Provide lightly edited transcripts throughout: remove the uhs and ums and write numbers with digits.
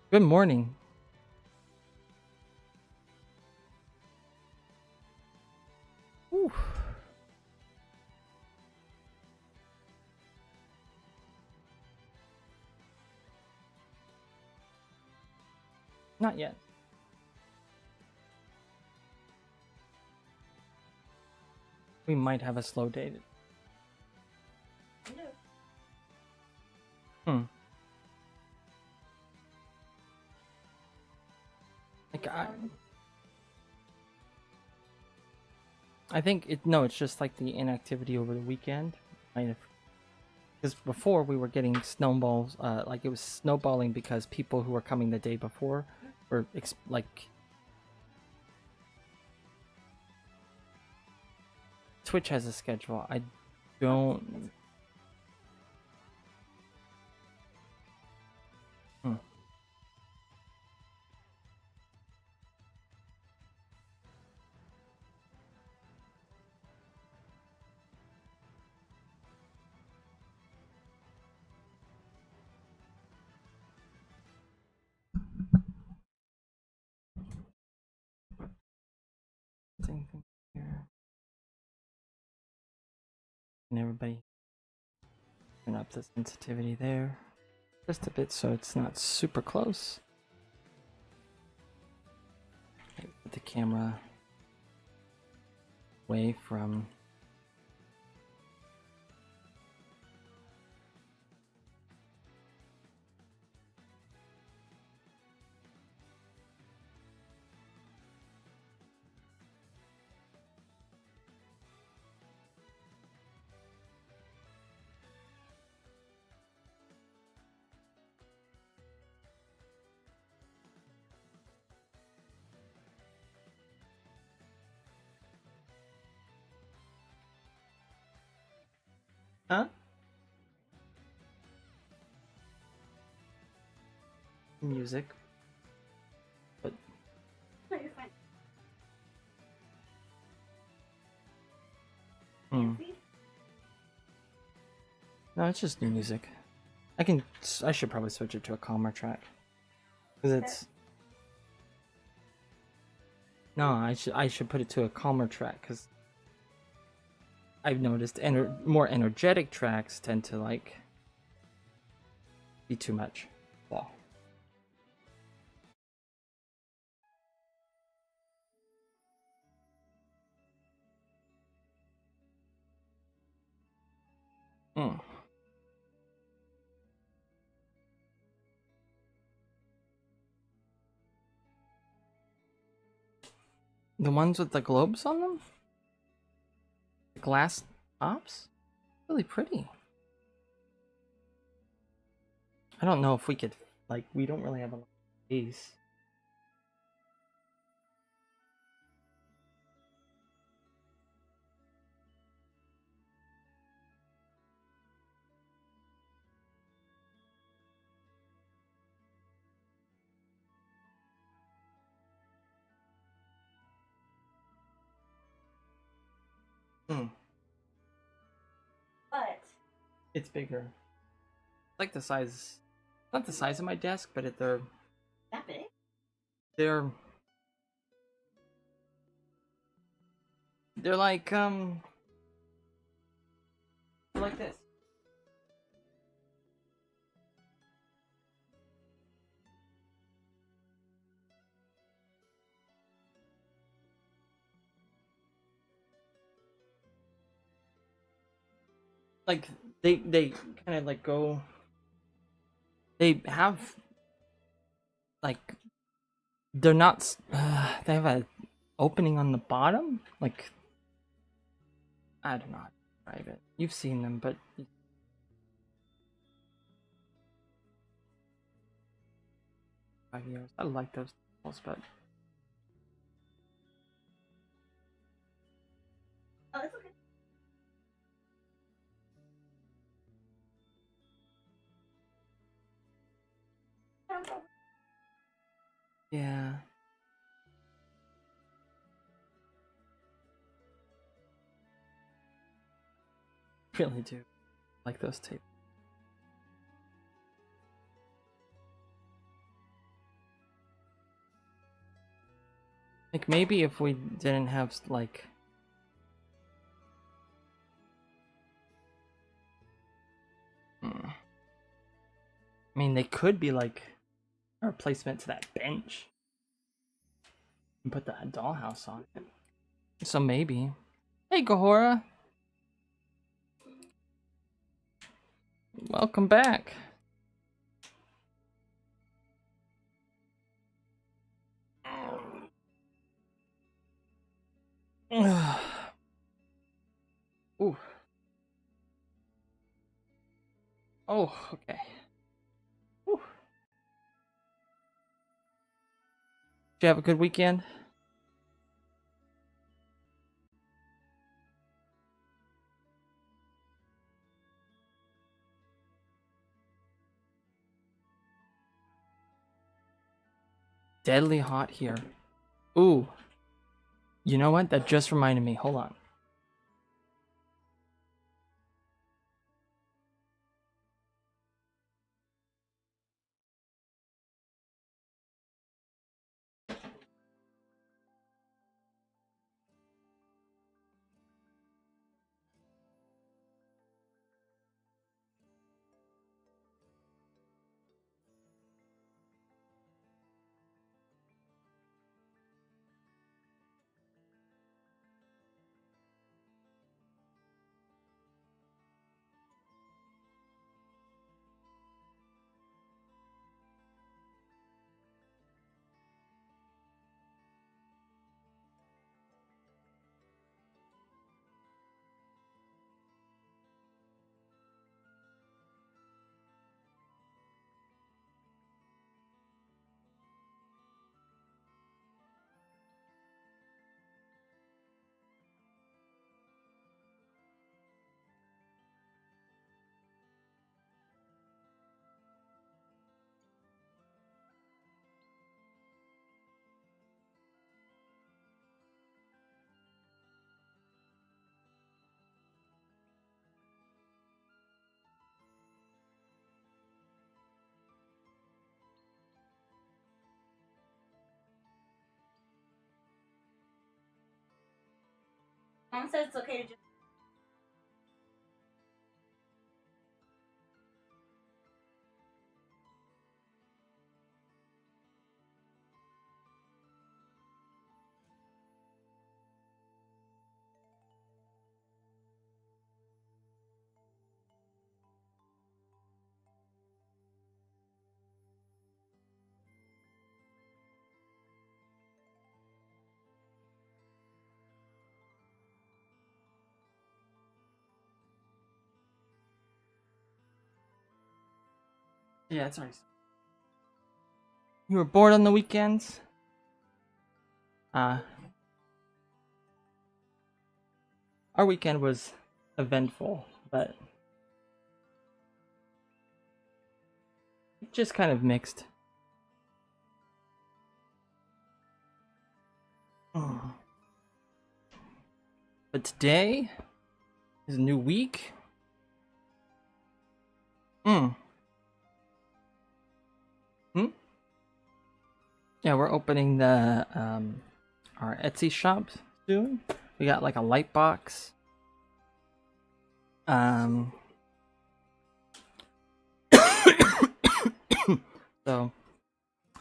Good morning. Whew. Not yet. We might have a slow day. Hmm. Like I think it's just like the inactivity over the weekend. Because before we were getting snowballs, like it was snowballing because people who were coming the day before were like Twitch has a schedule. I don't. Hmm. Same thing here. And everybody turn up the sensitivity there just a bit so it's not super close. Put the camera away from huh? Music. But No, you're fine. no, it's just new music. I should probably switch it to a calmer track. Cause it's no, I should put it to a calmer track because I've noticed more energetic tracks tend to like be too much. So. Mm. The ones with the globes on them? The glass tops? Really pretty. I don't know if we could, like, we don't really have a lot of space. Mm. But It's bigger. Like the size, not the size of my desk, but that big? they're they're like this. Like they kind of like go. They have like they're not. They have a opening on the bottom. Like I don't know how to describe it. You've seen them, but 5 years. I like those tables, but Oh, it's okay. No problem. yeah, really do like those tables. Like maybe if we didn't have like I mean they could be like a replacement to that bench and put that dollhouse on it. So maybe. Hey Gahora. Welcome back. Ooh. Oh, okay. Whew. Did you have a good weekend? Deadly hot here. Ooh. You know what? That just reminded me. Hold on. Mom says it's okay to just. Yeah, it's nice. You were bored on the weekends? Our weekend was eventful, but just kind of mixed. Mm. But today is a new week. Hmm. Yeah, we're opening the our Etsy shop soon. We got like a light box. So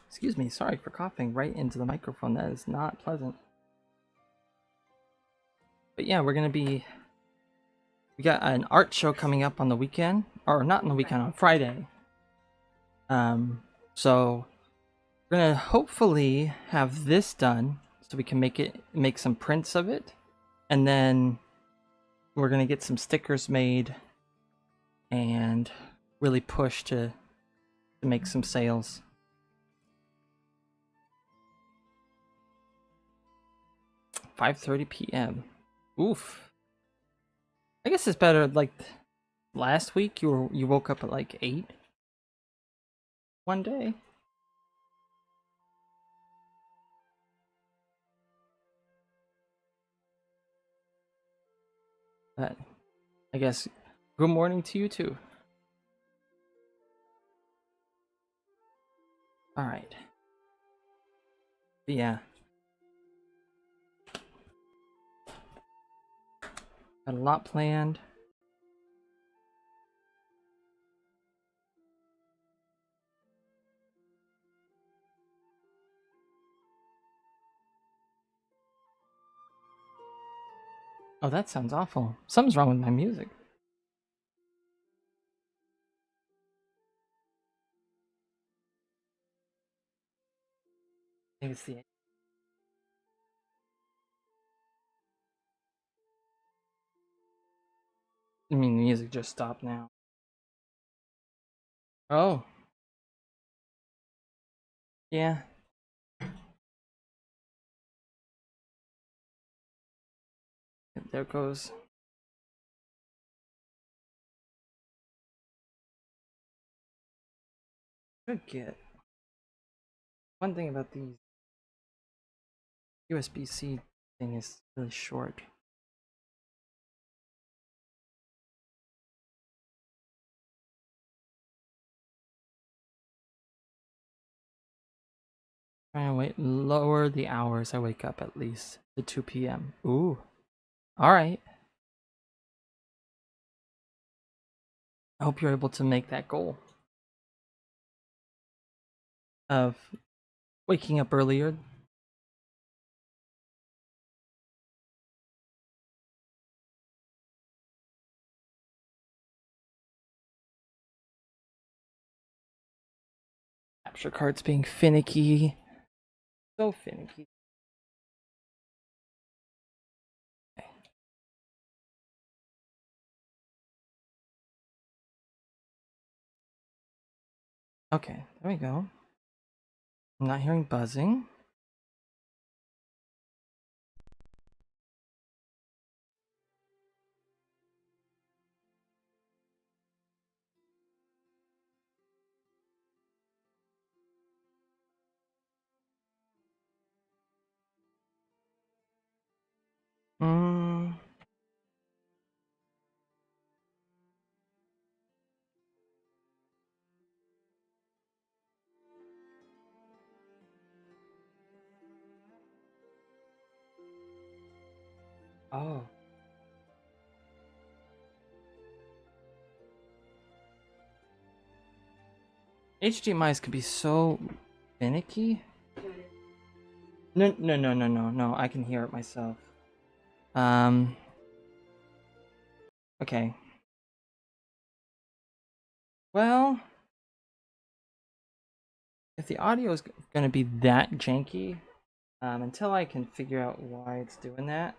excuse me, sorry for coughing right into the microphone. That is not pleasant. But yeah, we got an art show coming up on the weekend, or not on the weekend, on Friday. So we're gonna hopefully have this done so we can make some prints of it, and then we're gonna get some stickers made and really push to make some sales. $5:30 p.m. Oof. I guess it's better. Like last week, you woke up at like 8 one day. But I guess good morning to you too. All right. But yeah. Got a lot planned. Oh, that sounds awful. Something's wrong with my music. Maybe it's the. I mean, the music just stopped now. Oh. Yeah. There it goes. Should get. One thing about these USB-C thing is really short. Trying to lower the hours I wake up at least to 2 p.m. Ooh. Alright. I hope you're able to make that goal of waking up earlier. Capture cards being finicky. So finicky. Okay, there we go. I'm not hearing buzzing. Mm. Oh. HDMIs can be so finicky. No. I can hear it myself. Okay. Well, if the audio is going to be that janky, until I can figure out why it's doing that,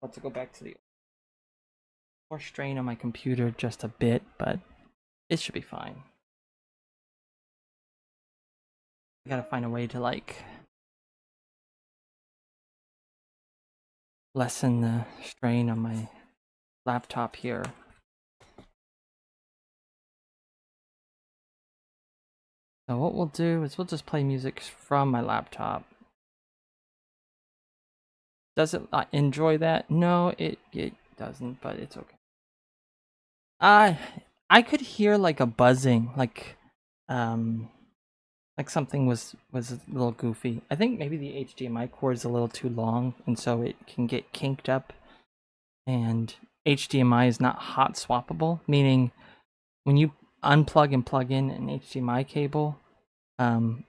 I'll have to go back to the more strain on my computer just a bit, but it should be fine. I gotta find a way to like lessen the strain on my laptop here. So what we'll do is we'll just play music from my laptop. Does it enjoy that? No, it doesn't, but it's okay. I could hear like a buzzing, like something was a little goofy. I think maybe the HDMI cord is a little too long, and so it can get kinked up. And HDMI is not hot swappable, meaning when you unplug and plug in an HDMI cable,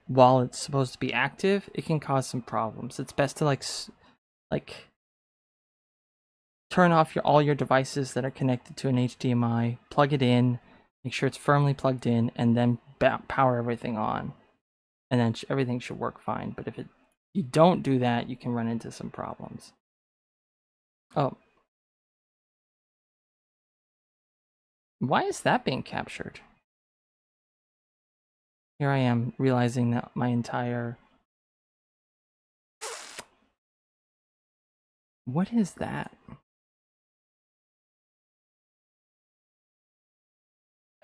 while it's supposed to be active, it can cause some problems. It's best to like turn off all your devices that are connected to an HDMI, plug it in, make sure it's firmly plugged in, and then power everything on, and then everything should work fine. But if you don't do that, you can run into some problems. Oh, why is that being captured? Here I am realizing that my entire... What is that?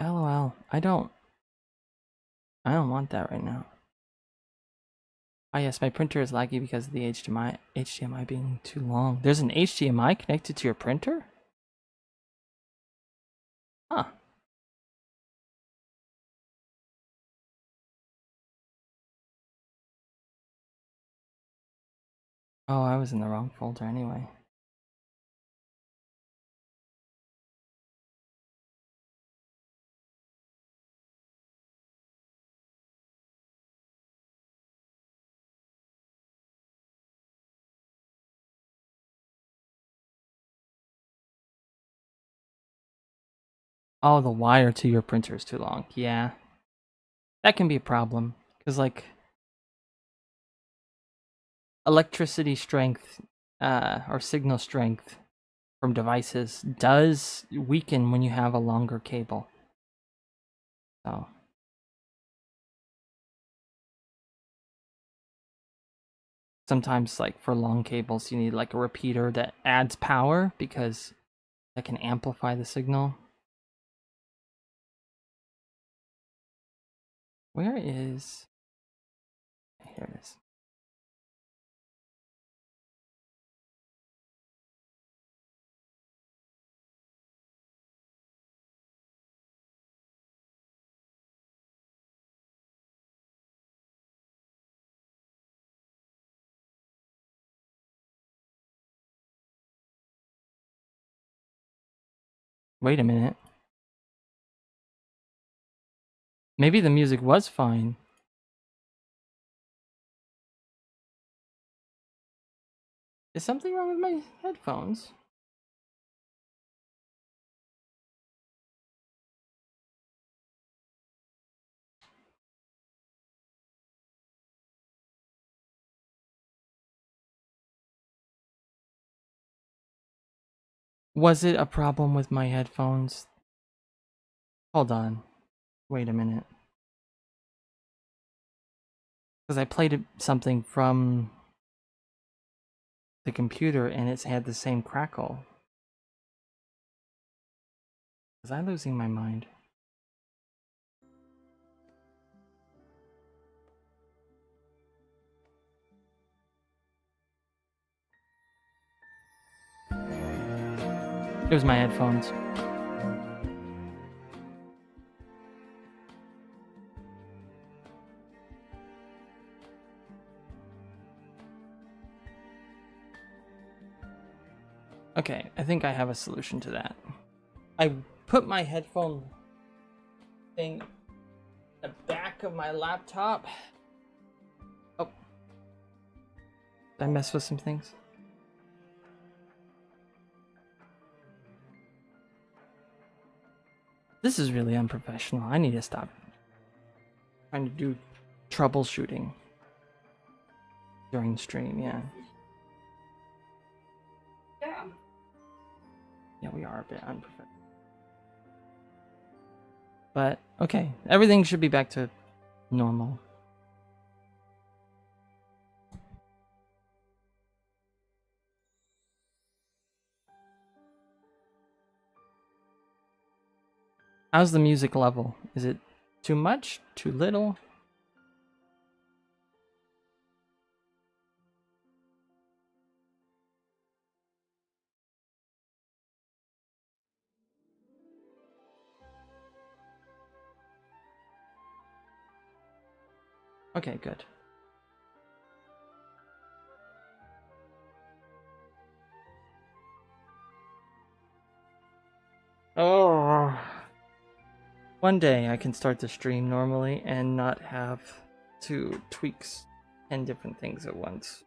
LOL. I don't want that right now. Ah yes, my printer is laggy because of the HDMI being too long. There's an HDMI connected to your printer? Huh. Oh, I was in the wrong folder anyway. Oh, the wire to your printer is too long. Yeah. That can be a problem. Because, like, electricity strength or signal strength from devices does weaken when you have a longer cable. So sometimes, like, for long cables, you need like a repeater that adds power because that can amplify the signal. Where is... Here it is. Wait a minute. Maybe the music was fine. Is something wrong with my headphones? Was it a problem with my headphones? Hold on. Wait a minute. Because I played something from the computer and it's had the same crackle. Was I losing my mind? It was my headphones. Okay, I think I have a solution to that. I put my headphone thing at the back of my laptop. Oh. Did I mess with some things? This is really unprofessional. I need to stop trying to do troubleshooting during stream, yeah. Yeah. Yeah, we are a bit unprofessional. But, okay, everything should be back to normal. How's the music level? Is it too much? Too little? Okay, good. Oh. One day I can start the stream normally and not have to tweak 10 different things at once.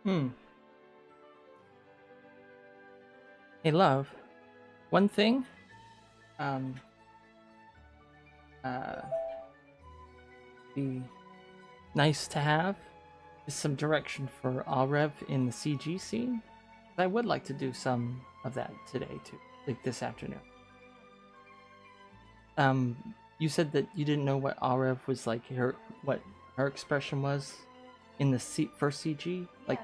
Hmm. Hey, love. One thing, um, uh, be nice to have is some direction for Alrev in the CG scene. I would like to do some of that today too, like this afternoon. You said that you didn't know what Alrev was like. What her expression was in the first CG. Like,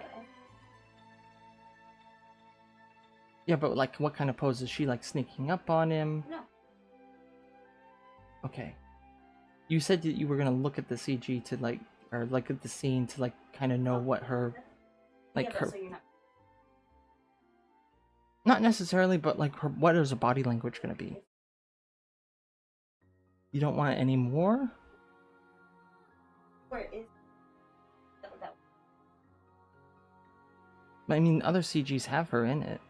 yeah, but like, what kind of pose is she like? Sneaking up on him? No. Okay. You said that you were gonna look at the CG to like, or look at the scene to like, kind of know what her, like Yeah, her. so you're not. Not necessarily, but like, her. What is her body language gonna be? You don't want any more? Where is that? I mean, other CGs have her in it.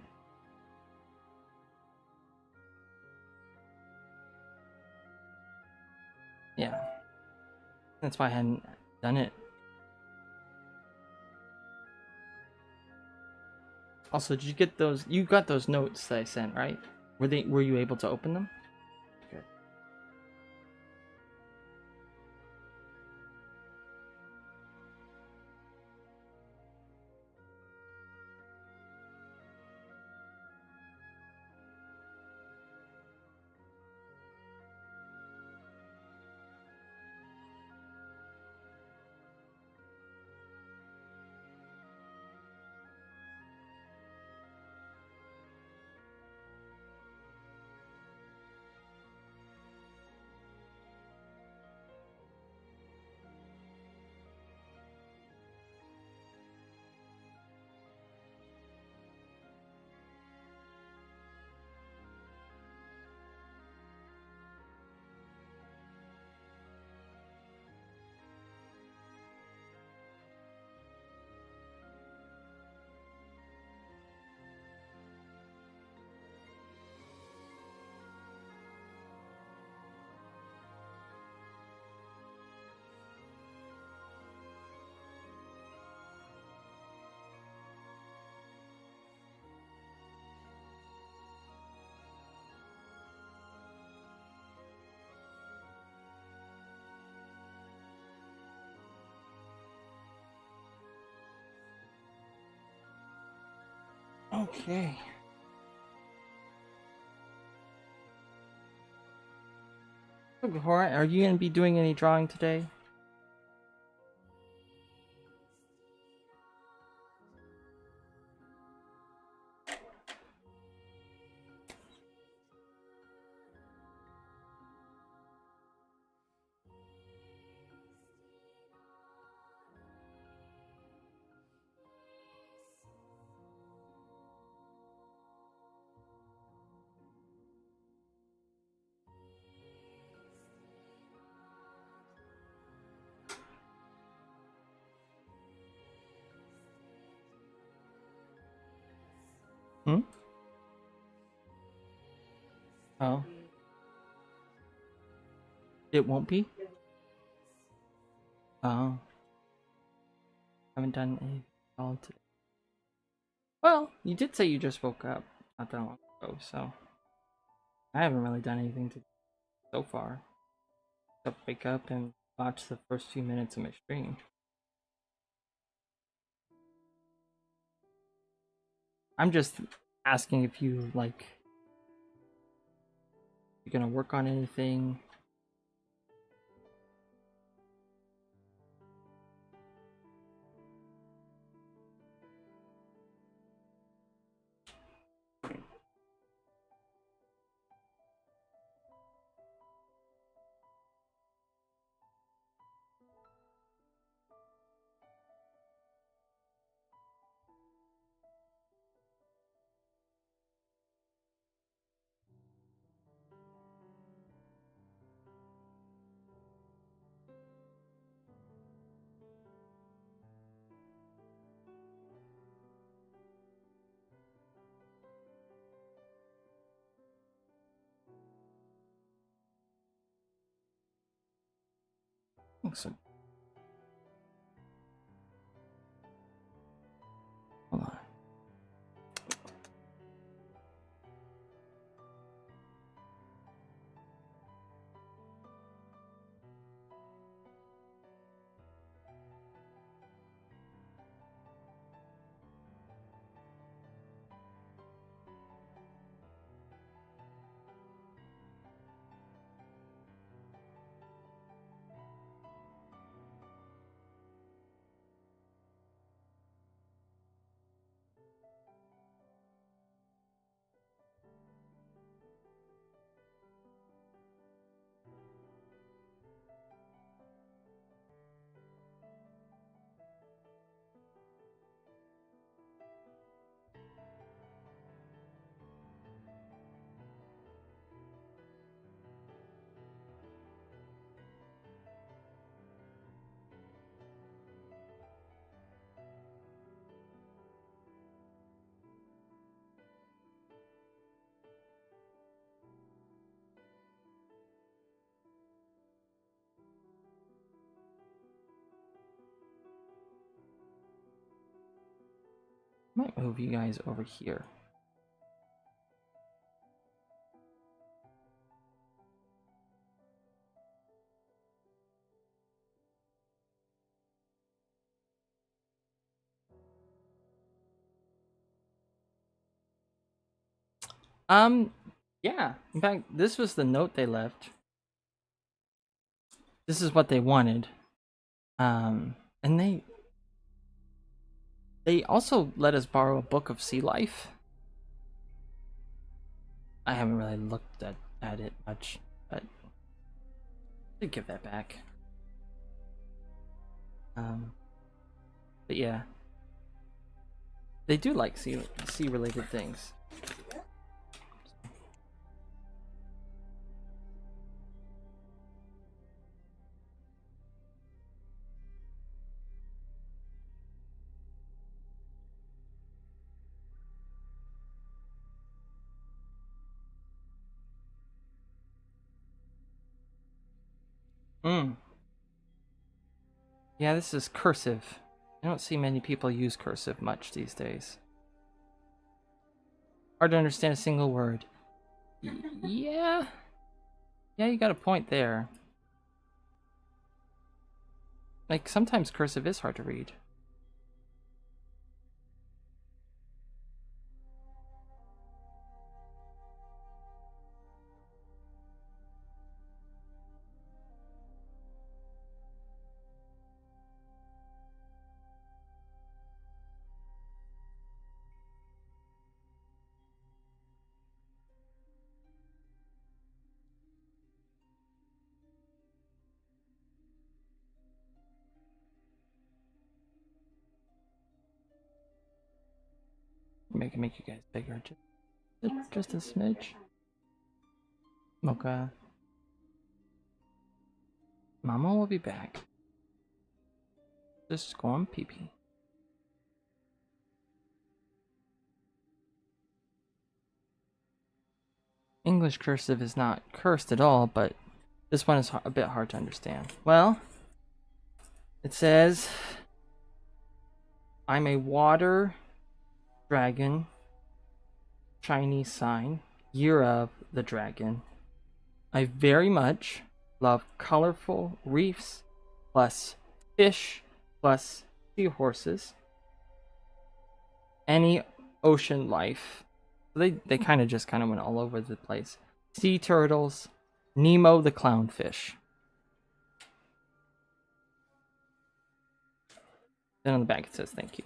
Yeah. That's why I hadn't done it. Also, did you get those? You got those notes that I sent, right? Were you able to open them? Good. Okay. Alright, are you gonna be doing any drawing today? Hmm? Oh. It won't be? Oh. Haven't done anything at all today. Well, you did say you just woke up not that long ago, so I haven't really done anything so far. Except wake up and watch the first few minutes of my stream. I'm just asking if you like you're gonna work on anything. Awesome. might move you guys over here. Yeah. In fact, this was the note they left. This is what they wanted. And they also let us borrow a book of sea life. I haven't really looked at it much, but I'll give that back. But yeah, they do like sea related things. Yeah, this is cursive. I don't see many people use cursive much these days. Hard to understand a single word. Yeah. Yeah, you got a point there. Like, sometimes cursive is hard to read. Make you guys bigger. Just a smidge. Mocha. Mama will be back. Just go on pee-pee. English cursive is not cursed at all, but this one is a bit hard to understand. Well, it says, I'm a water dragon, Chinese sign, year of the dragon. I very much love colorful reefs, plus fish, plus seahorses, any ocean life. They kind of went all over the place. Sea turtles, Nemo the clownfish. Then on the back it says thank you.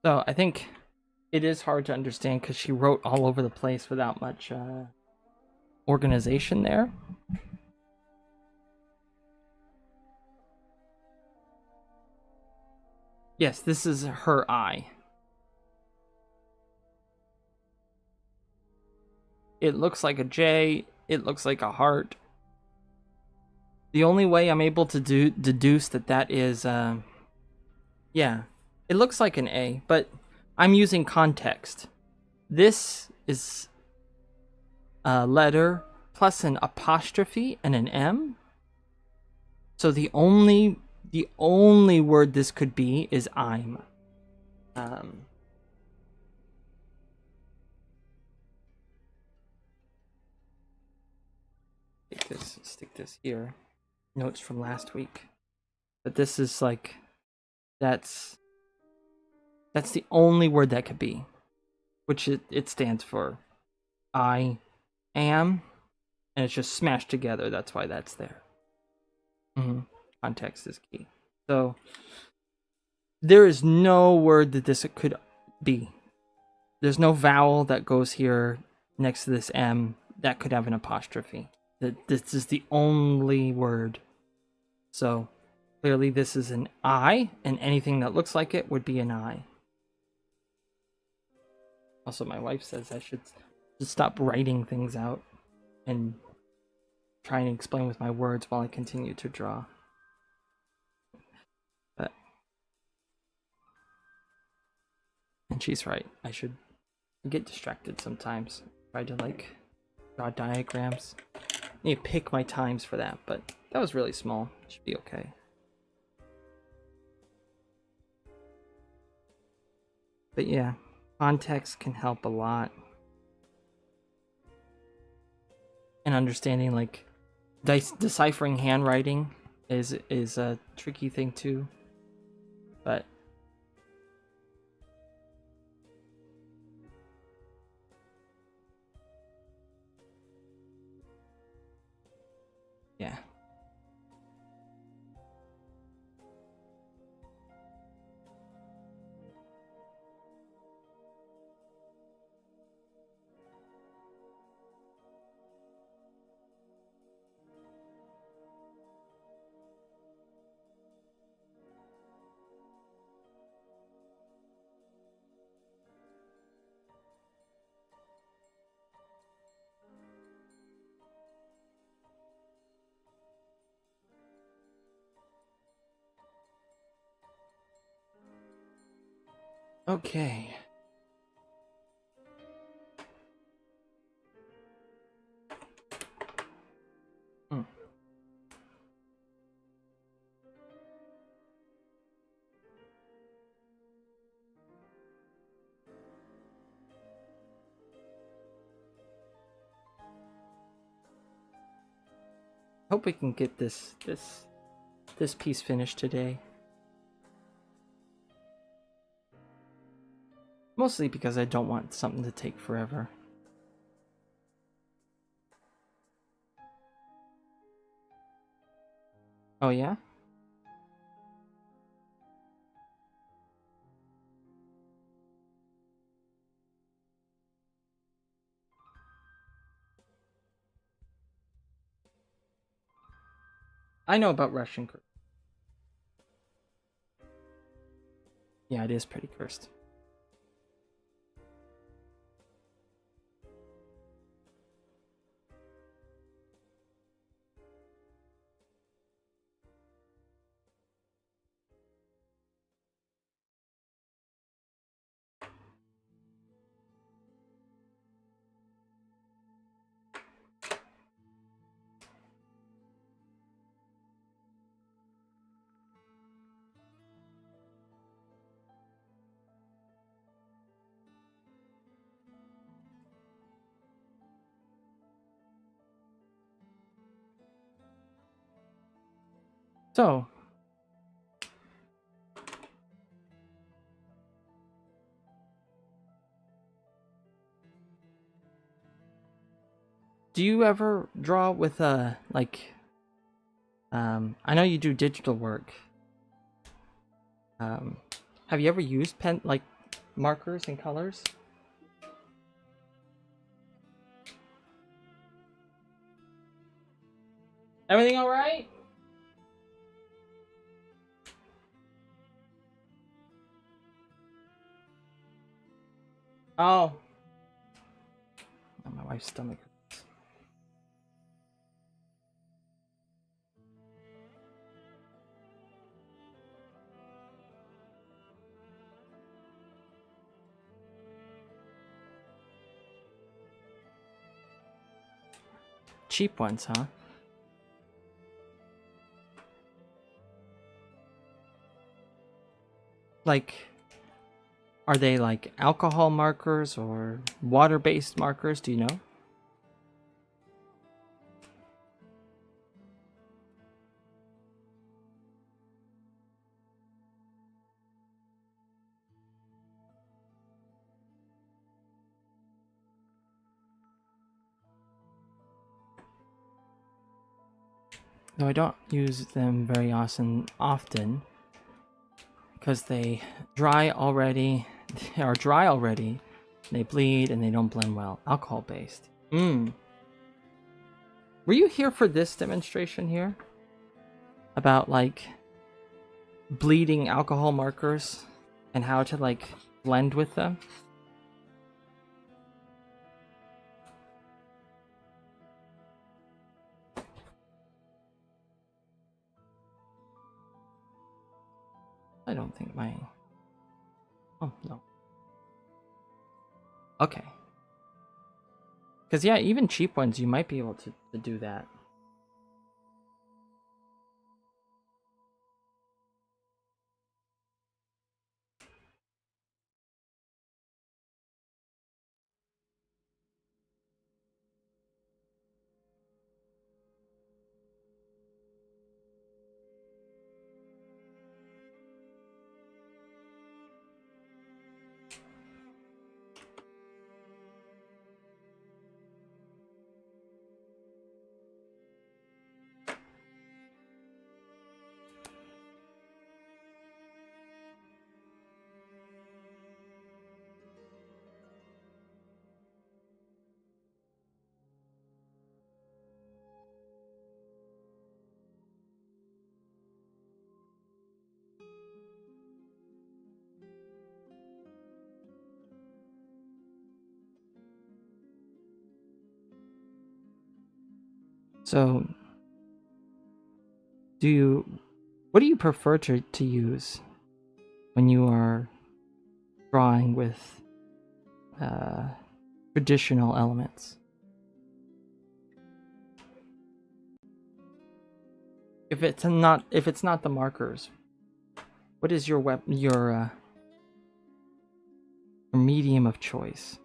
So I think it is hard to understand because she wrote all over the place without much organization there. Yes, this is her eye. It looks like a J. It looks like a heart. The only way I'm able to deduce that is, yeah, it looks like an A, but I'm using context. This is a letter plus an apostrophe and an M. So the only word this could be is I'm. Stick this here. Notes from last week. But this is like, that's the only word that could be, which it stands for I am, and it's just smashed together. That's why that's there. Context is key. So there is no word that this could be. There's no vowel that goes here next to this M that could have an apostrophe. This is the only word. So clearly this is an I, and anything that looks like it would be an I. Also, my wife says I should stop writing things out and try and explain with my words while I continue to draw. And she's right. I should get distracted sometimes. Tried to like draw diagrams. Need to pick my times for that, but that was really small. Should be okay. But yeah, context can help a lot. And understanding like deciphering handwriting is a tricky thing too. But yeah. Okay. Hmm. Hope we can get this piece finished today. Mostly because I don't want something to take forever. Oh yeah? I know about Russian curse. Yeah, it is pretty cursed. So, do you ever draw with a like I know you do digital work. Have you ever used pen like markers and colors? Everything all right? Oh. Oh, my wife's stomach. Cheap ones, huh? Like, are they like alcohol markers or water-based markers? Do you know? No, I don't use them very often because they dry already. They are dry already. They bleed and they don't blend well. Alcohol based. Hmm. Were you here for this demonstration here? About like bleeding alcohol markers and how to like blend with them? I don't think my... Oh, no. Okay. Because, yeah, even cheap ones, you might be able to do that. So, what do you prefer to use when you are drawing with traditional elements? If it's not the markers, what is your medium of choice?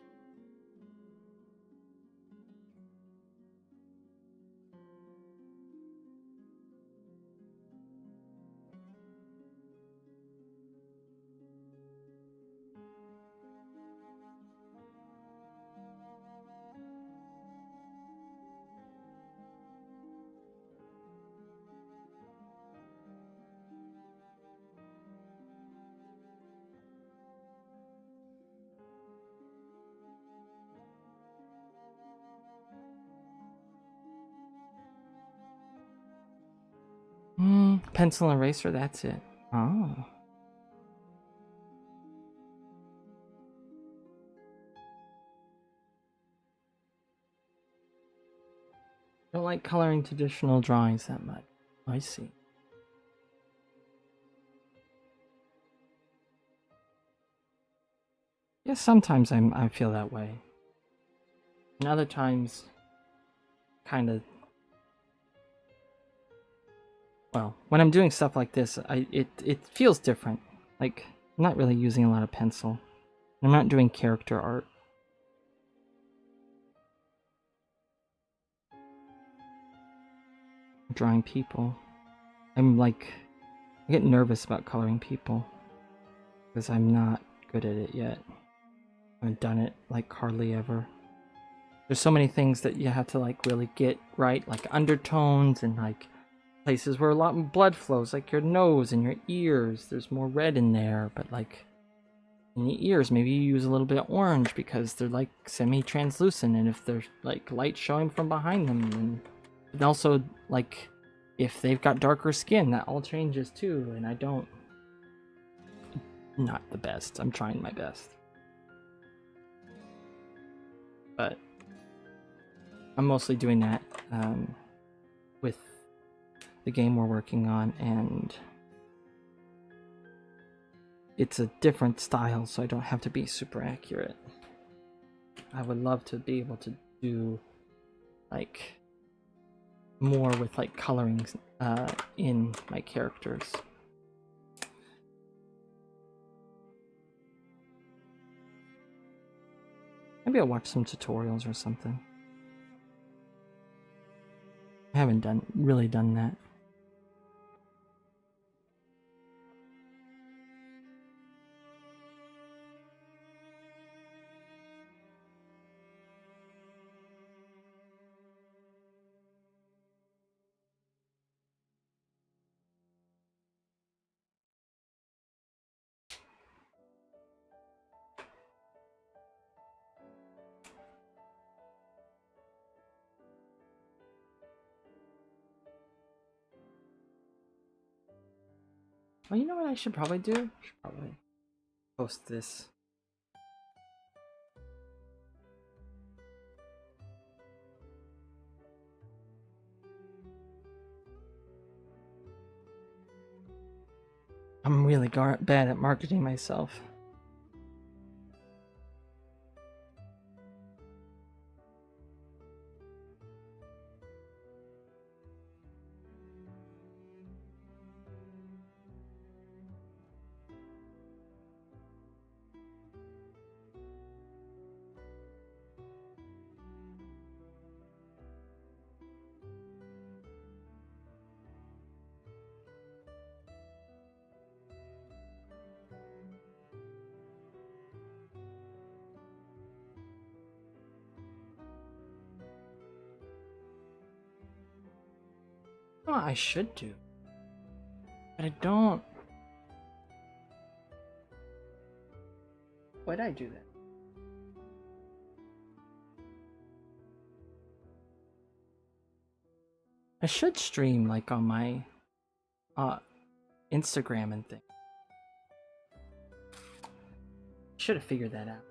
Pencil and eraser, that's it. Oh. Don't like coloring traditional drawings that much. I see. Yes, sometimes I feel that way. And other times, kind of. Well, when I'm doing stuff like this, it feels different. Like I'm not really using a lot of pencil. I'm not doing character art. I'm drawing people. I get nervous about coloring people because I'm not good at it yet. I haven't done it like hardly ever. There's so many things that you have to like really get right, like undertones and like places where a lot of blood flows, like your nose and your ears. There's more red in there, but like in the ears, maybe you use a little bit of orange because they're like semi-translucent, and if there's like light showing from behind them, and also like if they've got darker skin, that all changes too. And I don't, not the best. I'm trying my best, but I'm mostly doing that with the game we're working on, and it's a different style, so I don't have to be super accurate. I would love to be able to do like more with like coloring in my characters. Maybe I'll watch some tutorials or something. I haven't really done that. Well, you know what I should probably do? I should probably post this. I'm really bad at marketing myself. Well, I should do, but I don't. Why'd I do that? I should stream like on my Instagram and thing. Should have figured that out.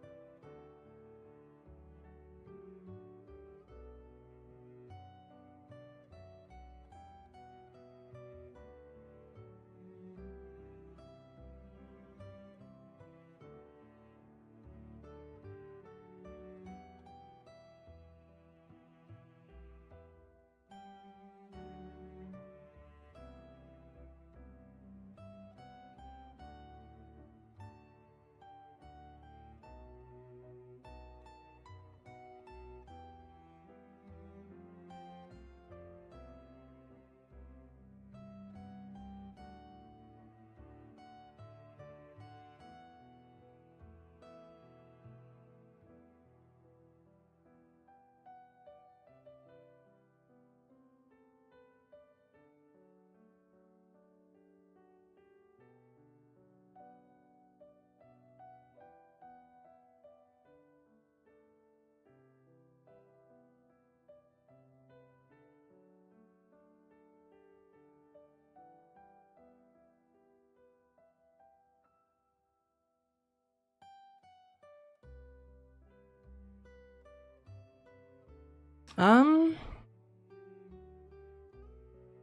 Um,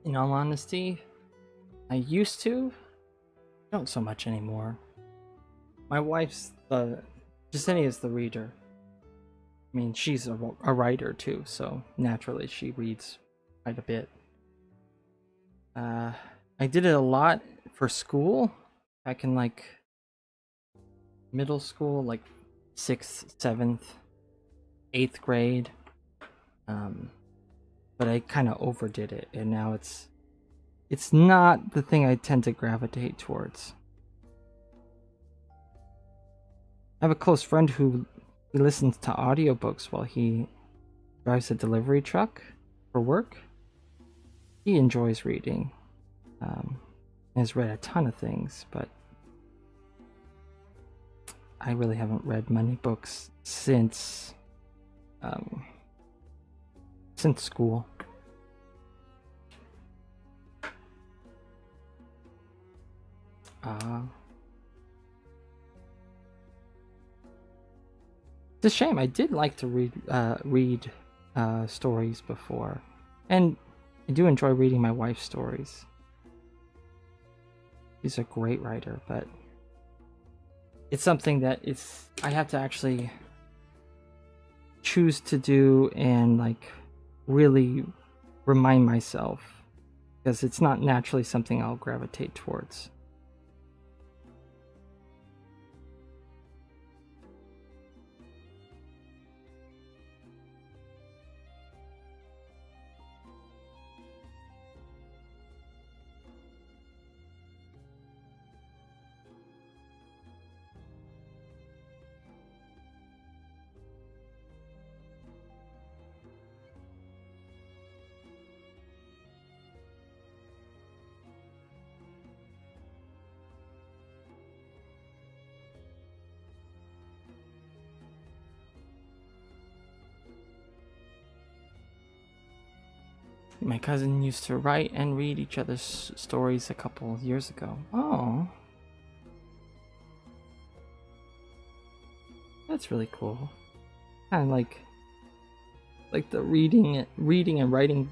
in all honesty, I used to. Don't so much anymore. My wife's the Jasenia's the reader. I mean, she's a writer too, so naturally she reads quite a bit. I did it a lot for school back in like middle school, like 6th, 7th, 8th grade. But I kind of overdid it, and now it's not the thing I tend to gravitate towards. I have a close friend who he listens to audiobooks while he drives a delivery truck for work. He enjoys reading. Has read a ton of things, but I really haven't read many books since school. It's a shame. I did like to read stories before, and I do enjoy reading my wife's stories. She's a great writer, but it's something that I have to actually choose to do and like really remind myself, because it's not naturally something I'll gravitate towards. My cousin used to write and read each other's stories a couple of years ago. Oh, that's really cool. Kind of like the reading and writing.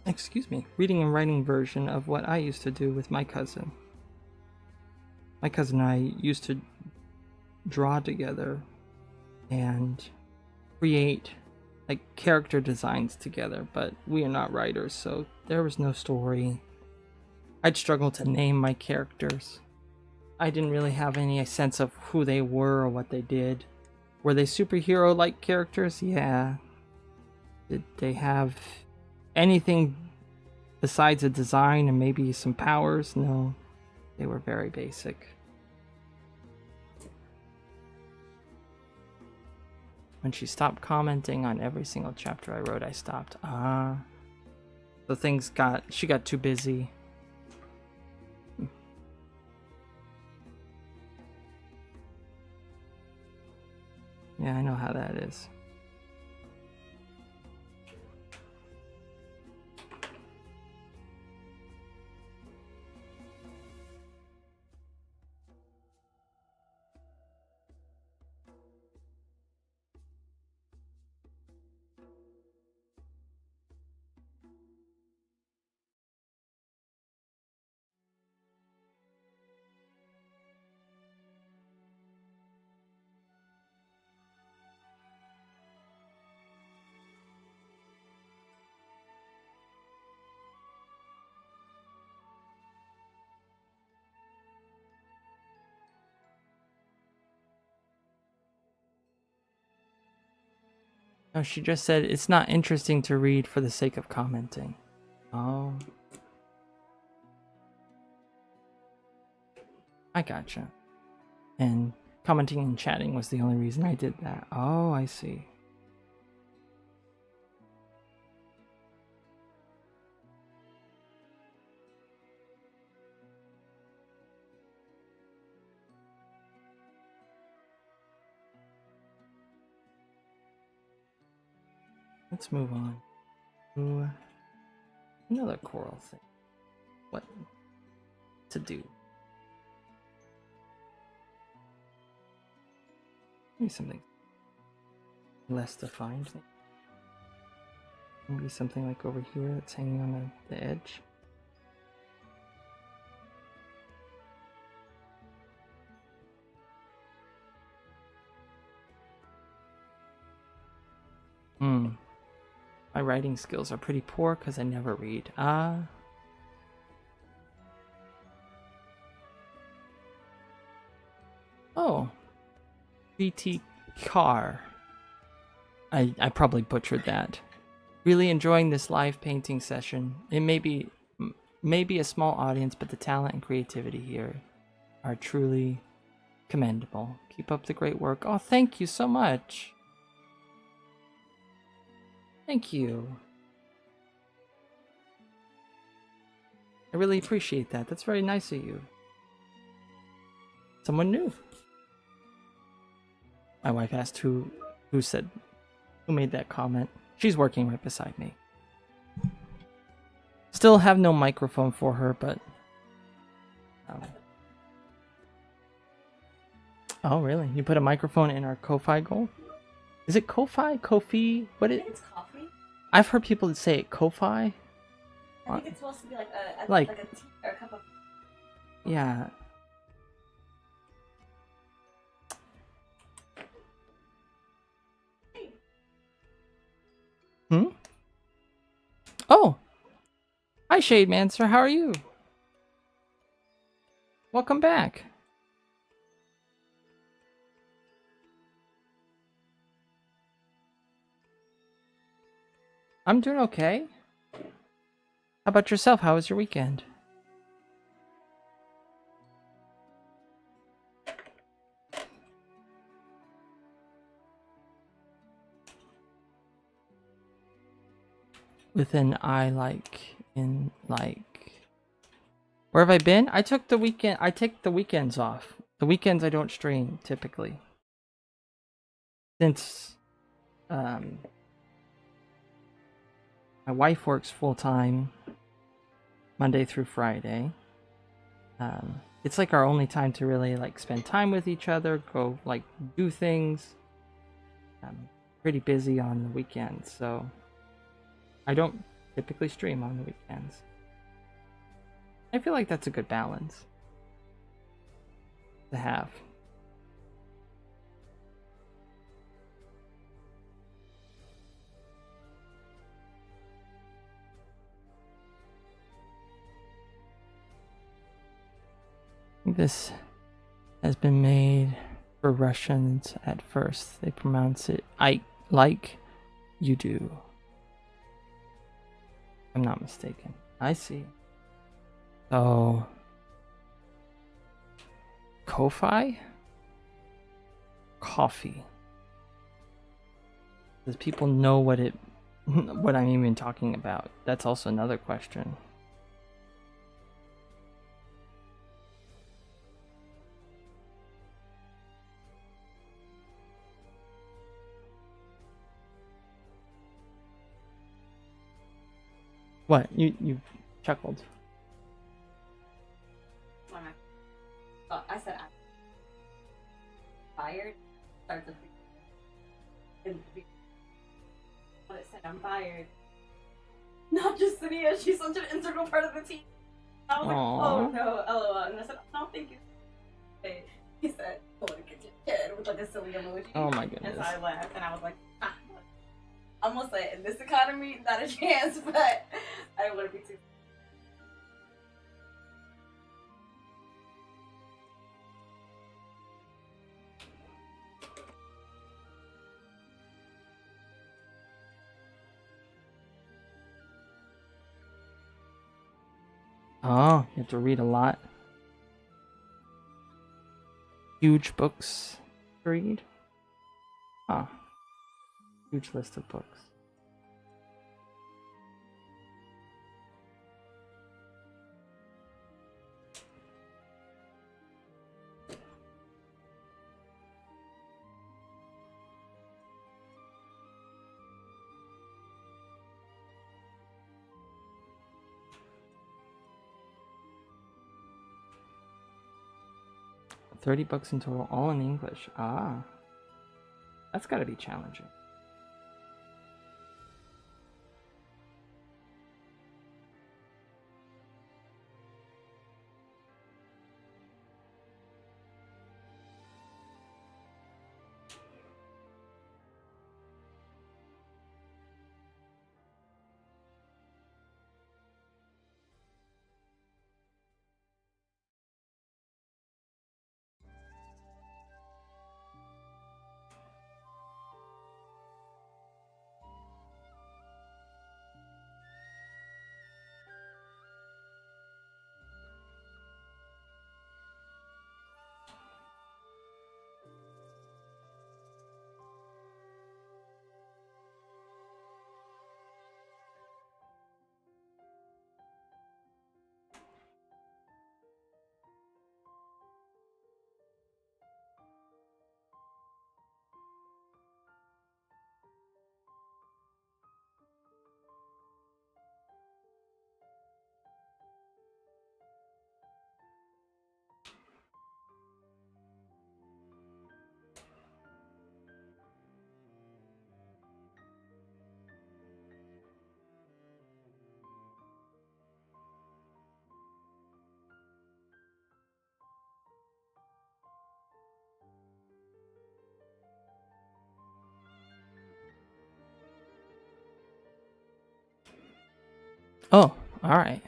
Excuse me, reading and writing version of what I used to do with my cousin. My cousin and I used to draw together and create like character designs together, but we are not writers, so there was no story. I'd struggle to name my characters. I didn't really have any sense of who they were or what they did. Were they superhero-like characters? Yeah. Did they have anything besides a design and maybe some powers? No. They were very basic. When she stopped commenting on every single chapter I wrote, I stopped. So So she got too busy. Yeah, I know how that is. Oh, she just said it's not interesting to read for the sake of commenting. Oh. I gotcha. And commenting and chatting was the only reason I did that. Oh, I see. Let's move on to another coral thing. What to do? Maybe something less defined. Maybe something like over here that's hanging on the edge. My writing skills are pretty poor because I never read. Oh. BT Car. I probably butchered that. Really enjoying this live painting session. It may be a small audience, but the talent and creativity here are truly commendable. Keep up the great work. Oh, thank you so much. Thank you. I really appreciate that. That's very nice of you. Someone new. My wife asked who made that comment. She's working right beside me. Still have no microphone for her, but oh really? You put a microphone in our Ko-Fi goal? Is it Ko-Fi? Ko-Fi? What I it? think it's coffee. I've heard people say it Ko-Fi. I think it's supposed to be like a Like- a tea or a cup of. Yeah. Oh. Hi Shade Mancer, how are you? Welcome back. I'm doing okay. How about yourself? How was your weekend? With an I in where have I been? I take the weekends off. The weekends I don't stream typically. Since my wife works full time Monday through Friday. It's like our only time to really like spend time with each other, go like do things. I'm pretty busy on the weekends, so I don't typically stream on the weekends. I feel like that's a good balance to have. This has been made for Russians at first. They pronounce it I like you do. I'm not mistaken. I see. So Ko-Fi? Coffee. Does people know what it what I'm even talking about. That's also another question. What? You chuckled. When I said I'm fired, starts to when it said I'm fired. Not just Sania, she's such an integral part of the team. I was like, oh no, LOL. And I said, no, thank you. He said, oh, look at your kid with like a silly emoji. Oh my goodness. And so I laughed and I was like, ah. Almost like in this economy, not a chance, but I don't want to be too. Oh, you have to read a lot. Huge books to read. Huh. Huge list of books. $30 in total, all in English. Ah. That's gotta be challenging. Oh, alright.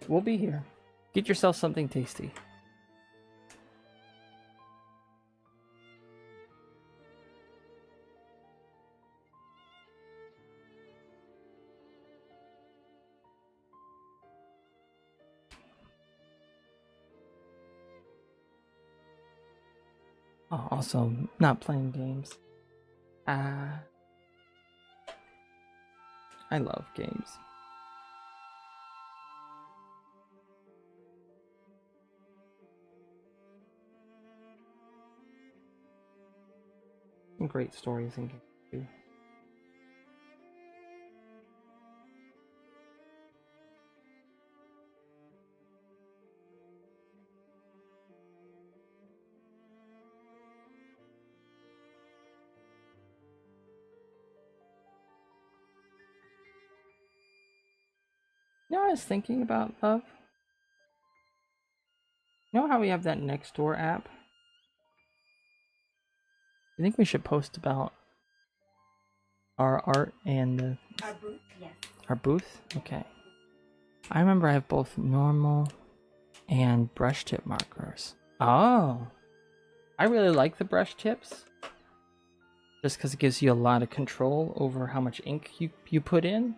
We'll be here. Get yourself something tasty. Oh, also, not playing games. I love games. Some great stories in games too. You know what I was thinking about, love? You know how we have that Nextdoor app? I think we should post about our art and Our booth? Yes. our booth? Okay. I remember I have both normal and brush tip markers. Oh. I really like the brush tips. Just because it gives you a lot of control over how much ink you put in.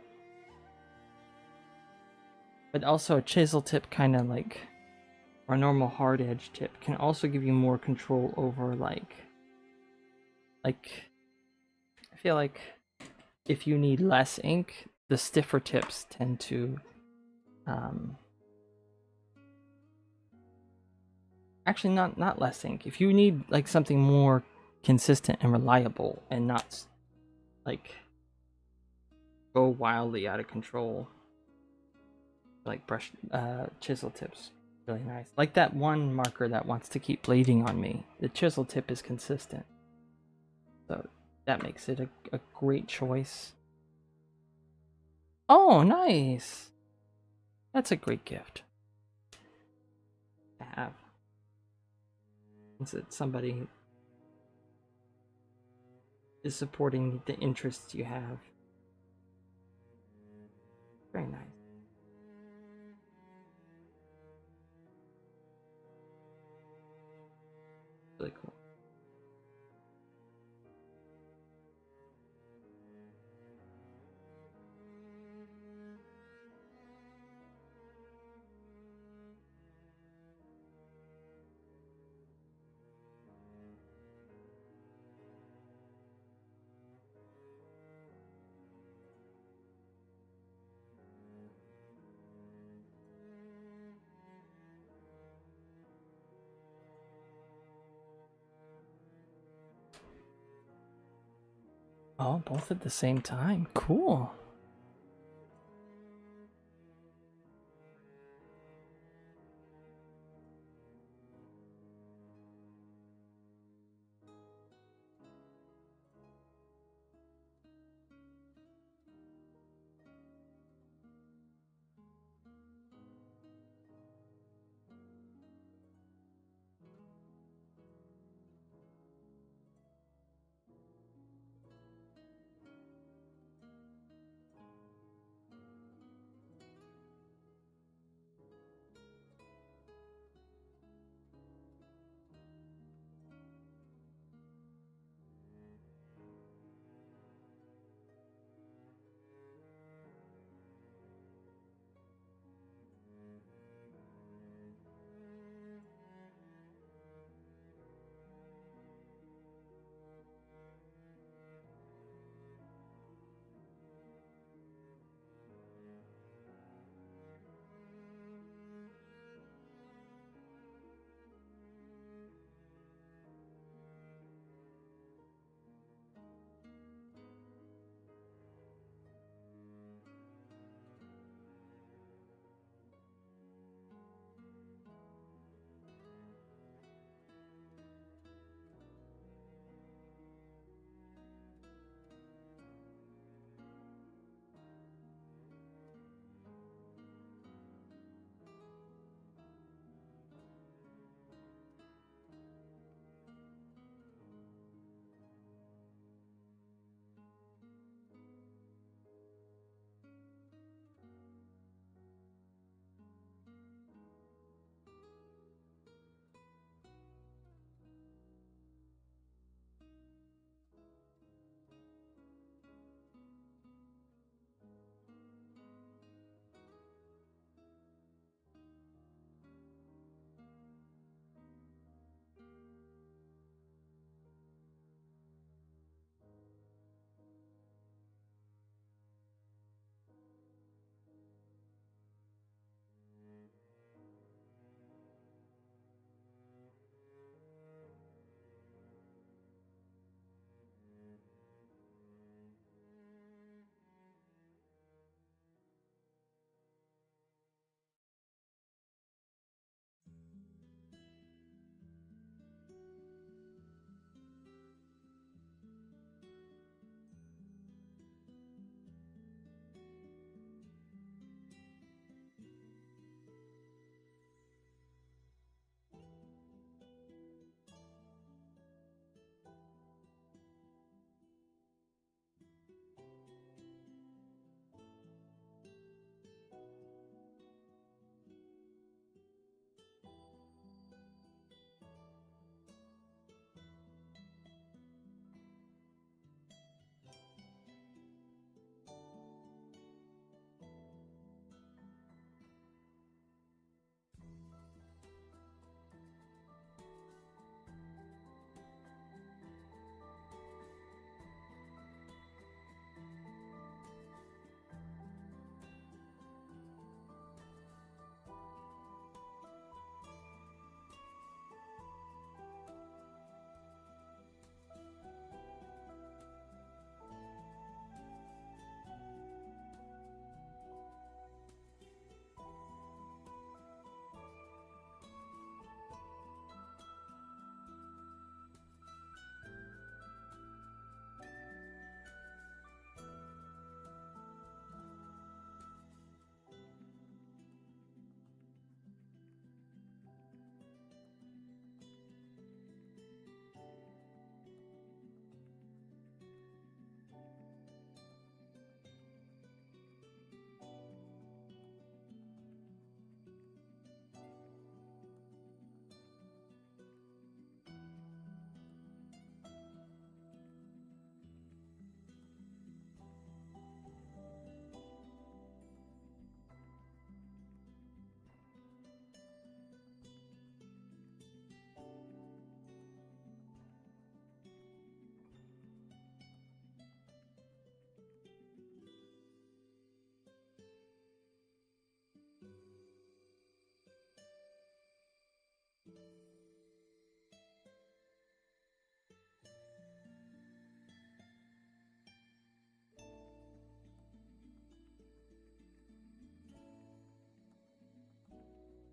But also a chisel tip kind of like, or a normal hard edge tip can also give you more control over like feel like if you need less ink, the stiffer tips tend to actually not less ink. If you need like something more consistent and reliable and not like go wildly out of control, like brush chisel tips really nice. Like that one marker that wants to keep bleeding on me, the chisel tip is consistent, so that makes it a great choice. Oh, nice. That's a great gift to have. Is that somebody is supporting the interests you have. Very nice. Really cool. Oh, both at the same time. Cool.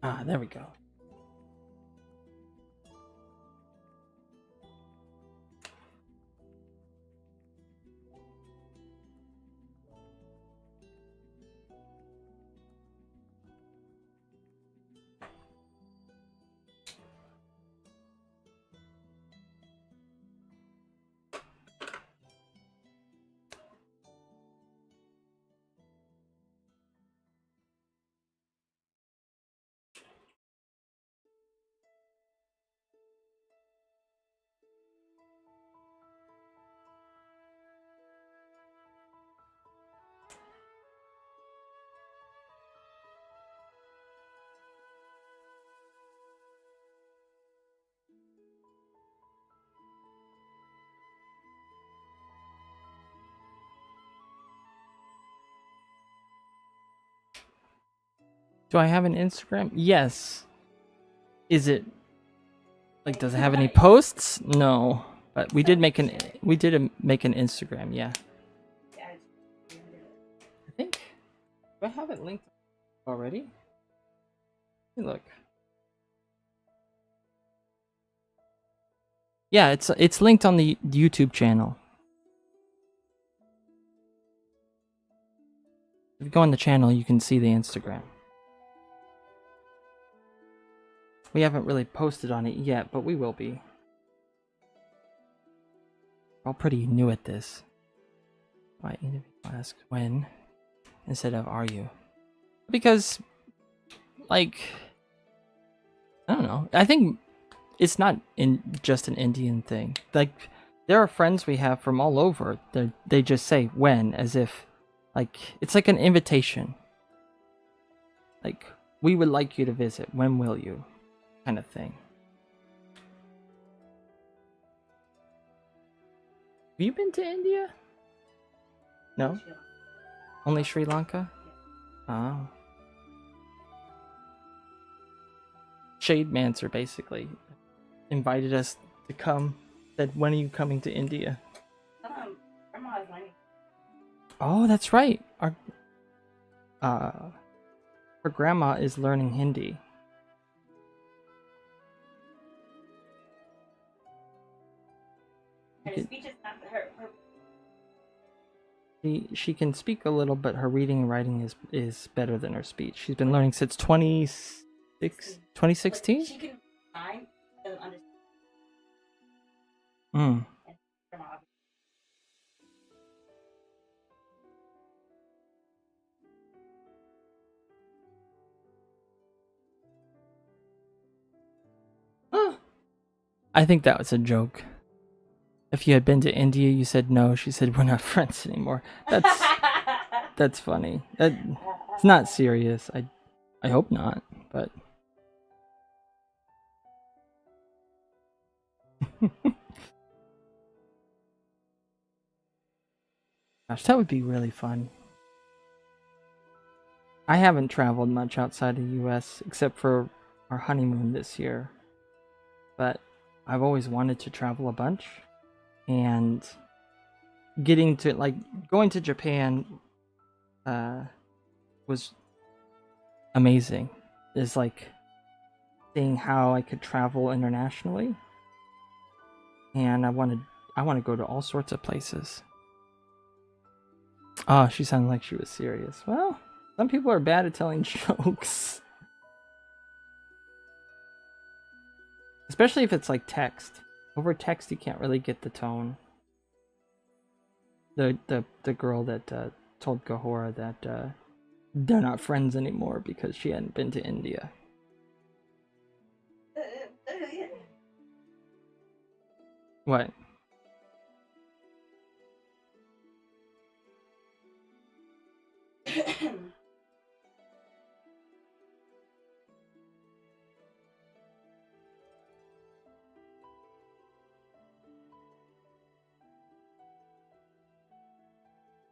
Ah, there we go. Do I have an Instagram? Yes. Is it like, does it have any posts? No. But we did make an Instagram, yeah. I think, do I have it linked already? Let me look. Yeah, it's linked on the YouTube channel. If you go on the channel, you can see the Instagram. We haven't really posted on it yet, but we will be. We're all pretty new at this. Why ask when instead of are you? Because, like, I don't know. I think it's not just an Indian thing. Like, there are friends we have from all over. They just say when, as if, like, it's like an invitation. Like, we would like you to visit. When will you? Kind of thing. Have you been to India? No? Only Sri Lanka? Oh. Shade Mancer basically invited us to come. Said, when are you coming to India? Grandma is 90. Oh, that's right. Her grandma is learning Hindi. Her speech is not her. She can speak a little, but her reading and writing is better than her speech. She's been learning since 2016? She can sign, doesn't understand. Mm. I think that was a joke. If you had been to India, you said no. She said we're not friends anymore. That's funny. It's not serious. I hope not, but gosh, that would be really fun. I haven't traveled much outside the US except for our honeymoon this year. But I've always wanted to travel a bunch, and getting to, like, going to Japan was amazing. Is like seeing how I could travel internationally, and I want to go to all sorts of places. Oh, she sounded like she was serious. Well, some people are bad at telling jokes. Especially if it's like text. Over text, you can't really get the tone. The girl that told Gahora that they're not friends anymore because she hadn't been to India. What?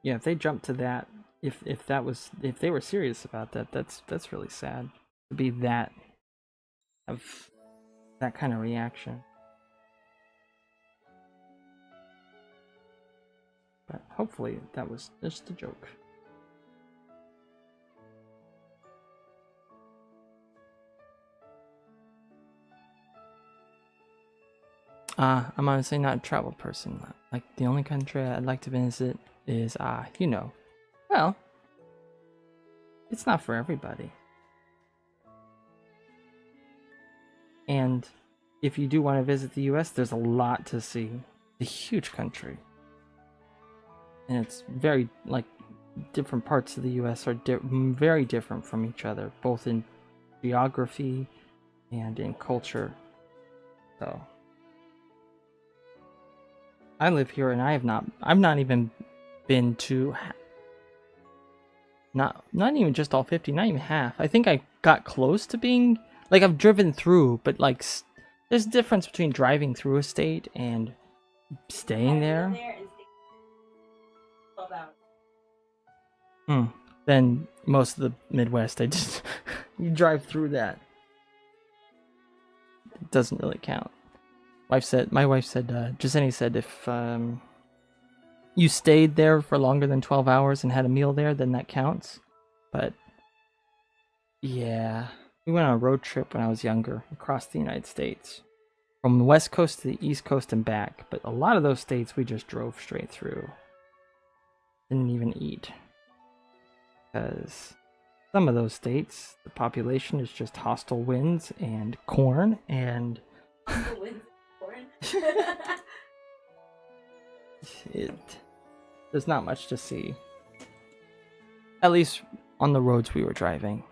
Yeah, if they jumped to that, if they were serious about that, that's really sad to be that of that kind of reaction. But hopefully that was just a joke. I'm honestly not a travel person. Like, the only country I'd like to visit is, you know, well, it's not for everybody. And if you do want to visit the US, there's a lot to see. It's a huge country. And it's very, like, different parts of the US are very different from each other, both in geography and in culture. So I live here and I've not even been to not even just all 50, not even half. I think I got close to being, like, I've driven through, but like there's a difference between driving through a state and staying there. Then most of the Midwest, I just you drive through that. It doesn't really count. My wife said, Jaseni said, if you stayed there for longer than 12 hours and had a meal there, then that counts. But yeah, we went on a road trip when I was younger across the United States, from the West Coast to the East Coast and back. But a lot of those states we just drove straight through. Didn't even eat. Because some of those states, the population is just hostile winds and corn and there's not much to see. At least on the roads we were driving.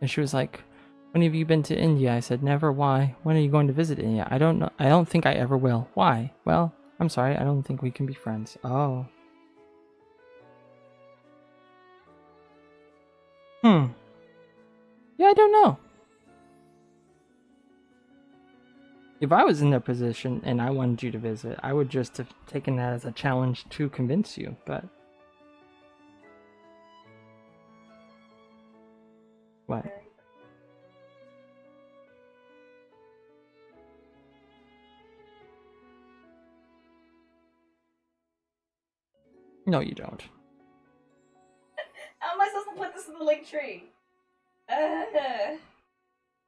And she was like, when have you been to India? I said, never. Why? When are you going to visit India? I don't know. I don't think I ever will. Why? Well, I'm sorry. I don't think we can be friends. Oh. Yeah, I don't know. If I was in their position and I wanted you to visit, I would just have taken that as a challenge to convince you, but... What? No, you don't. How am I supposed to put this in the link tree?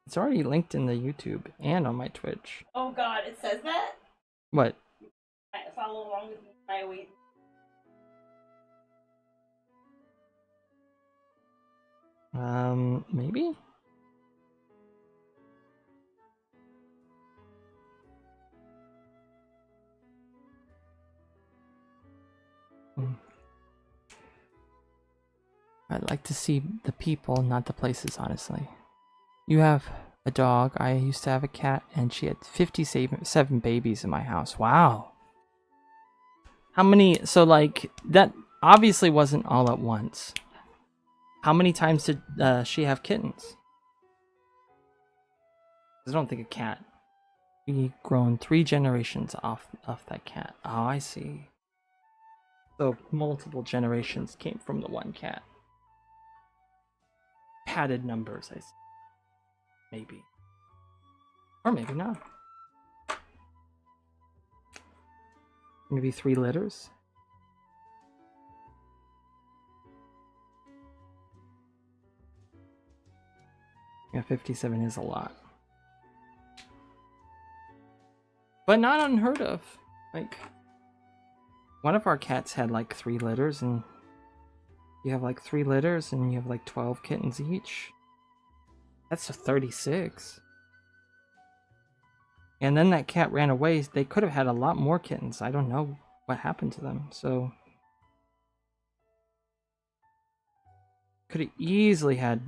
It's already linked in the YouTube and on my Twitch. Oh god, it says that? What? Follow along with my weight. Maybe? I'd like to see the people, not the places, honestly. You have a dog. I used to have a cat, and she had 57 babies in my house. Wow. How many? So, like, that obviously wasn't all at once. How many times did she have kittens? I don't think a cat. We grown 3 generations off that cat. Oh, I see. So multiple generations came from the one cat. Padded numbers, I see. Maybe. Or maybe not. Maybe 3 litters? Yeah, 57 is a lot. But not unheard of. Like, one of our cats had like 3 litters, and you have like 3 litters and you have like 12 kittens each. That's a 36. And then that cat ran away. They could have had a lot more kittens. I don't know what happened to them. So could have easily had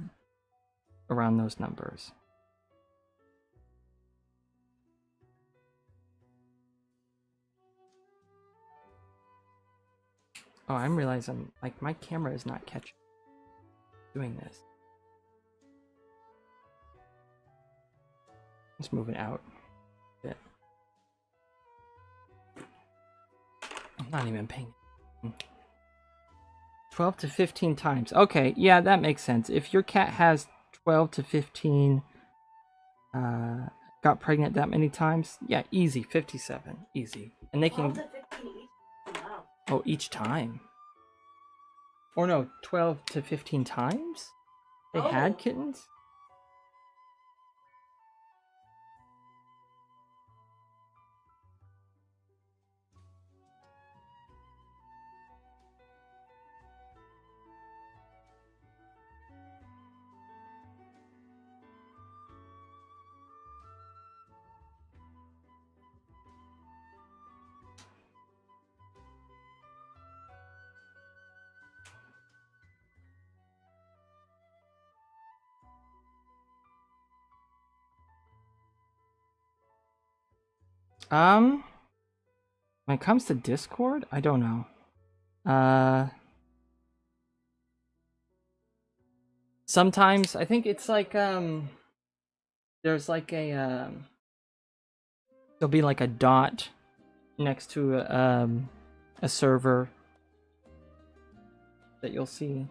around those numbers. Oh, I'm realizing, like, my camera is not catching doing this. Just moving out a bit. I'm not even paying. 12 to 15 times. Okay, yeah, that makes sense. If your cat has 12 to 15 got pregnant that many times, yeah, easy. 57, easy. And they can 12 to 15 each. Wow. Oh, each time. Or no, 12 to 15 times they had kittens. When it comes to Discord, I don't know. Sometimes I think it's like there's like there'll be like a dot next to a server that you'll see.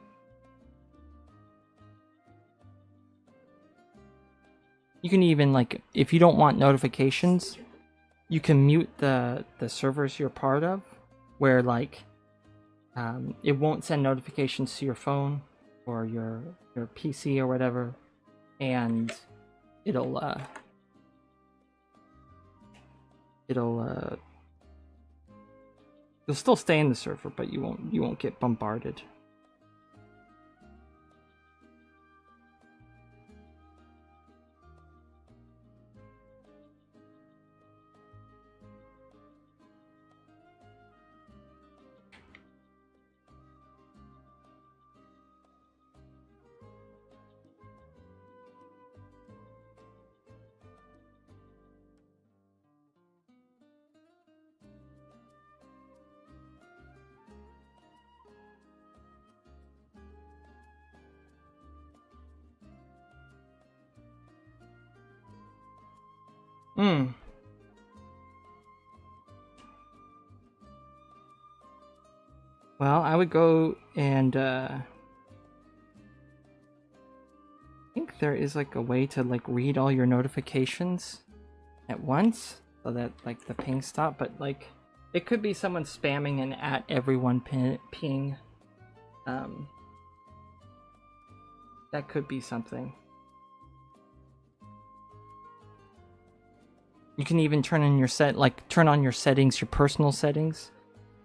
You can even, like, if you don't want notifications, you can mute the servers you're part of, where like it won't send notifications to your phone or your PC or whatever, and it'll you'll still stay in the server, but you won't get bombarded. Well, I would go and I think there is like a way to like read all your notifications at once so that like the ping stop, but like it could be someone spamming an at everyone ping. That could be something. You can even turn on your settings, your personal settings,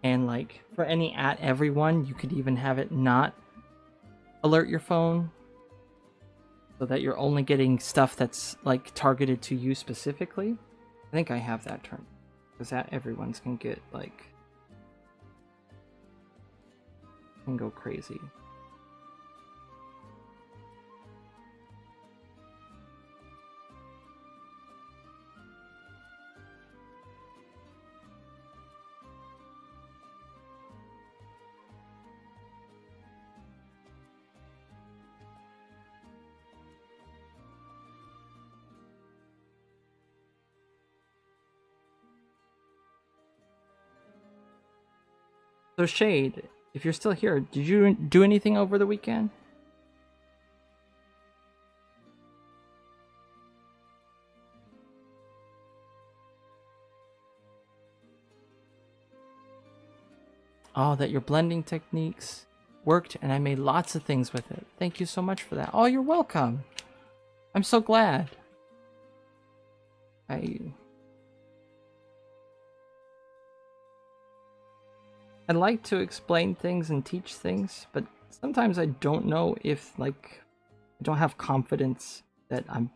and like for any at everyone, you could even have it not alert your phone so that you're only getting stuff that's like targeted to you specifically. I think I have that turned because that everyone's can get like can go crazy. So Shade, if you're still here, did you do anything over the weekend? Oh, that your blending techniques worked and I made lots of things with it. Thank you so much for that. Oh, you're welcome. I'm so glad. I like to explain things and teach things, but sometimes I don't know if, like, I don't have confidence that I'm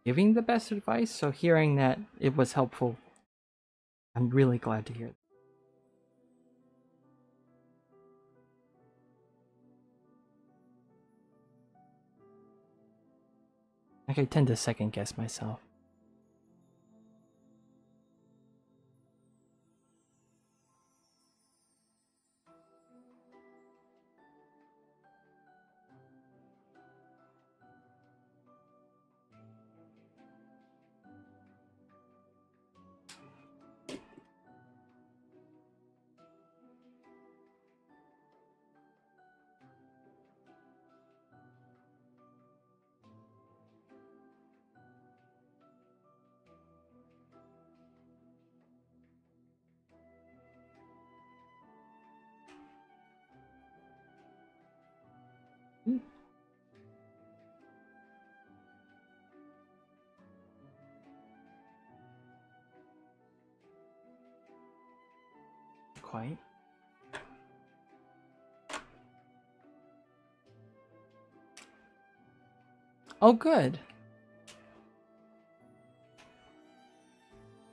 giving the best advice, so hearing that it was helpful, I'm really glad to hear that. Like, I tend to second guess myself. Quite. Oh, good.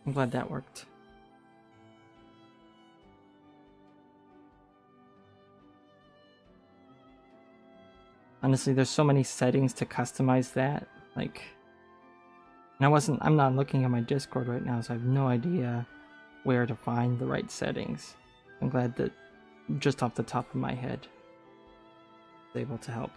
I'm glad that worked. Honestly, there's so many settings to customize that. Like, And I'm not looking at my Discord right now, so I have no idea where to find the right settings. I'm glad that just off the top of my head, I was able to help.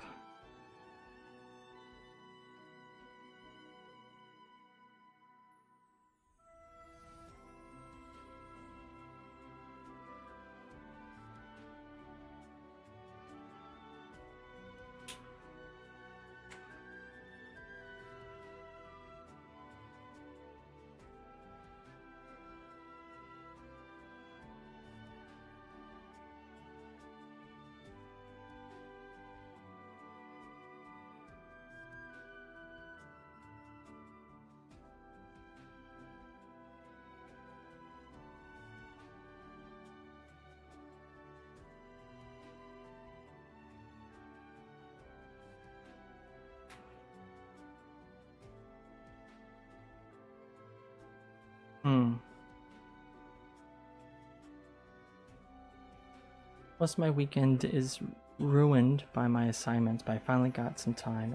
Most of my weekend is ruined by my assignments, but I finally got some time.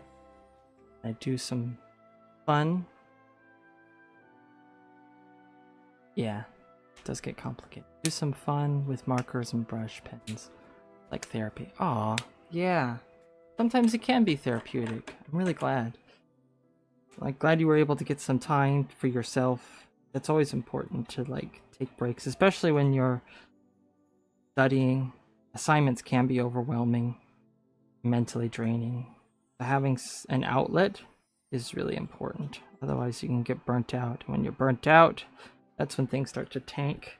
I do some fun. Yeah, it does get complicated. Do some fun with markers and brush pens, like therapy. Aw, yeah. Sometimes it can be therapeutic. I'm really glad. Like, glad you were able to get some time for yourself. That's always important to, like, take breaks, especially when you're studying. Assignments can be overwhelming, mentally draining. Having an outlet is really important. Otherwise, you can get burnt out. When you're burnt out, that's when things start to tank.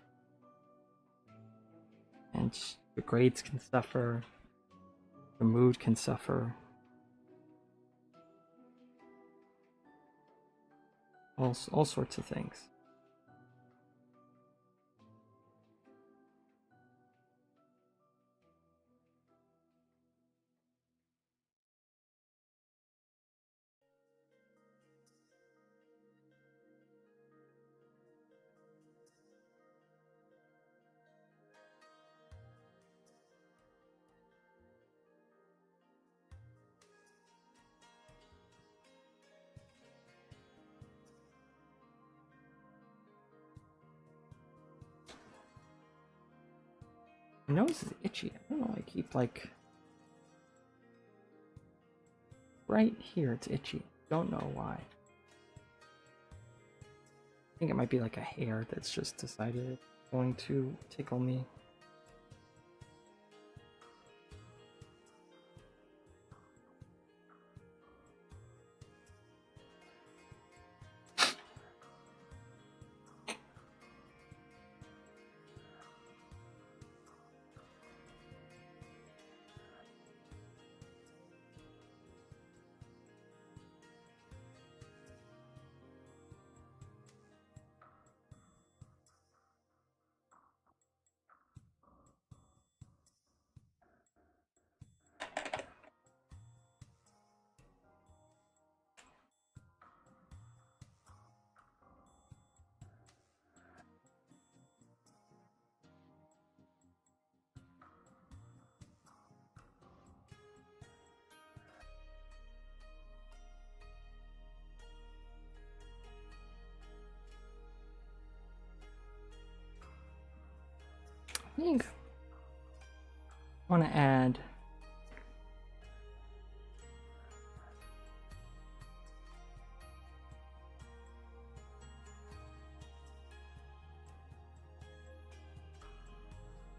And your grades can suffer. Your mood can suffer. All sorts of things. My nose is itchy. I don't know. I keep like right here. It's itchy. Don't know why. I think it might be like a hair that's just decided it's going to tickle me. I think I want to add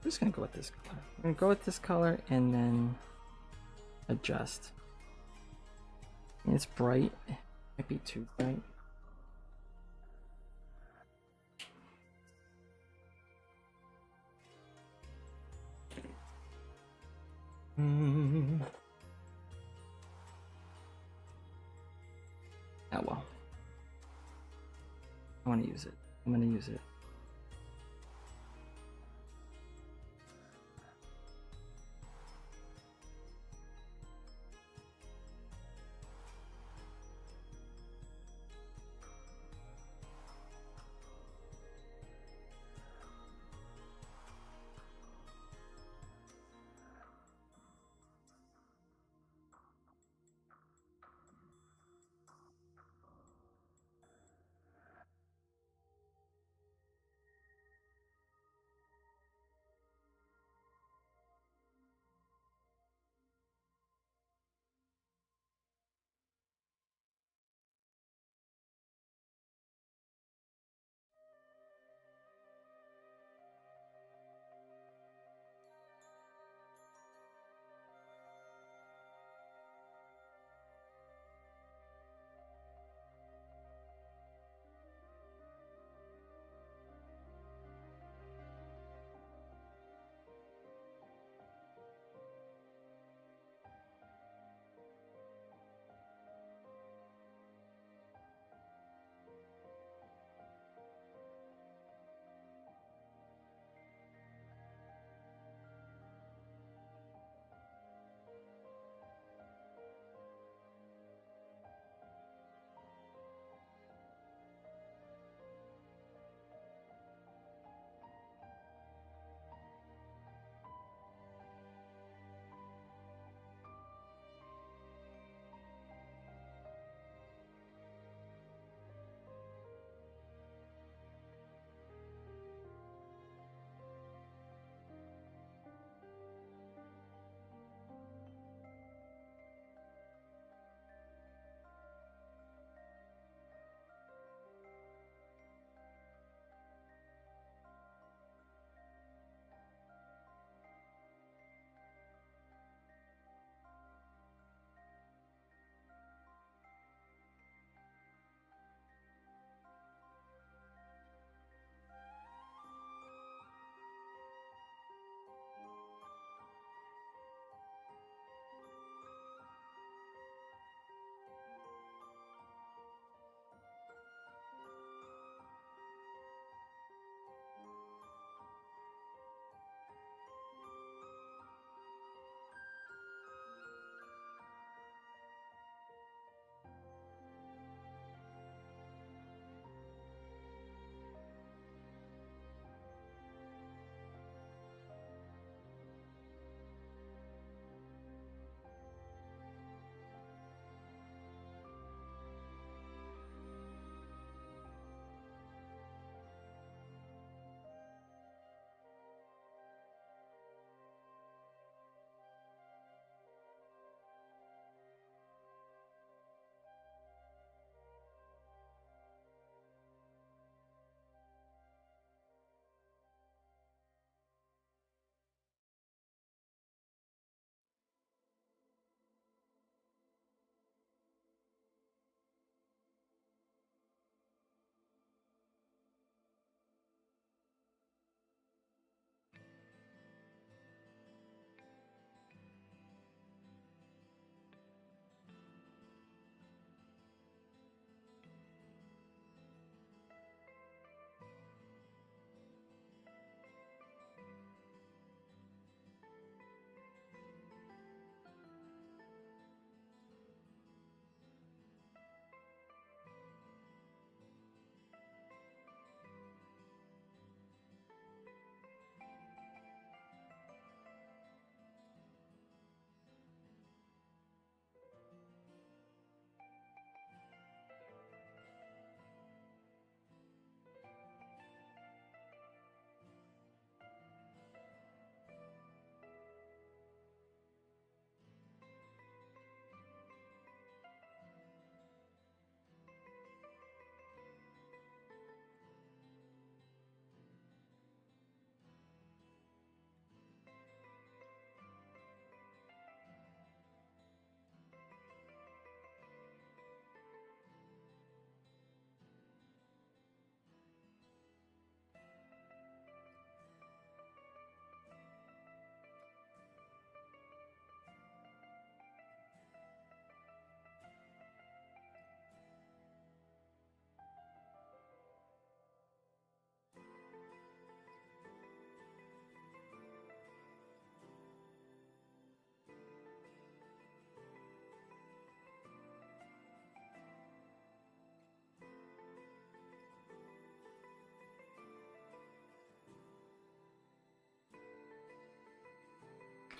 I'm just gonna go with this color. I'm gonna go with this color and then adjust. It's bright. It might be too bright. Oh well. I want to use it. I'm gonna use it.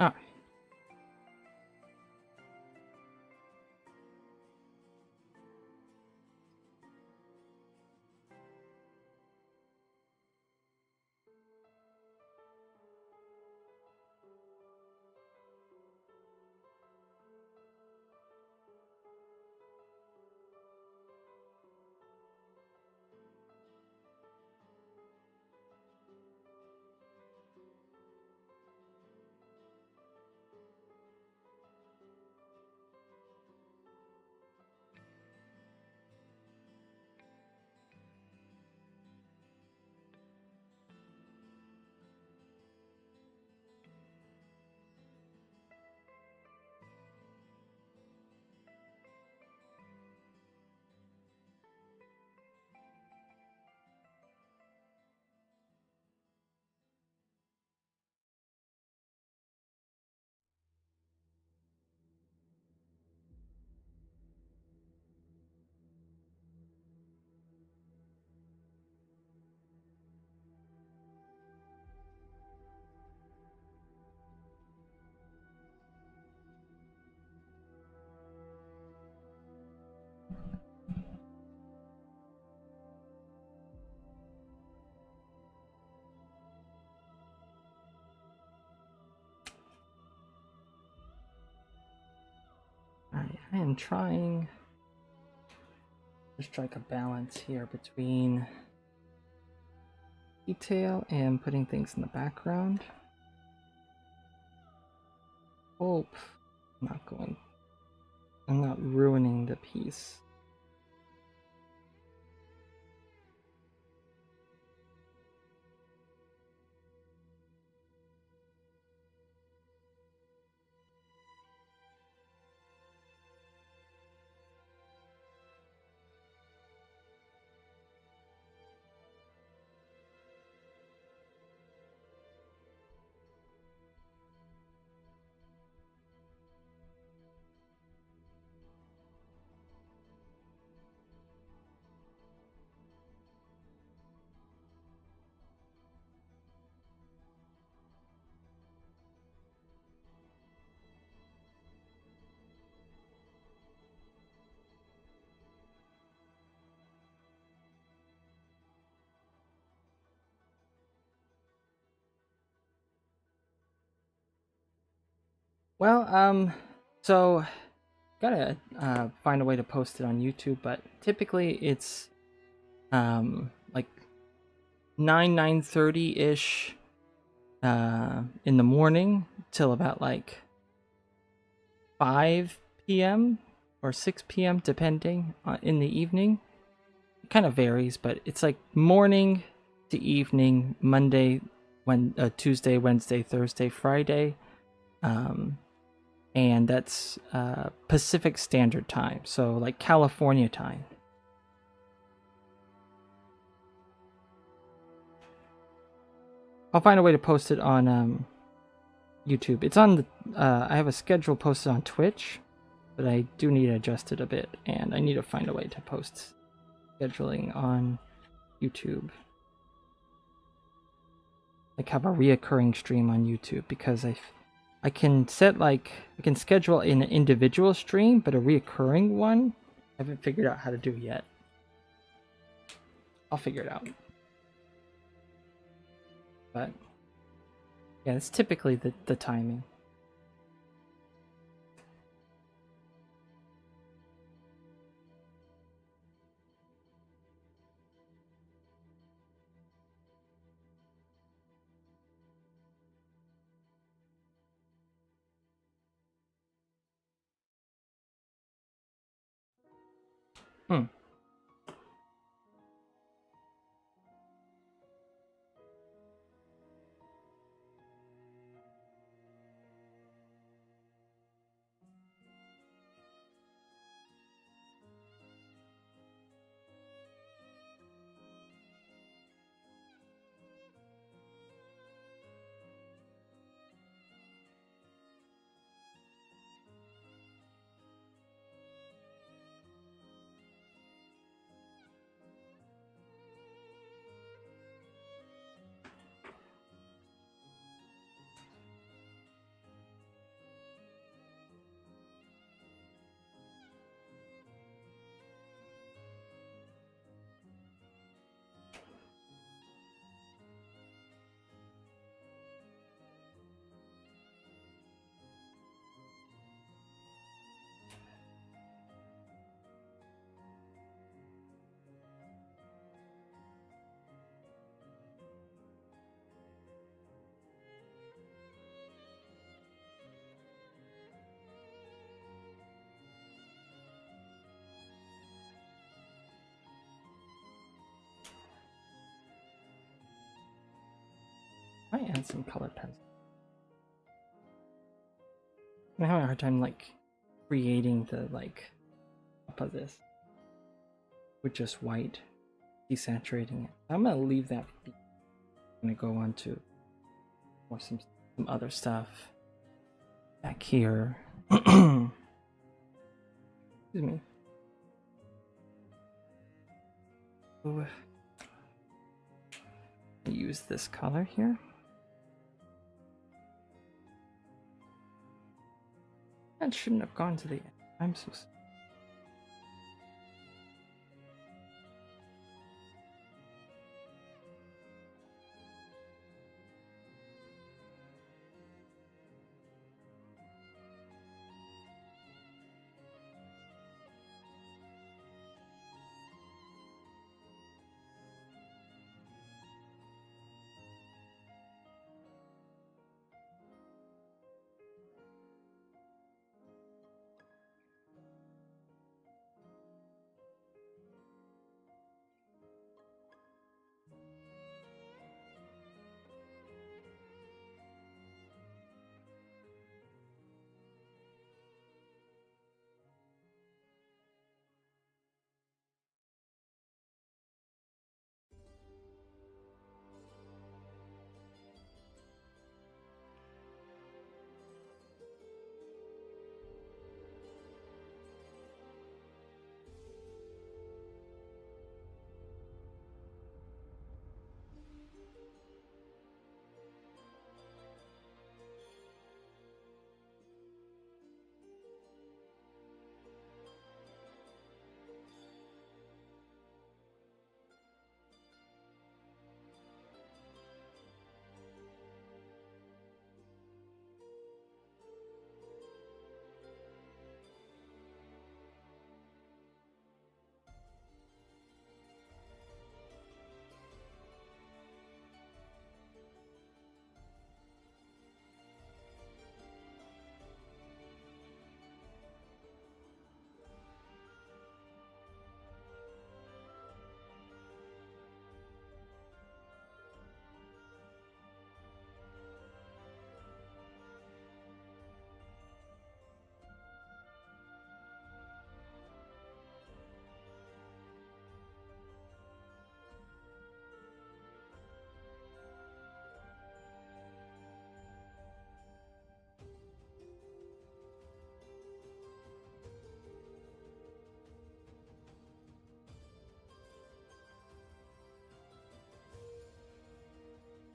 All right. I am trying to strike a balance here between detail and putting things in the background. Hope I'm not ruining the piece. Well, so gotta find a way to post it on YouTube, but typically it's like 9:30 ish in the morning till about like 5 p.m. or 6 p.m. depending in the evening. It kind of varies, but it's like morning to evening, Monday, Tuesday, Wednesday, Thursday, Friday. And that's Pacific Standard Time, so like California time. I'll find a way to post it on YouTube. It's on the. I have a schedule posted on Twitch, but I do need to adjust it a bit, and I need to find a way to post scheduling on YouTube. Like have a reoccurring stream on YouTube, because I can schedule an individual stream, but a reoccurring one I haven't figured out how to do yet. I'll figure it out. But yeah, it's typically the timing. Hmm. find some color pencils. I'm having a hard time like creating the like up of this with just white, desaturating it. I'm gonna leave that. I'm gonna go on to or some other stuff back here. Excuse me. Ooh. Use this color here. That shouldn't have gone to the end. I'm so sorry.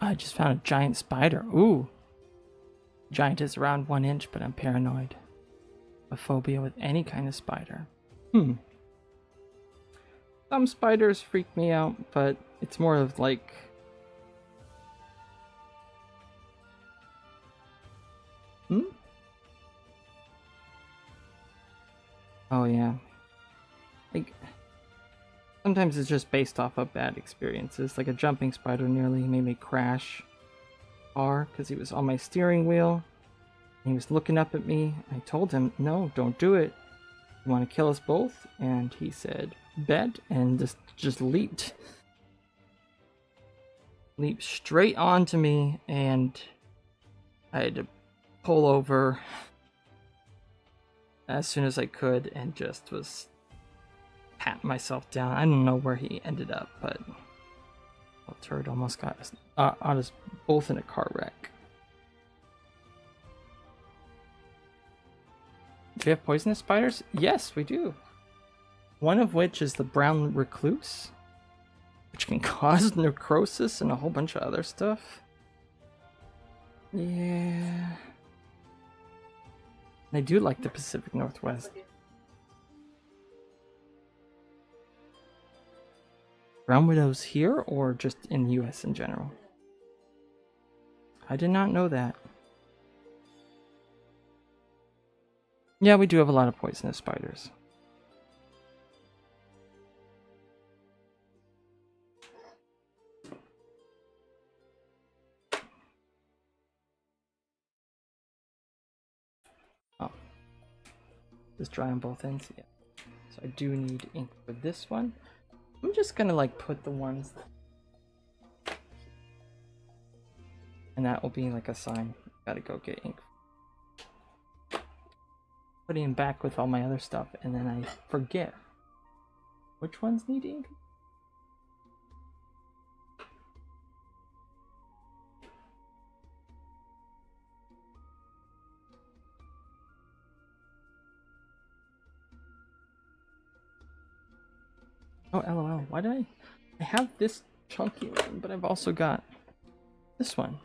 I just found a giant spider. Ooh. Giant is around 1 inch, but I'm paranoid. A phobia with any kind of spider. Some spiders freak me out, but it's more of like... Oh yeah. Like, sometimes it's just based off of bad experiences. Like a jumping spider nearly made me crash car because he was on my steering wheel. And he was looking up at me. I told him, no, don't do it. You want to kill us both? And he said, bet, and just leaped. Leaped straight onto me, and I had to pull over as soon as I could and just was patting myself down. I don't know where he ended up, but a turd almost got us both in a car wreck. Do you have poisonous spiders? Yes, we do. One of which is the brown recluse, which can cause necrosis and a whole bunch of other stuff. Yeah. I do like the Pacific Northwest. Brown widows here or just in the US in general? I did not know that. Yeah, we do have a lot of poisonous spiders. Oh. Just dry on both ends? Yeah. So I do need ink for this one. I'm just gonna like put the ones And that will be like a sign. Gotta go get ink. Putting him back with all my other stuff, and then I forget which ones need ink. Oh, LOL. Why did I have this chunky one, but I've also got this one.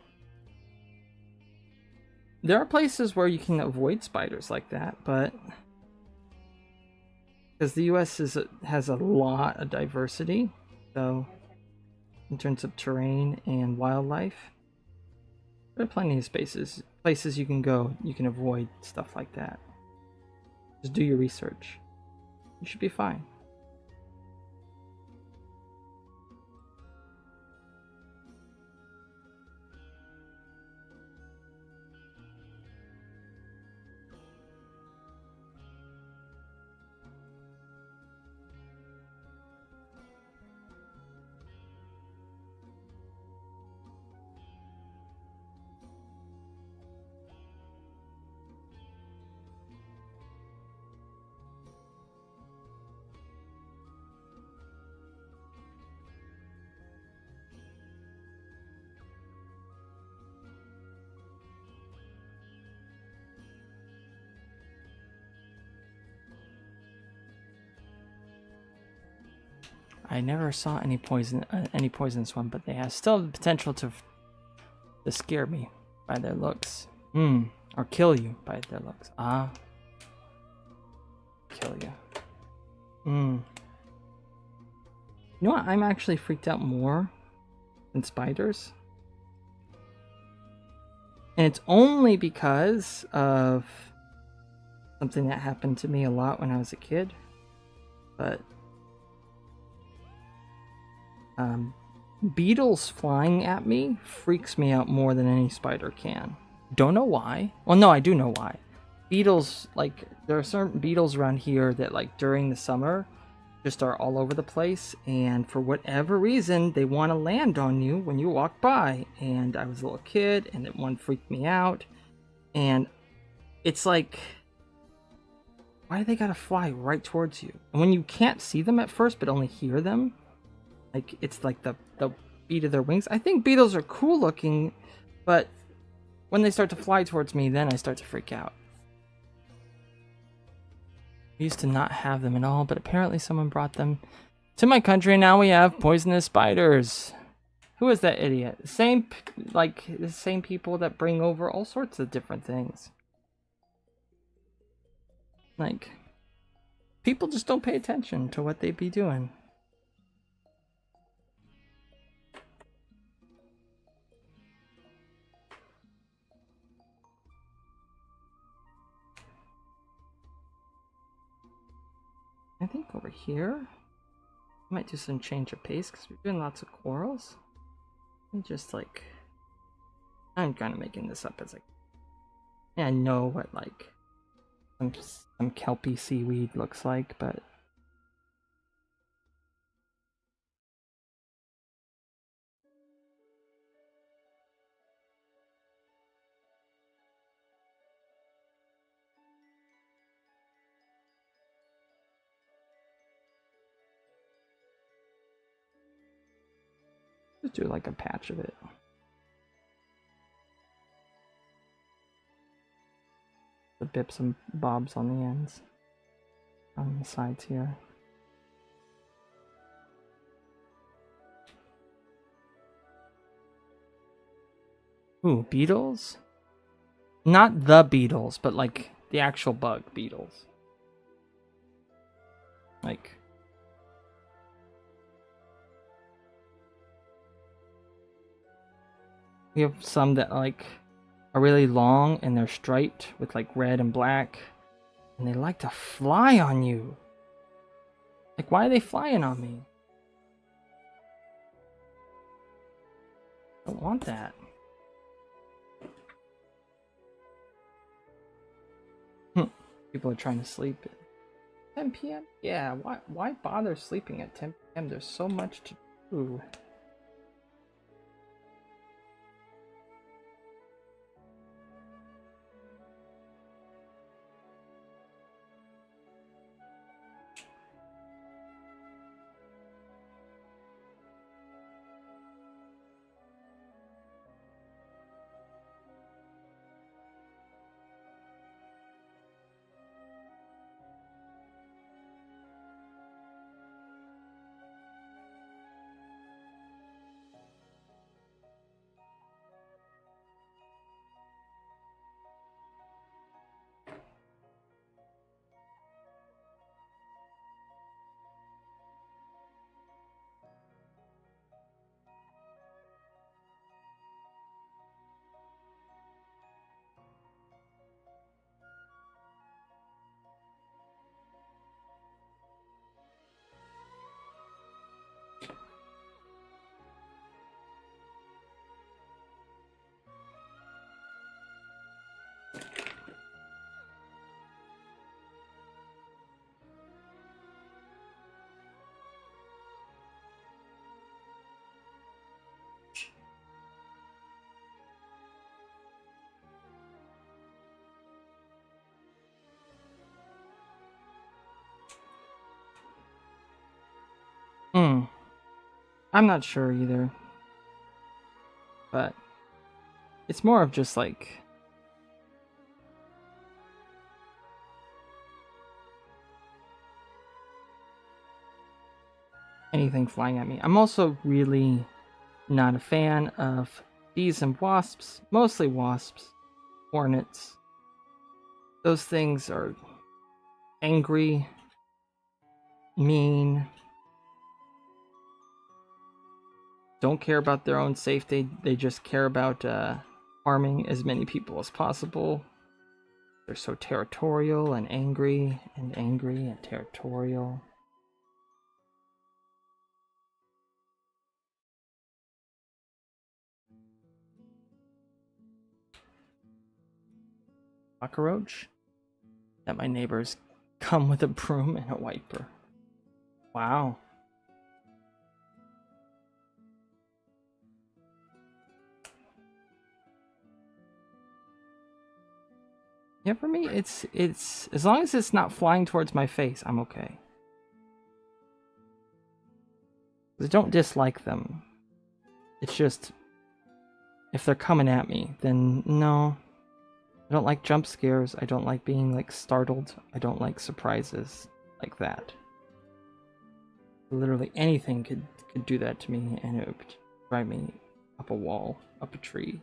There are places where you can avoid spiders like that, but because the US has a lot of diversity, so in terms of terrain and wildlife, there are plenty of places you can go, you can avoid stuff like that. Just do your research. You should be fine. I never saw any poisonous one, but they have still the potential to scare me by their looks. Or kill you by their looks. Kill you. You know what? I'm actually freaked out more than spiders. And it's only because of something that happened to me a lot when I was a kid. But beetles flying at me freaks me out more than any spider can. Don't know why. Well, no, I do know why. Beetles, like, there are certain beetles around here that, like, during the summer just are all over the place, and for whatever reason they want to land on you when you walk by. And I was a little kid, and that one freaked me out. And it's like, why do they gotta fly right towards you? And when you can't see them at first but only hear them, like, it's like the beat of their wings. I think beetles are cool looking, but when they start to fly towards me, then I start to freak out. We used to not have them at all, but apparently someone brought them to my country, and now we have poisonous spiders. Who is that idiot? The same people that bring over all sorts of different things. Like, people just don't pay attention to what they be doing. I think over here, I might do some change of pace because we're doing lots of corals. And just like, I'm kind of making this up as like, yeah, I know what like some kelpie seaweed looks like, but just do like a patch of it. The bips and bobs on the ends, on the sides here. Ooh, beetles? Not the beetles, but like the actual bug beetles. Like, we have some that like are really long and they're striped with like red and black, and they like to fly on you. Like, why are they flying on me? I don't want that. People are trying to sleep at 10 p.m. Yeah, why bother sleeping at 10 p.m.? There's so much to do. Hmm. I'm not sure either. But it's more of just like anything flying at me. I'm also really not a fan of bees and wasps, mostly wasps, hornets. Those things are angry, mean, don't care about their own safety. They just care about harming as many people as possible. They're so territorial and angry and territorial. Cockroach? That my neighbors come with a broom and a wiper. Wow. Yeah, for me, it's as long as it's not flying towards my face, I'm okay. I don't dislike them. It's just if they're coming at me, then no. I don't like jump scares. I don't like being like startled. I don't like surprises like that. Literally anything could do that to me, and it would drive me up a wall, up a tree.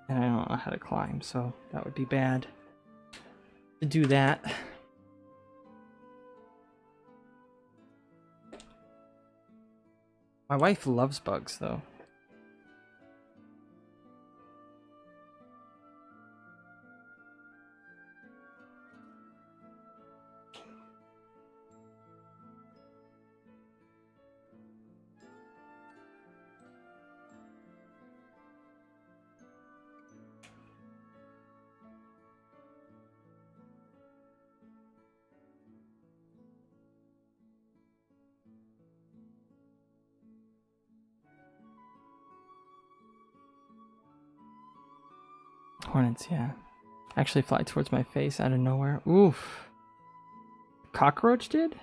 And I don't know how to climb, so that would be bad to do that. My wife loves bugs, though. Hornets, yeah. Actually fly towards my face out of nowhere. Oof. Cockroach did?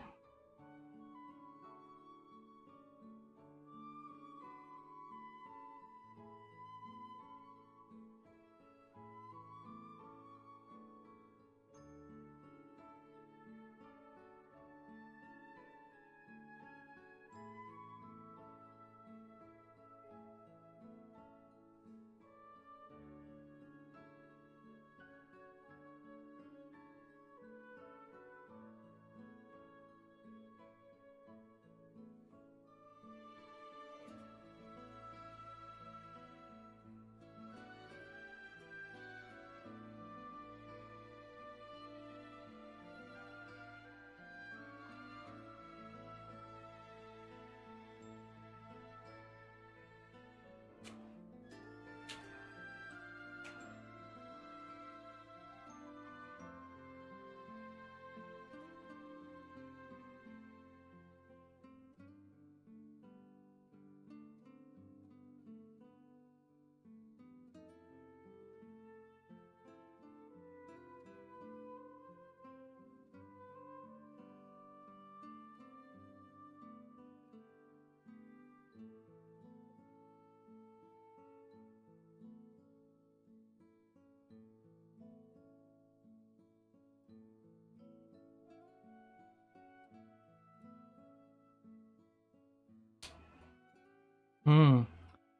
Hmm.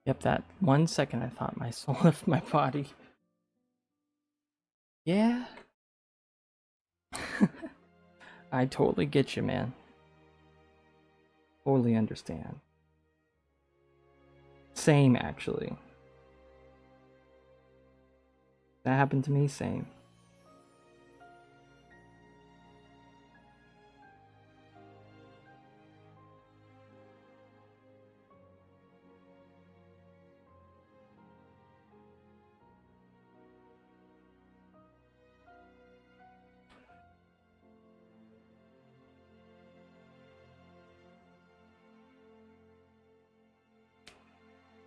Yep, that 1 second I thought my soul left my body. Yeah. I totally get you, man. Totally understand. Same, actually. That happened to me, same.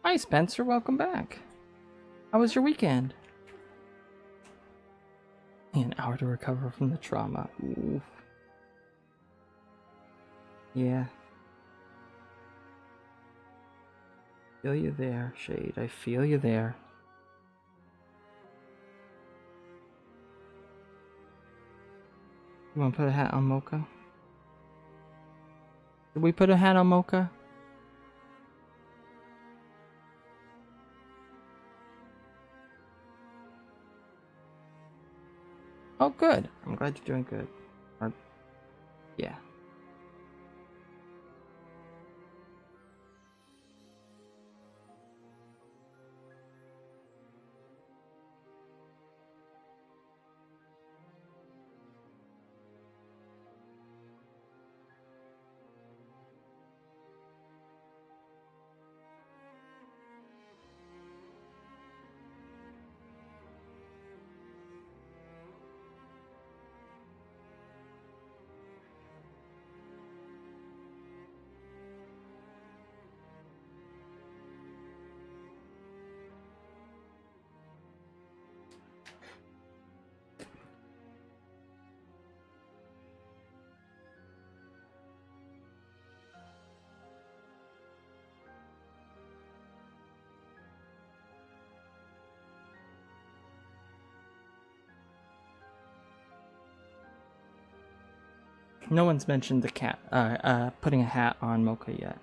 Hi, Spencer. Welcome back. How was your weekend? An hour to recover from the trauma. Oof. Yeah. Feel you there, Shade. I feel you there. You want to put a hat on Mocha? Did we put a hat on Mocha? Oh, good. I'm glad you're doing good. Yeah. No one's mentioned the cat, putting a hat on Mocha yet.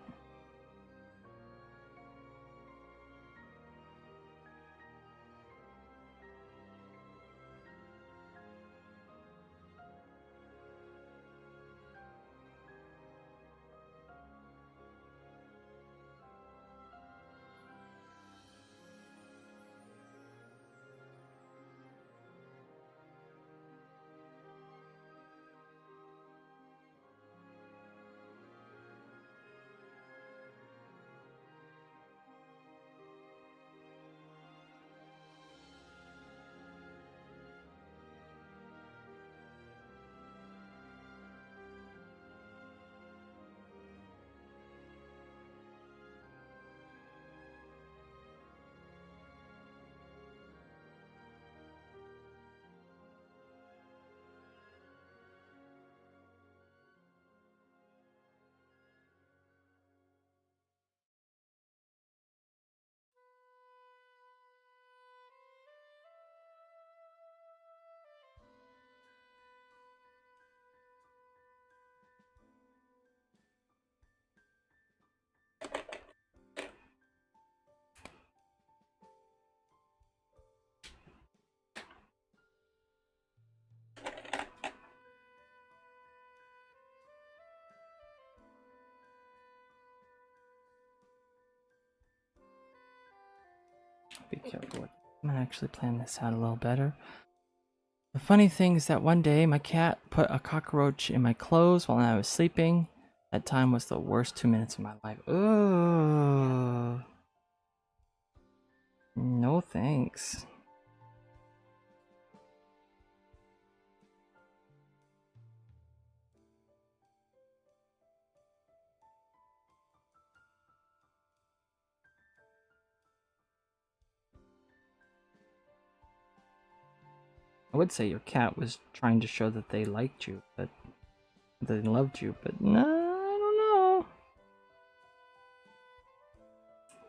Be careful with it. I'm gonna actually plan this out a little better. The funny thing is that one day my cat put a cockroach in my clothes while I was sleeping. That time was the worst 2 minutes of my life. Ugh. No thanks. I would say your cat was trying to show that they liked you, but they loved you, but no, I don't know.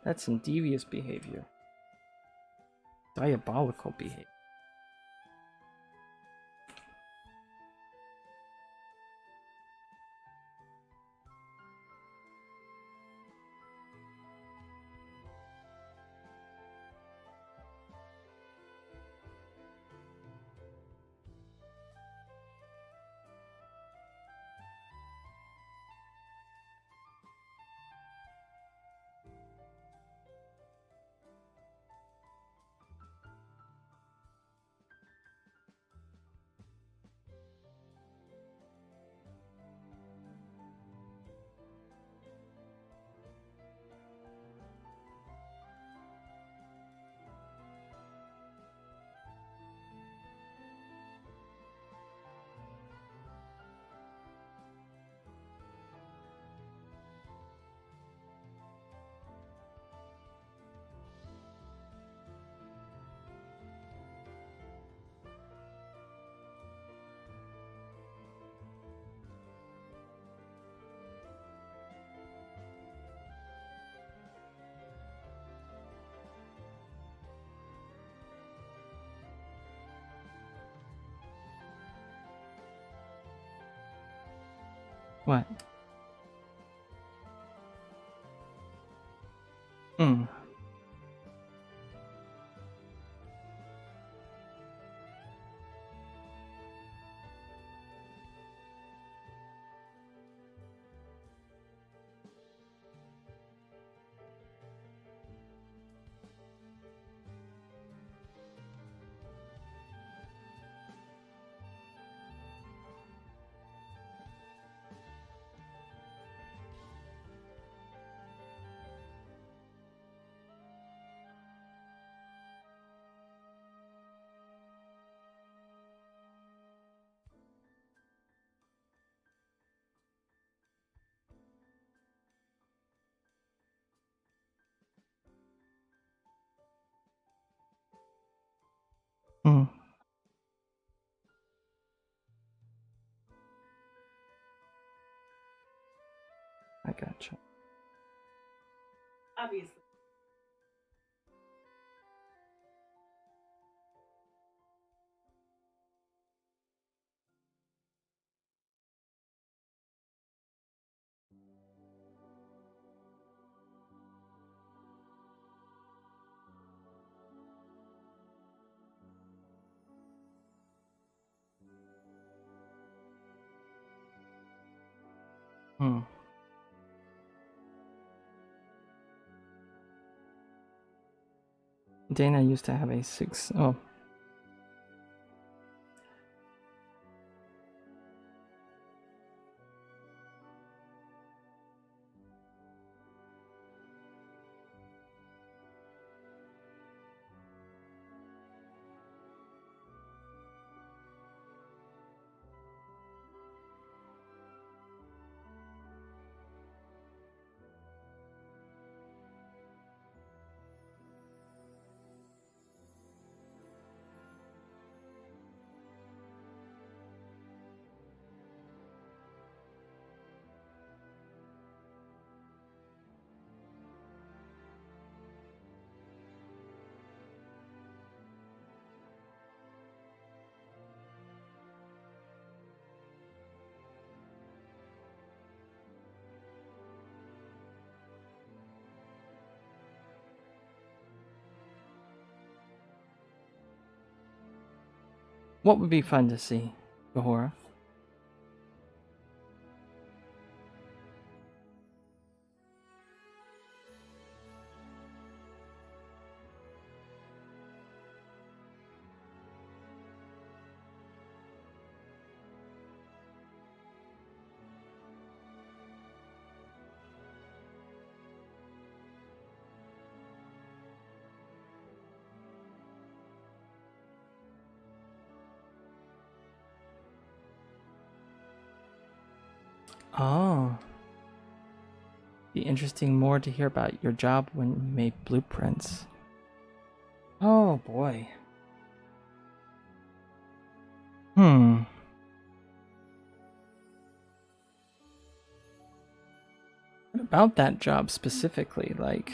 That's some devious behavior. Diabolical behavior. What? Hmm. Hmm. I gotcha. Obviously. Hmm. Dana used to have a 6. Oh. What would be fun to see, Bahora? Oh. Be interesting more to hear about your job when you made blueprints. Oh boy. Hmm. What about that job specifically? Like,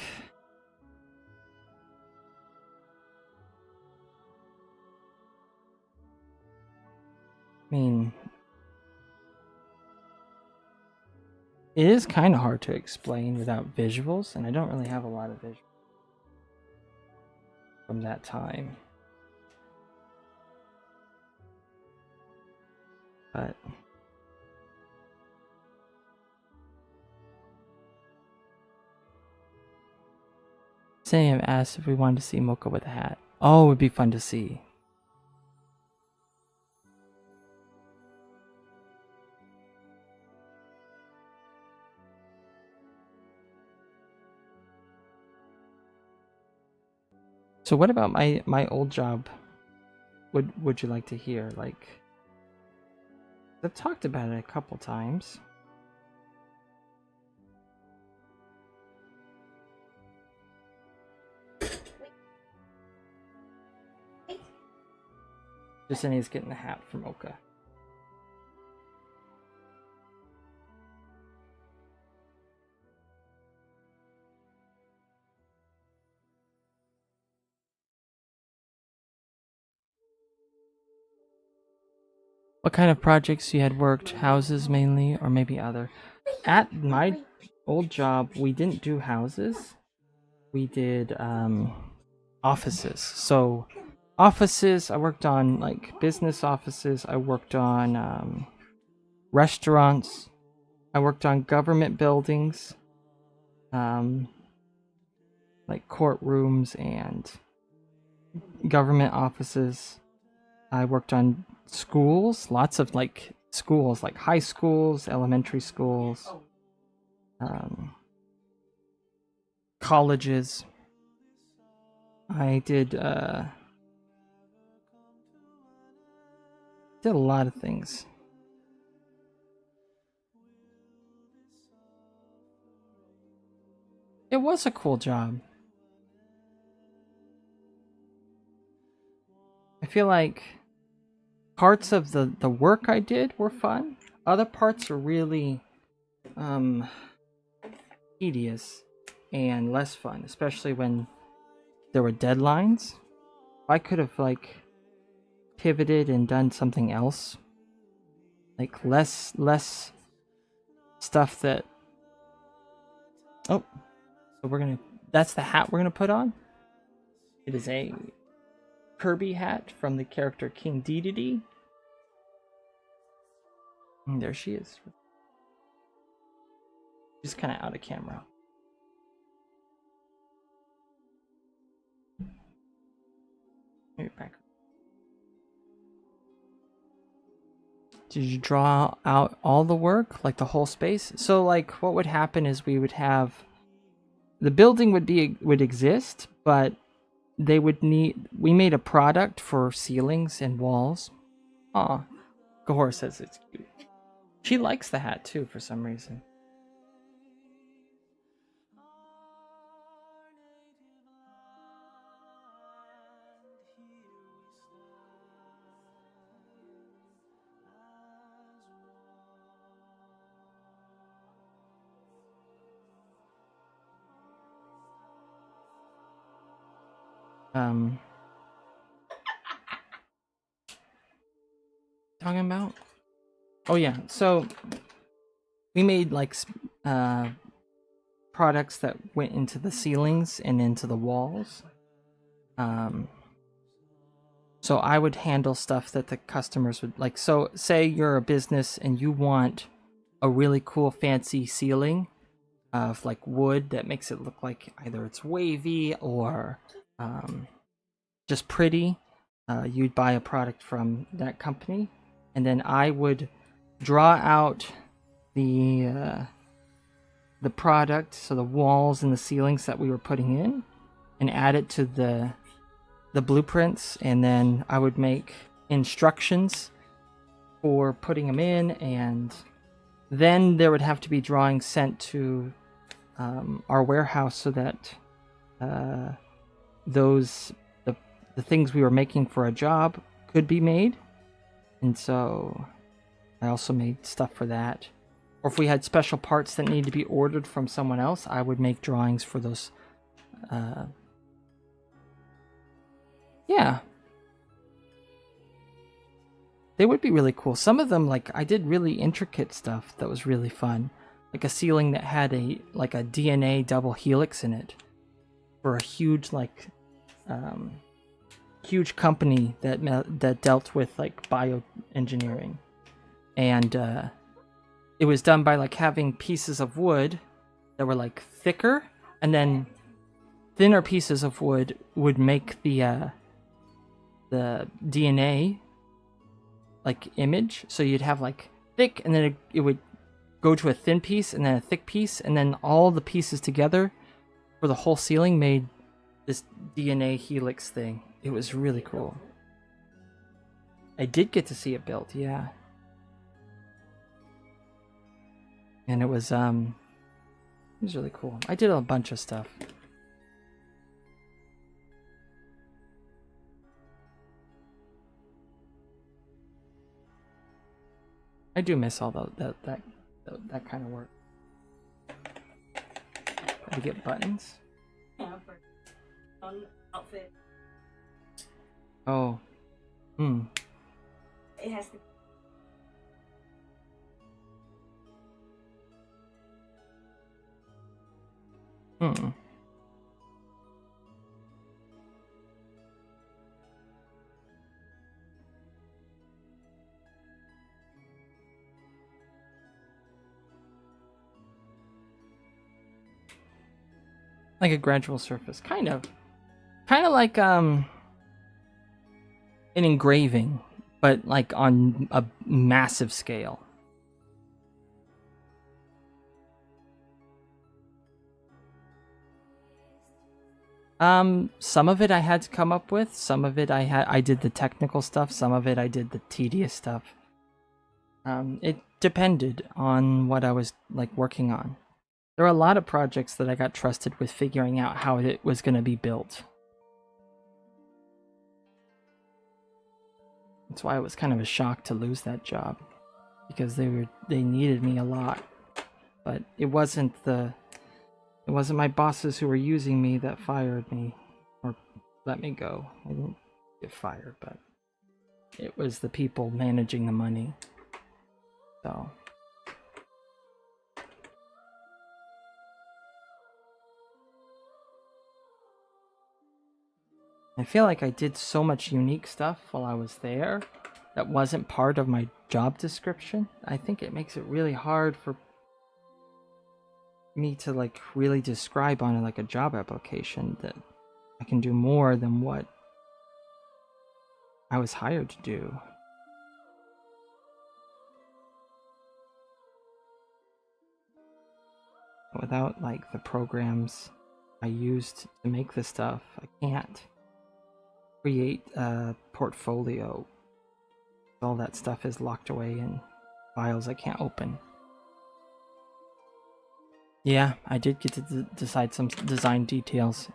I mean, it is kind of hard to explain without visuals, and I don't really have a lot of visuals from that time. But Sam asked if we wanted to see Mocha with a hat. Oh, it would be fun to see. So what about my old job? Would you like to hear? Like, I've talked about it a couple times. Jasini's getting a hat from Mocha. What kind of projects you had worked? Houses mainly, or maybe other? At my old job, we didn't do houses. We did offices. So offices, I worked on like business offices. I worked on restaurants. I worked on government buildings, like courtrooms and government offices. I worked on schools, lots of like schools, like high schools, elementary schools, colleges. I did a lot of things. It was a cool job. I feel like parts of the work I did were fun. Other parts are really tedious and less fun, especially when there were deadlines. I could have like pivoted and done something else, like less stuff that. Oh, so that's the hat we're gonna put on. It is a Kirby hat from the character King Dedede. And there she is. She's kind of out of camera. Maybe back. Did you draw out all the work, like the whole space? So like what would happen is we would have the building would exist, but we made a product for ceilings and walls. Aw, Gahor says it's cute. She likes the hat too for some reason. Talking about? Oh yeah, so we made like products that went into the ceilings and into the walls. So I would handle stuff that the customers would like. So say you're a business and you want a really cool fancy ceiling of like wood that makes it look like either it's wavy or just pretty. You'd buy a product from that company, and then I would draw out the product, so the walls and the ceilings that we were putting in, and add it to the blueprints, and then I would make instructions for putting them in, and then there would have to be drawings sent to our warehouse so that the things we were making for a job could be made. And so I also made stuff for that. Or if we had special parts that needed to be ordered from someone else, I would make drawings for those. Yeah. They would be really cool. Some of them, like, I did really intricate stuff that was really fun. Like a ceiling that had a DNA double helix in it. For a huge, like, huge company that dealt with, like, bioengineering. And, it was done by, like, having pieces of wood that were, like, thicker, and then thinner pieces of wood would make the DNA like image. So you'd have like thick, and then it would go to a thin piece, and then a thick piece, and then all the pieces together for the whole ceiling made this DNA helix thing. It was really cool. I did get to see it built, yeah. And it was really cool. I did a bunch of stuff. I do miss all that kind of work. To get buttons. Yeah, for one outfit. Oh. Hmm. It has to Hmm. Like a gradual surface, kind of like an engraving, but like on a massive scale. Some of it I had to come up with. Some of it I did the technical stuff. Some of it I did the tedious stuff. It depended on what I was like working on. There were a lot of projects that I got trusted with figuring out how it was going to be built. That's why it was kind of a shock to lose that job, because they needed me a lot. But it wasn't my bosses who were using me that fired me or let me go. I didn't get fired, but it was the people managing the money. So I feel like I did so much unique stuff while I was there that wasn't part of my job description. I think it makes it really hard for me to like really describe on like a job application that I can do more than what I was hired to do. Without like the programs I used to make this stuff, I can't create a portfolio. All that stuff is locked away in files I can't open. Yeah, I did get to decide some design details.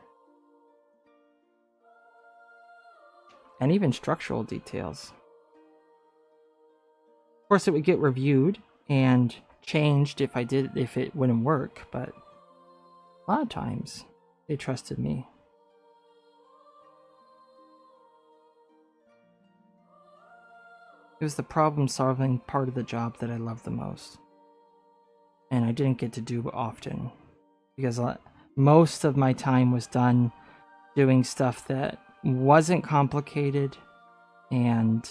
And even structural details. Of course, it would get reviewed and changed if it wouldn't work, but a lot of times they trusted me. It was the problem-solving part of the job that I loved the most. And I didn't get to do often, because most of my time was done doing stuff that wasn't complicated and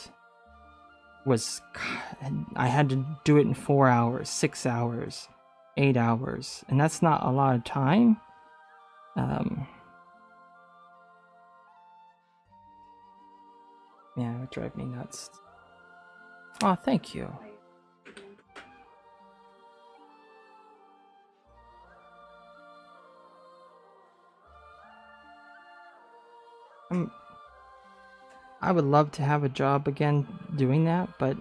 I had to do it in 4 hours, 6 hours, 8 hours, and that's not a lot of time. Yeah, it would drive me nuts. Oh, thank you. I would love to have a job again doing that, but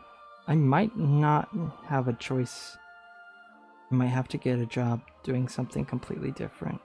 I might not have a choice. I might have to get a job doing something completely different.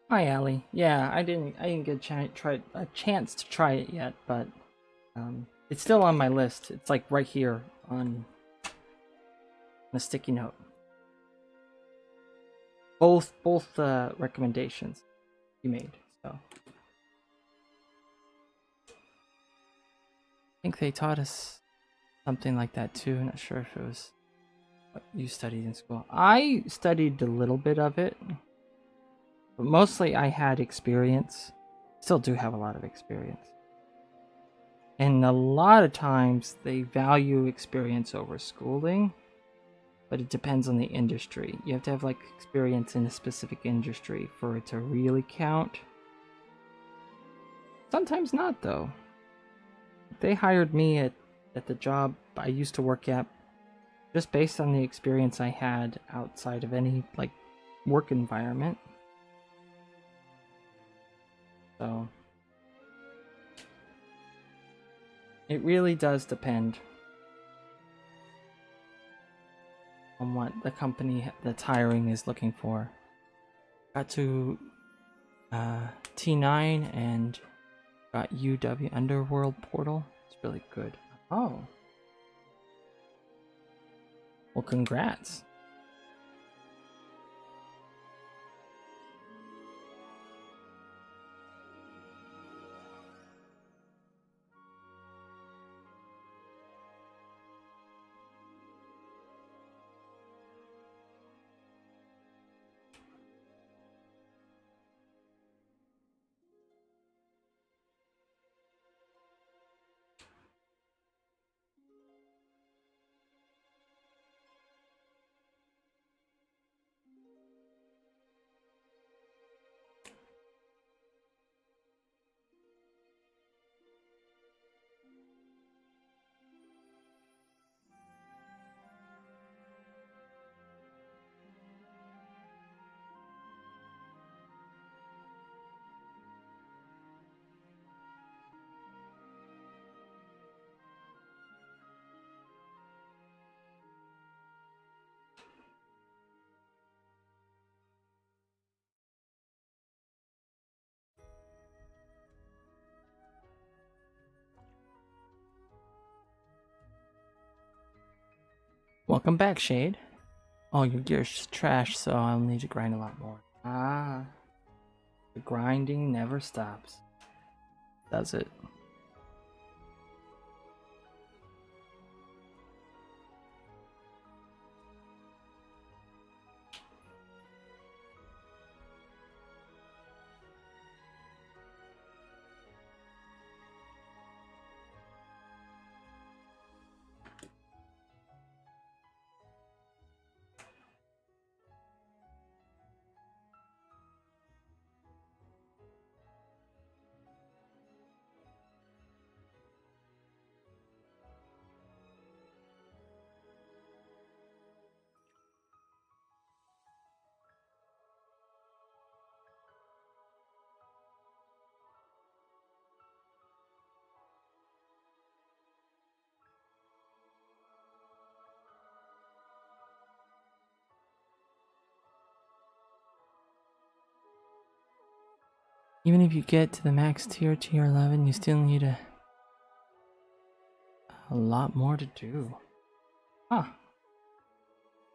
Hi, Allie. Yeah, I didn't get a chance to try it yet, but it's still on my list. It's like right here on the sticky note. Both recommendations you made. So I think they taught us something like that too. Not sure if it was what you studied in school. I studied a little bit of it, but mostly I had experience. Still do have a lot of experience. And a lot of times they value experience over schooling, but it depends on the industry. You have to have like experience in a specific industry for it to really count. Sometimes not though. They hired me at the job I used to work at just based on the experience I had outside of any like work environment. So it really does depend on what the company that's hiring is looking for. Got to T9 and got UW Underworld Portal. It's really good. Oh. Well, congrats. Welcome back, Shade. Oh, your gear's trash, so I'll need to grind a lot more. Ah, the grinding never stops, does it? Even if you get to the max tier, tier 11, you still need a lot more to do. Huh.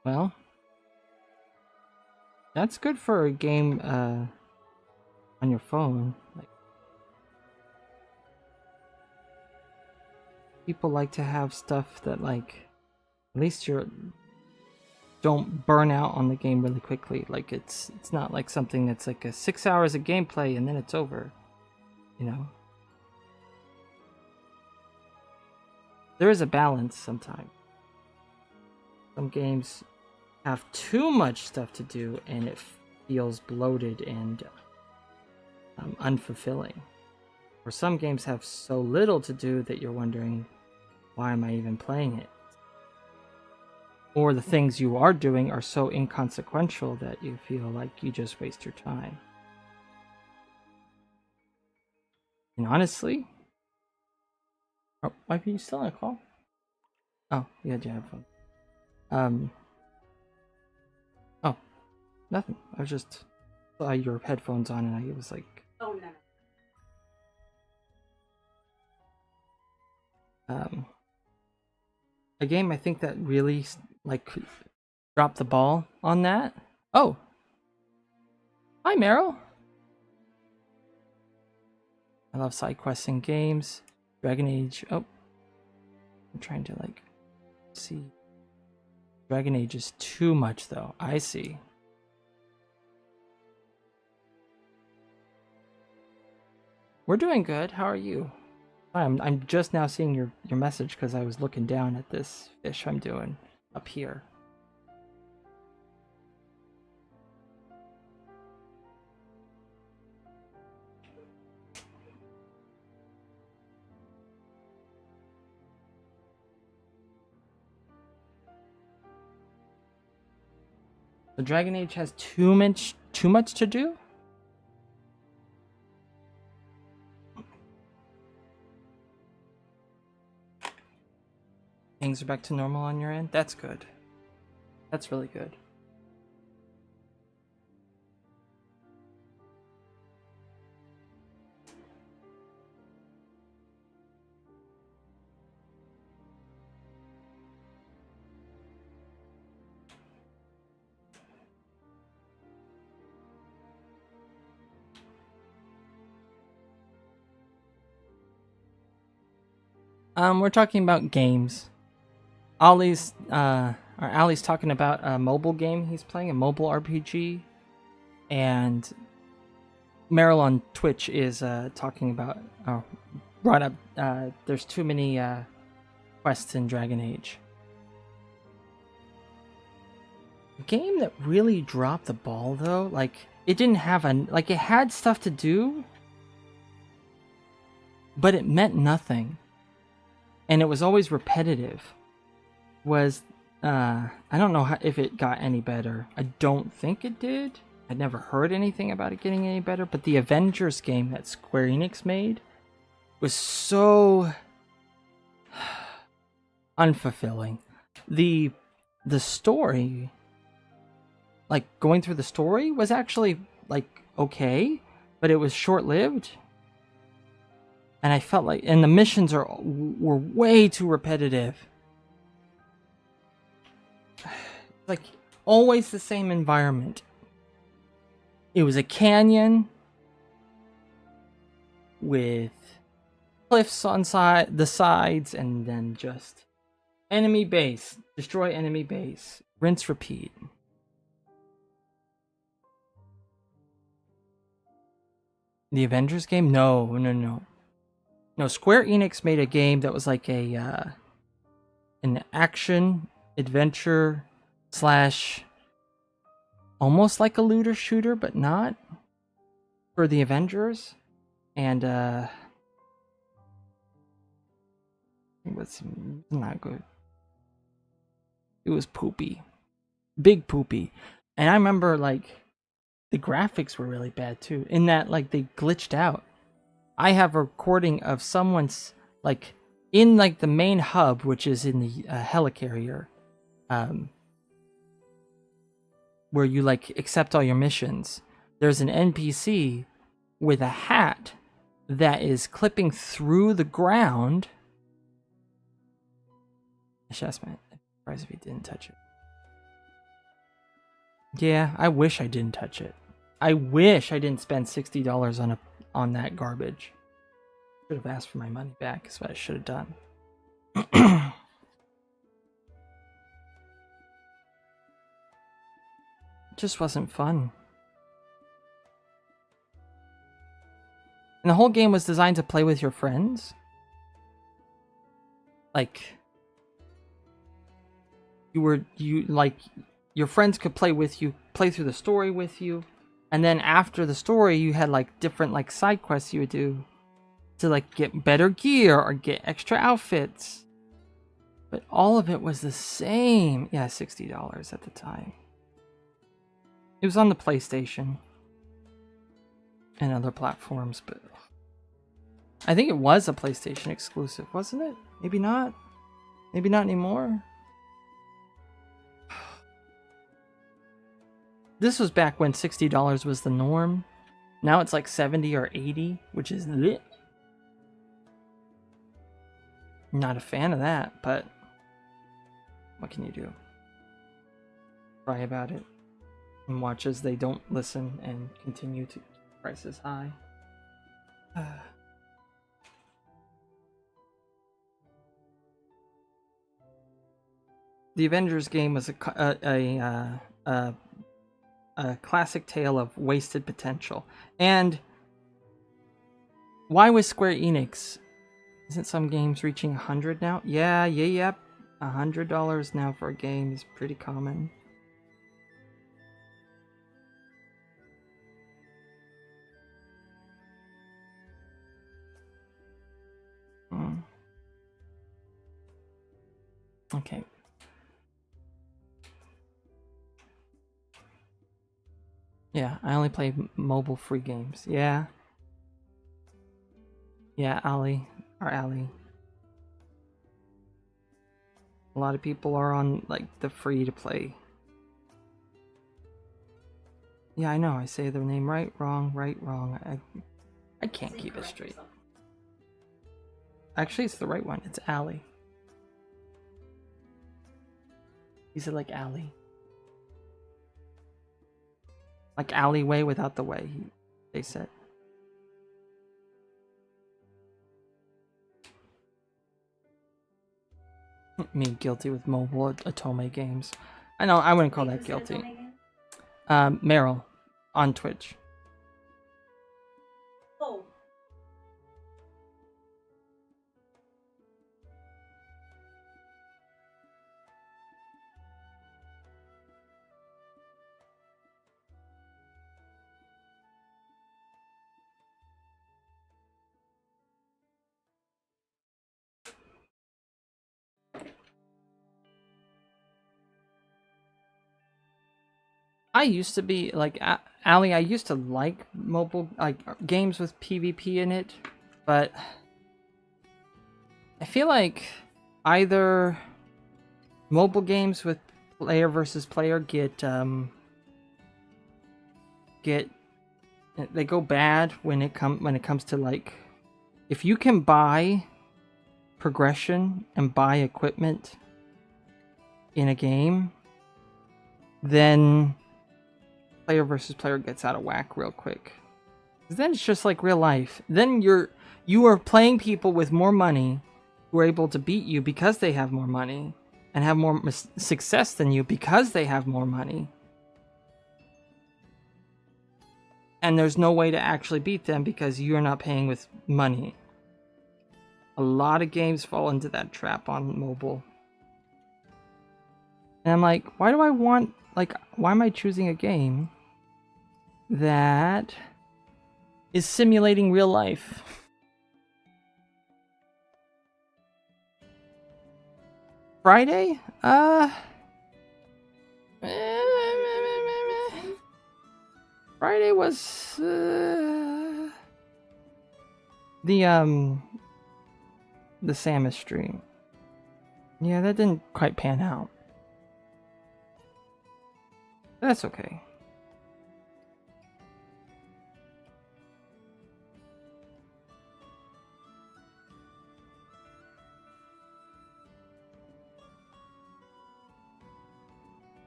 Well, that's good for a game on your phone. Like, people like to have stuff that like at least you don't burn out on the game really quickly. Like it's not like something that's like a 6 hours of gameplay and then it's over. You know? There is a balance sometimes. Some games have too much stuff to do and it feels bloated and unfulfilling. Or some games have so little to do that you're wondering, why am I even playing it? Or the things you are doing are so inconsequential that you feel like you just waste your time. And honestly, oh, are you still on a call? Oh, you had your headphone. Oh, nothing. I was just saw your headphones on and I was like, Oh no. a game I think that really like dropped the ball on that. Oh, hi Meryl. I love side quests in games. Dragon Age. Oh, I'm trying to like see. Dragon Age is too much though. I see. We're doing good. How are you? I'm just now seeing your message because I was looking down at this fish I'm doing up here. The Dragon Age has too much to do? Things are back to normal on your end? That's good. That's really good. We're talking about games. Ali's talking about a mobile game he's playing, a mobile RPG, and Meryl on Twitch is talking about brought up there's too many quests in Dragon Age. A game that really dropped the ball though, like it didn't have it had stuff to do, but it meant nothing, and it was always repetitive. Was I don't know if it got any better. I don't think it did. I'd never heard anything about it getting any better, but the Avengers game that Square Enix made was so unfulfilling. The story, like going through the story, was actually like okay, but it was short-lived. And I felt like, and the missions were way too repetitive. Like always the same environment. It was a canyon with cliffs on the sides, and then just enemy base, destroy enemy base, rinse, repeat. The Avengers game? No. No, Square Enix made a game that was like an action adventure / almost like a looter shooter, but not, for the Avengers. And it was not good. It was poopy. Big poopy. And I remember like the graphics were really bad too, in that like they glitched out. I have a recording of someone's like in like the main hub, which is in the helicarrier, where you like accept all your missions. There's an NPC with a hat that is clipping through the ground. Assessment. I'm surprised if he didn't touch it. Yeah, I wish I didn't touch it. I wish I didn't spend $60 on that garbage. Should have asked for my money back. Is what I should have done. It just wasn't fun. And the whole game was designed to play with your friends. Like your friends could play with you, play through the story with you, and then after the story you had like different like side quests you would do to like get better gear or get extra outfits. But all of it was the same. Yeah, $60 at the time. It was on the PlayStation and other platforms, but I think it was a PlayStation exclusive, wasn't it? Maybe not. Maybe not anymore. this was back when $60 was the norm. Now it's like 70 or 80, which is lit. Not a fan of that, but what can you do? Cry about it and watch as they don't listen and continue to keep prices high. The Avengers game was a classic tale of wasted potential. And why was Square Enix? Isn't some games reaching 100 now? Yeah. $100 now for a game is pretty common. Okay. Yeah, I only play mobile free games. Yeah. Yeah, Ali. A lot of people are on like the free to play. Yeah, I know. I say their name right, wrong. I can't keep it straight. Actually, it's the right one. It's Ali. Is it like Ali? Like alleyway without the way, they said. Me guilty with mobile Atome games. I know, I wouldn't call that guilty. Meryl on Twitch. Oh. I used to be like Ali. I used to like mobile games with PvP in it, but I feel like either mobile games with player versus player get they go bad when it comes to like if you can buy progression and buy equipment in a game, then player versus player gets out of whack real quick. Then it's just like real life. Then you are playing people with more money who are able to beat you because they have more money and have more success than you because they have more money. And there's no way to actually beat them because you're not paying with money. A lot of games fall into that trap on mobile. And I'm like, why am I choosing a game that is simulating real life? Friday? Friday was the Samus stream. Yeah, that didn't quite pan out. That's okay.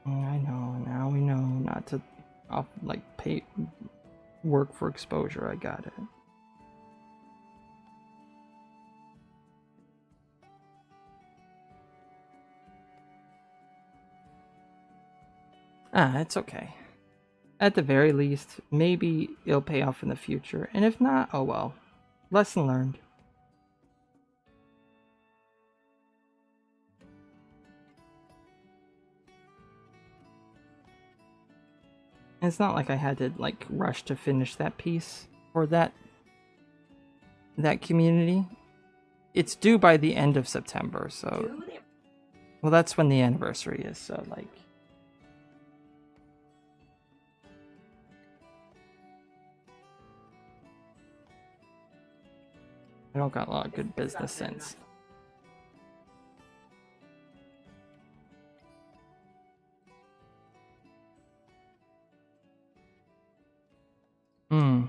I know, now we know not to pay work for exposure. I got it. It's okay. At the very least, maybe it'll pay off in the future. And if not, oh well. Lesson learned. And it's not like I had to rush to finish that piece for that community. It's due by the end of September, so well, that's when the anniversary is, so I don't got a lot of good business sense. Hmm.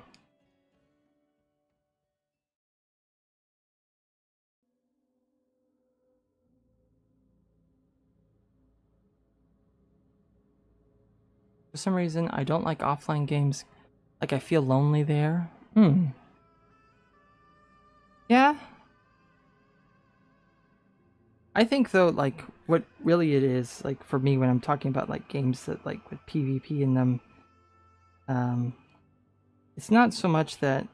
For some reason, I don't like offline games. Like, I feel lonely there. Hmm. Yeah. I think, though, like, what really it is, like, for me, when I'm talking about, like, games that, like, with PvP in them, um, it's not so much that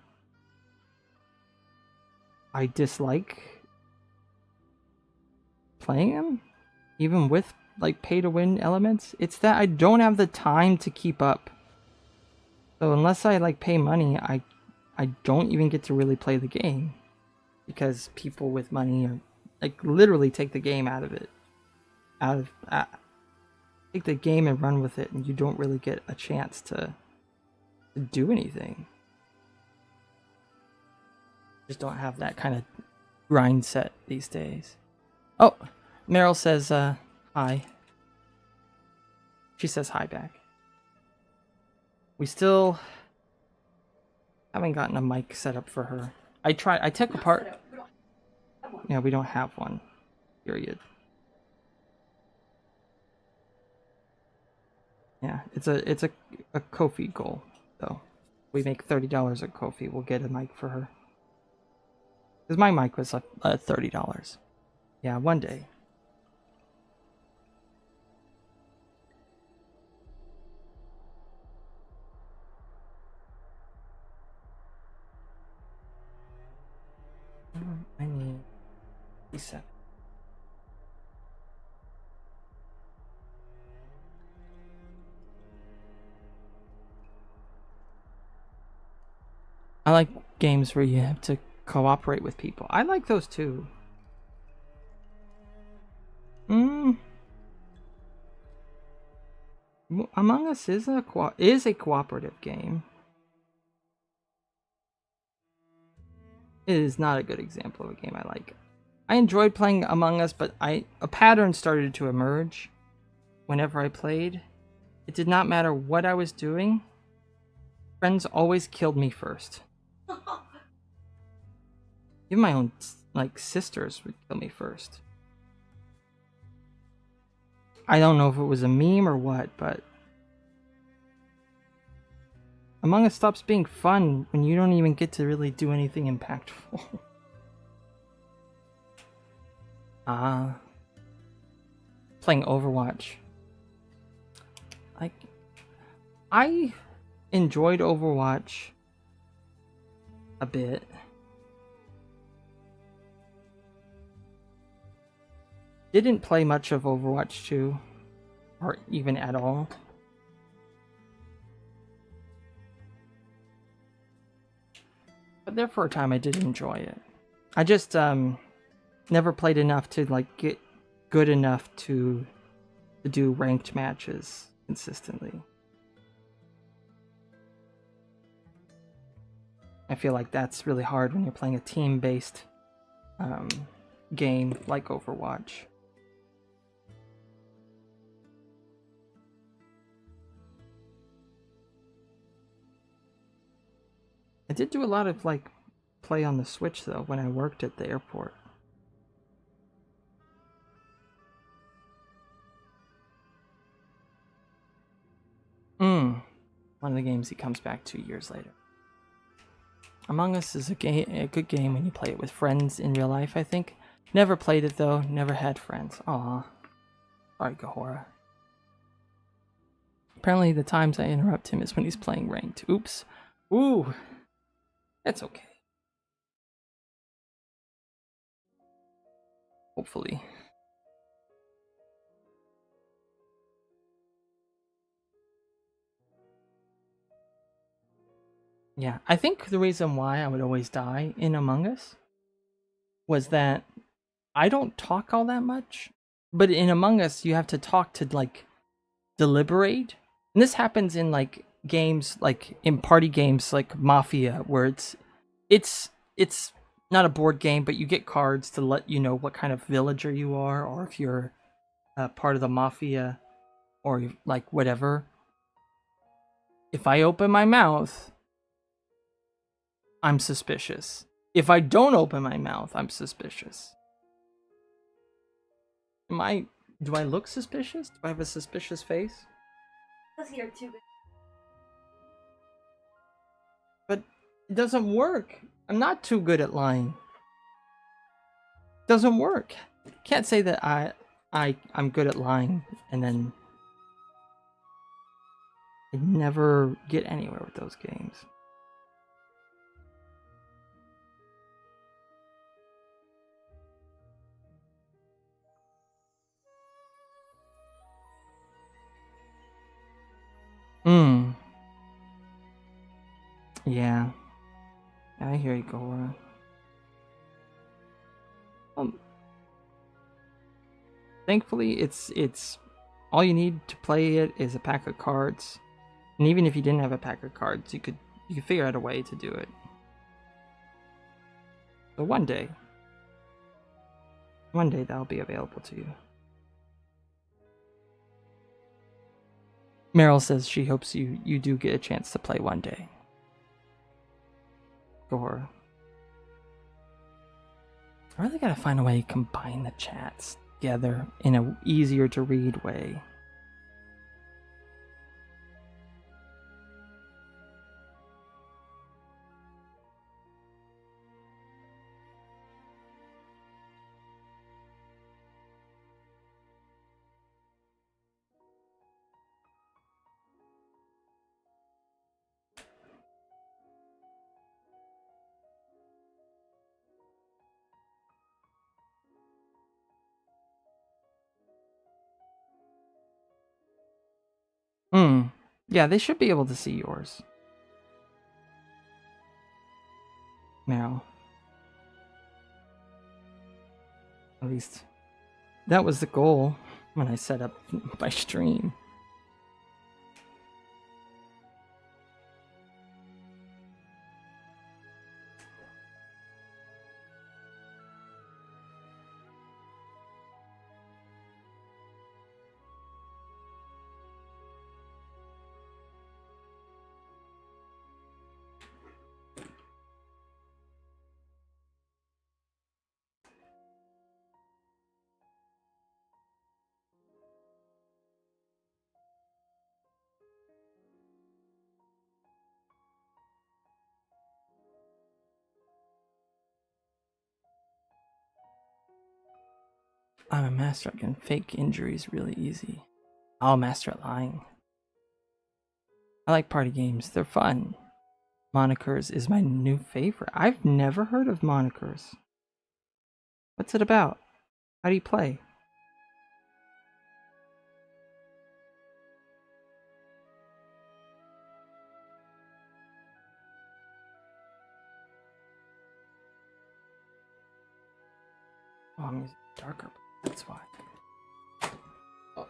I dislike playing them, even with, like, pay-to-win elements. It's that I don't have the time to keep up. So unless I, like, pay money, I don't even get to really play the game. Because people with money are, like, literally take the game out of it. Take the game and run with it, and you don't really get a chance to do anything. Just don't have that kind of grind set these days. Oh, Meryl says hi. She says hi back. We still haven't gotten a mic set up for her. I took apart. Yeah, we don't have one. Period. Yeah, it's a Ko-fi goal though. We make $30 at Ko-fi. We'll get a mic for her. Because my mic was $30. Yeah, one day. I need 7. I like games where you have to cooperate with people. I like those too. Among Us is a cooperative game. It is not a good example of a game I like. I enjoyed playing Among Us, but a pattern started to emerge whenever I played. It did not matter what I was doing. Friends always killed me first. Even my own, like, sisters would kill me first. I don't know if it was a meme or what, but Among Us stops being fun when you don't even get to really do anything impactful. Playing Overwatch. I enjoyed Overwatch a bit. Didn't play much of Overwatch 2, or even at all. But there for a time I did enjoy it. I just never played enough to, like, get good enough to do ranked matches consistently. I feel like that's really hard when you're playing a team-based game like Overwatch. I did do a lot of, like, play on the Switch though when I worked at the airport. One of the games he comes back 2 years later. Among Us is a good game when you play it with friends in real life, I think. Never played it though, never had friends. Aw. Sorry, Gahora. Apparently the times I interrupt him is when he's playing ranked. Oops. Ooh. That's okay. Hopefully. Yeah, I think the reason why I would always die in Among Us was that I don't talk all that much. But in Among Us, you have to talk to, like, deliberate. And this happens in, like, games, like in party games like Mafia, where it's not a board game, but you get cards to let you know what kind of villager you are, or if you're part of the mafia, or like whatever. If I open my mouth, I'm suspicious. If I don't open my mouth, I'm suspicious. Do I look suspicious? Do I have a suspicious face? Because you're too good. But it doesn't work. I'm not too good at lying. It doesn't work. Can't say that I'm good at lying and then I never get anywhere with those games. Hmm. Yeah. I hear you, Gora. Thankfully, it's all you need to play it is a pack of cards, and even if you didn't have a pack of cards, you could figure out a way to do it. So one day that'll be available to you. Meryl says she hopes you do get a chance to play one day. Gora. I really gotta find a way to combine the chats together in a easier to read way. Yeah, they should be able to see yours. Meryl. At least that was the goal when I set up my stream. I'm a master. I can fake injuries really easy. I'll master at lying. I like party games. They're fun. Monikers is my new favorite. I've never heard of Monikers. What's it about? How do you play? Oh, I'm using darker. That's why. Oh.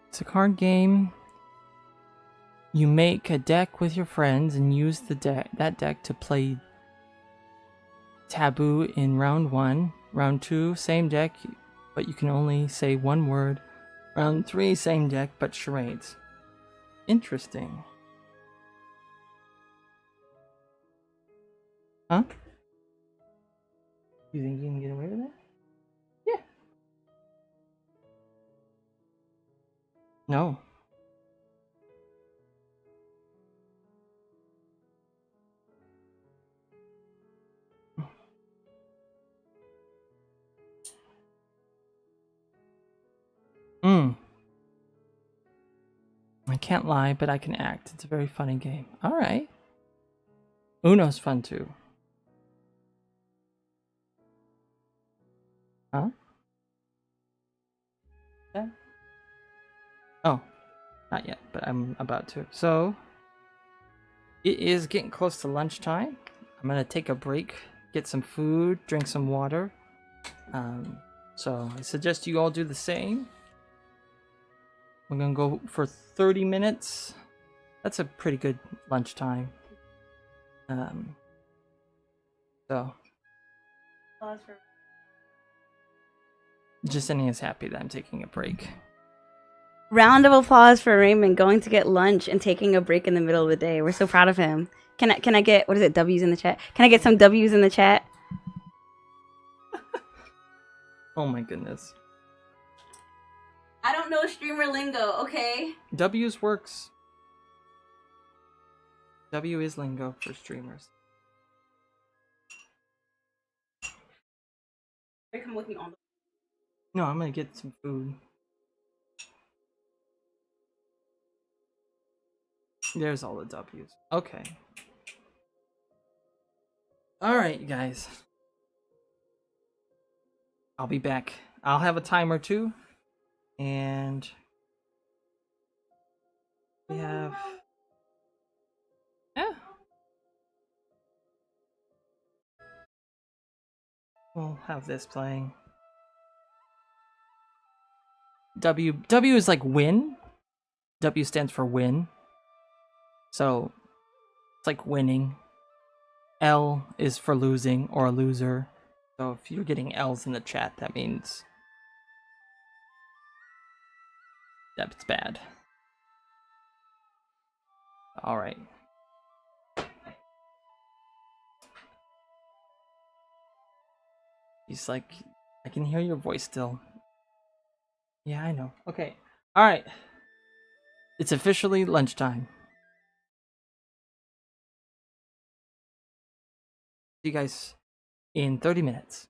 It's a card game. You make a deck with your friends and use that deck to play Taboo in round 1. Round 2, same deck, but you can only say one word. Round 3, same deck, but charades. Interesting. Huh? You think you can get away with that? Yeah. No. I can't lie, but I can act. It's a very funny game. All right. Uno's fun too. Huh? Yeah. Oh, not yet, but I'm about to. So, it is getting close to lunchtime. I'm gonna take a break, get some food, drink some water. So I suggest you all do the same. We're gonna go for 30 minutes. That's a pretty good lunchtime. So Pause for Justinian is happy that I'm taking a break. round of applause for Raymond going to get lunch and taking a break in the middle of the day. We're so proud of him. Can I get, what is it, W's in the chat? Can I get some W's in the chat? Oh my goodness. I don't know streamer lingo, okay? W's works. W is lingo for streamers. Come with me on. No, I'm gonna get some food. There's all the W's. Okay. Alright, you guys. I'll be back. I'll have a timer too. And we have... Yeah. We'll have this playing. W is like win. W stands for win. So it's like winning. L is for losing or a loser. So if you're getting L's in the chat, that means that's bad. Alright. He's like, I can hear your voice still. Yeah, I know. Okay. Alright. It's officially lunchtime. See you guys in 30 minutes.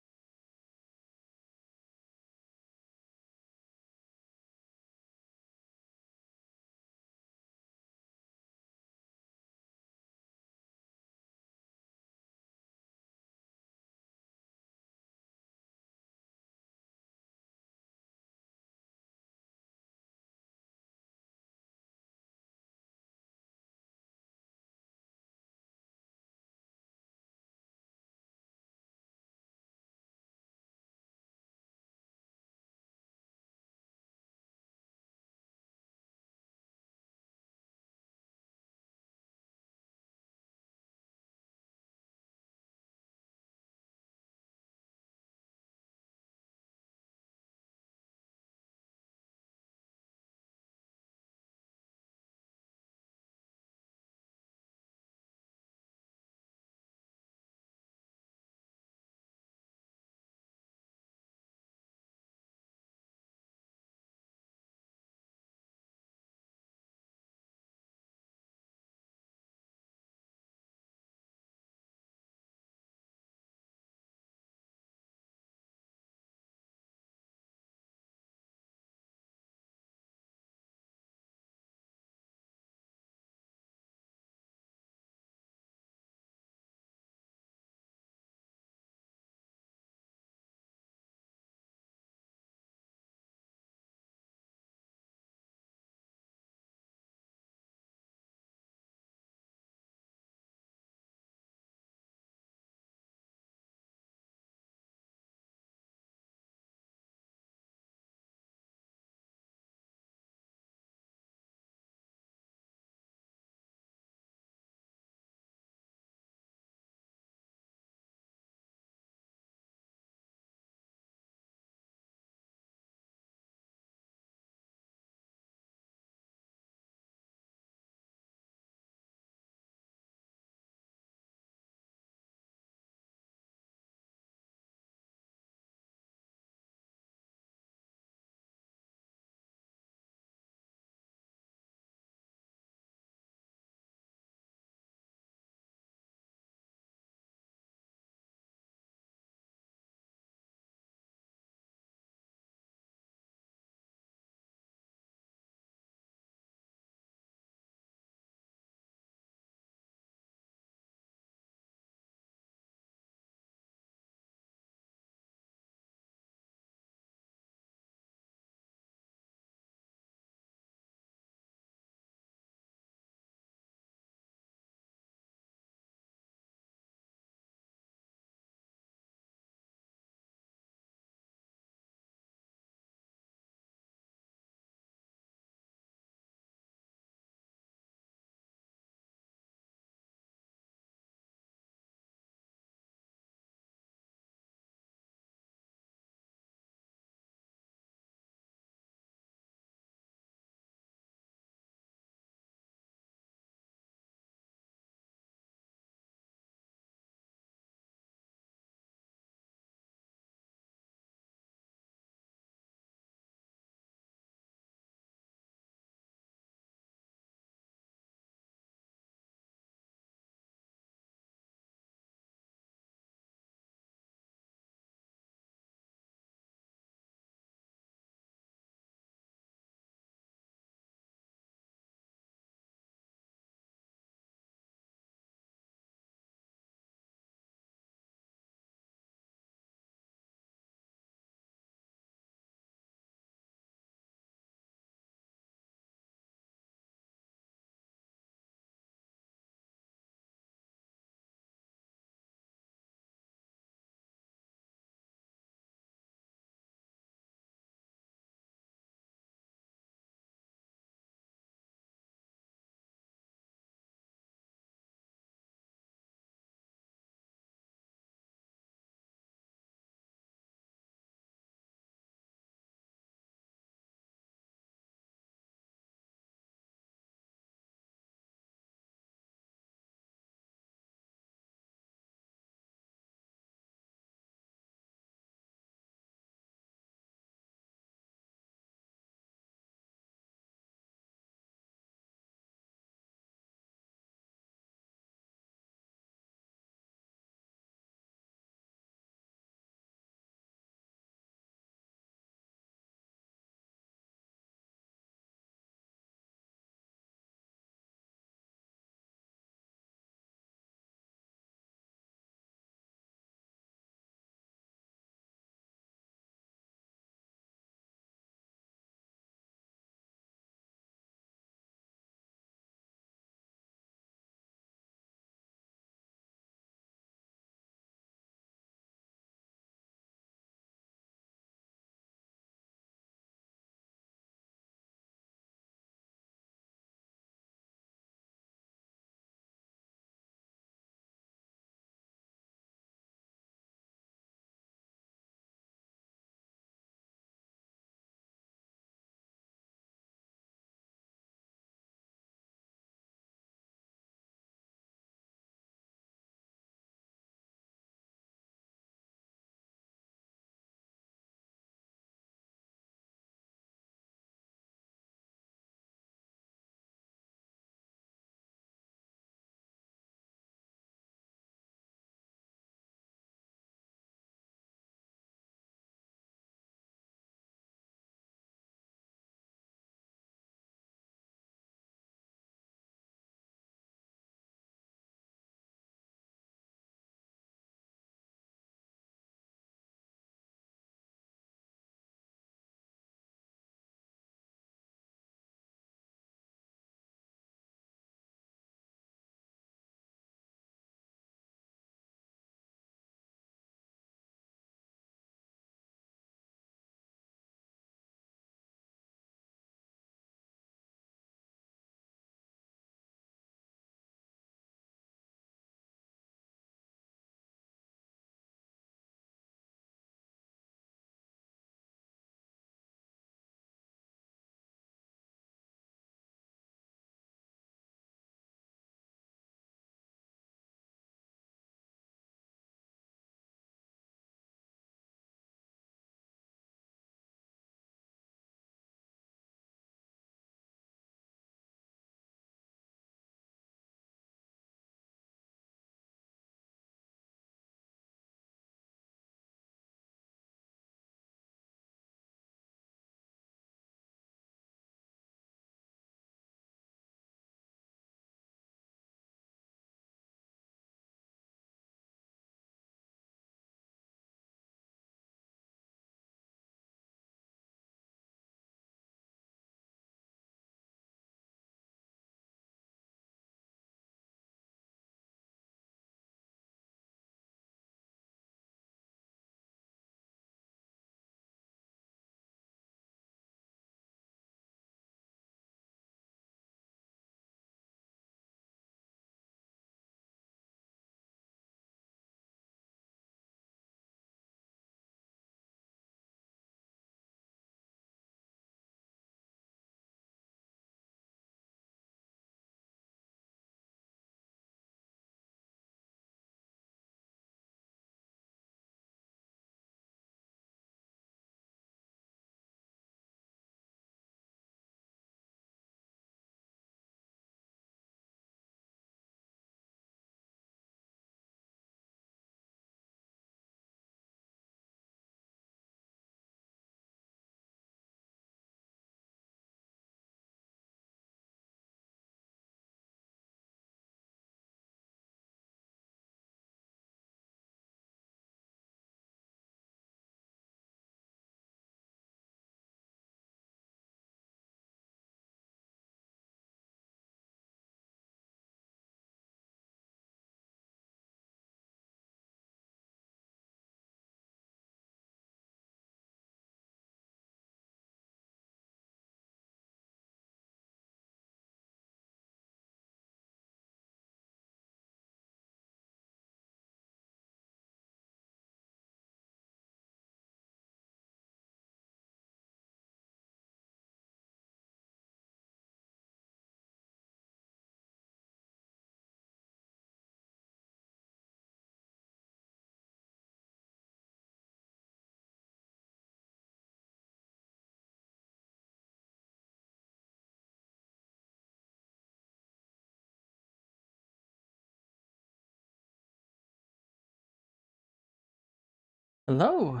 Hello.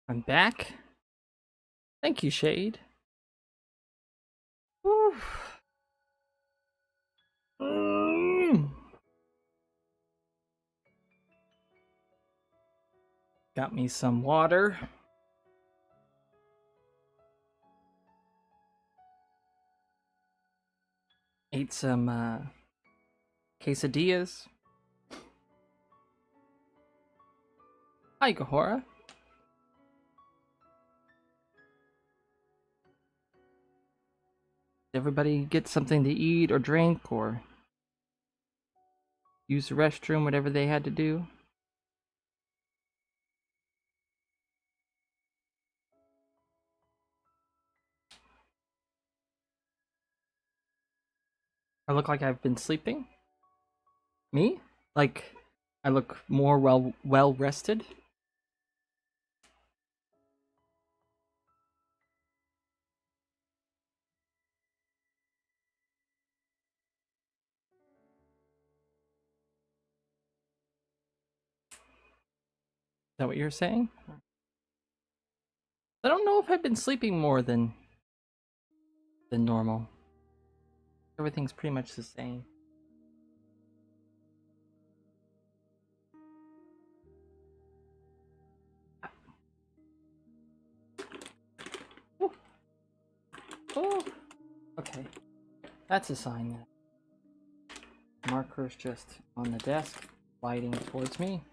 I'm back. Thank you, Shade. Whew. Mm. Got me some water. Ate some quesadillas. Hi, Gahora. Did everybody get something to eat or drink or use the restroom, whatever they had to do? I look like I've been sleeping? Me? Like, I look more well rested? Is that what you're saying? I don't know if I've been sleeping more than normal. Everything's pretty much the same. Ooh. Oh, okay. That's a sign that marker's just on the desk, sliding towards me.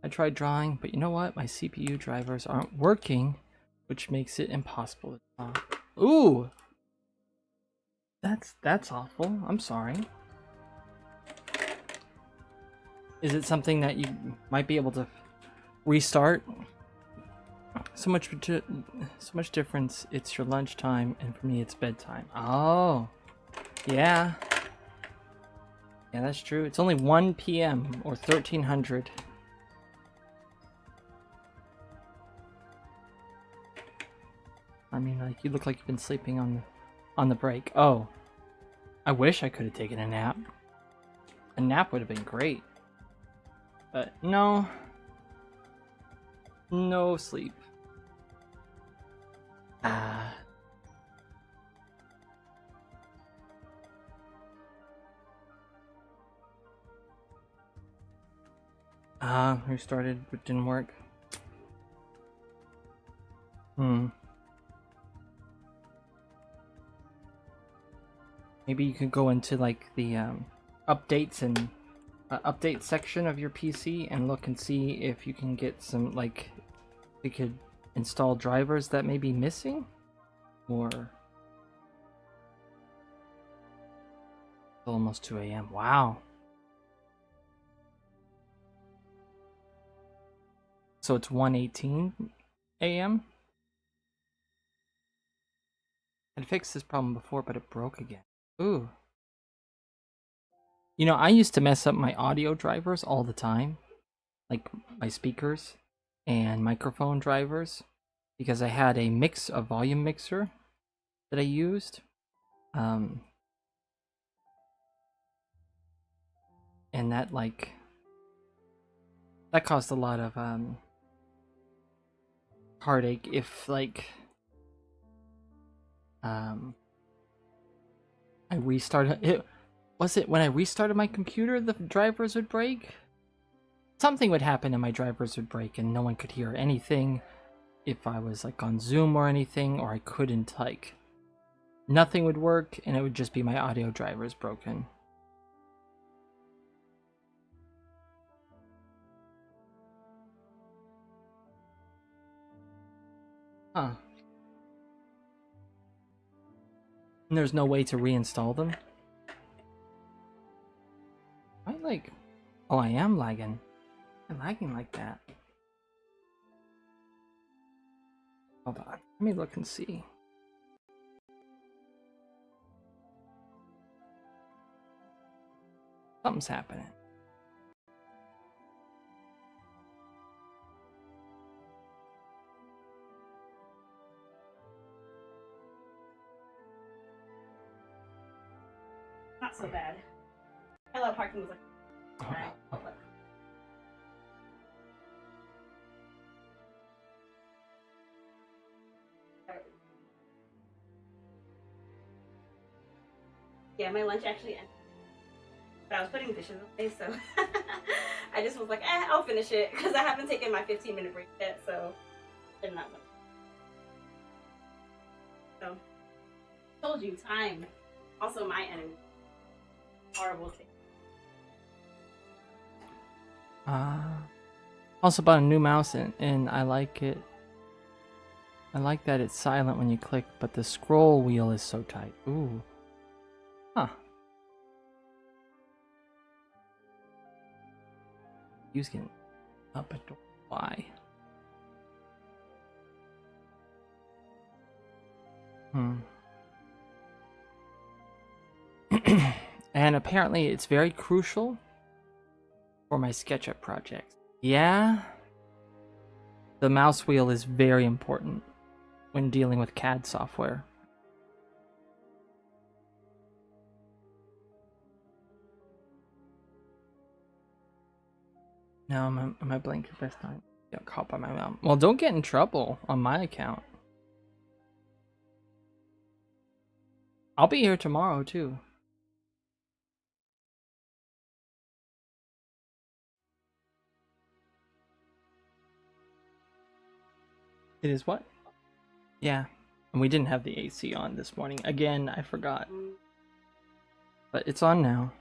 I tried drawing, but you know what? My CPU drivers aren't working, which makes it impossible to draw. Ooh! That's awful. I'm sorry. Is it something that you might be able to restart? So much difference. It's your lunchtime, and for me, it's bedtime. Oh, yeah. Yeah, that's true. It's only 1 p.m. or 1300. I mean, like, you look like you've been sleeping on the break. Oh, I wish I could have taken a nap. A nap would have been great. But no. No sleep. Ah. Who started but didn't work? Maybe you could go into like the updates and update section of your PC and look and see if you can get some, like, you could install drivers that may be missing, or it's almost 2 a.m. Wow. So it's 1:18 a.m. I fixed this problem before, but it broke again. Ooh. You know, I used to mess up my audio drivers all the time, like my speakers and microphone drivers, because I had a volume mixer that I used. And that, like, that caused a lot of heartache if, like, I restarted it. Was it when I restarted my computer the drivers would break? Something would happen and my drivers would break and no one could hear anything if I was, like, on Zoom or anything, or I couldn't, like, nothing would work and it would just be my audio drivers broken. Huh. And there's no way to reinstall them? Oh, I am lagging. I'm lagging like that. Hold on. Let me look and see. Something's happening. Not so bad. Hello, parking was like. Alright. Yeah, my lunch actually ended. But I was putting dishes away, so I just was like, I'll finish it because I haven't taken my 15-minute break yet, so they're not gonna. So, told you, time. Also, my enemy. Horrible thing. Also bought a new mouse and I like it. I like that it's silent when you click, but the scroll wheel is so tight. Ooh. Huh. He's getting up a door. Why? And apparently it's very crucial for my SketchUp projects. Yeah. The mouse wheel is very important when dealing with CAD software. No, am I blanking this time? Got caught by my mom. Well, don't get in trouble on my account. I'll be here tomorrow too. It is what? Yeah. And we didn't have the AC on this morning. Again, I forgot. But it's on now.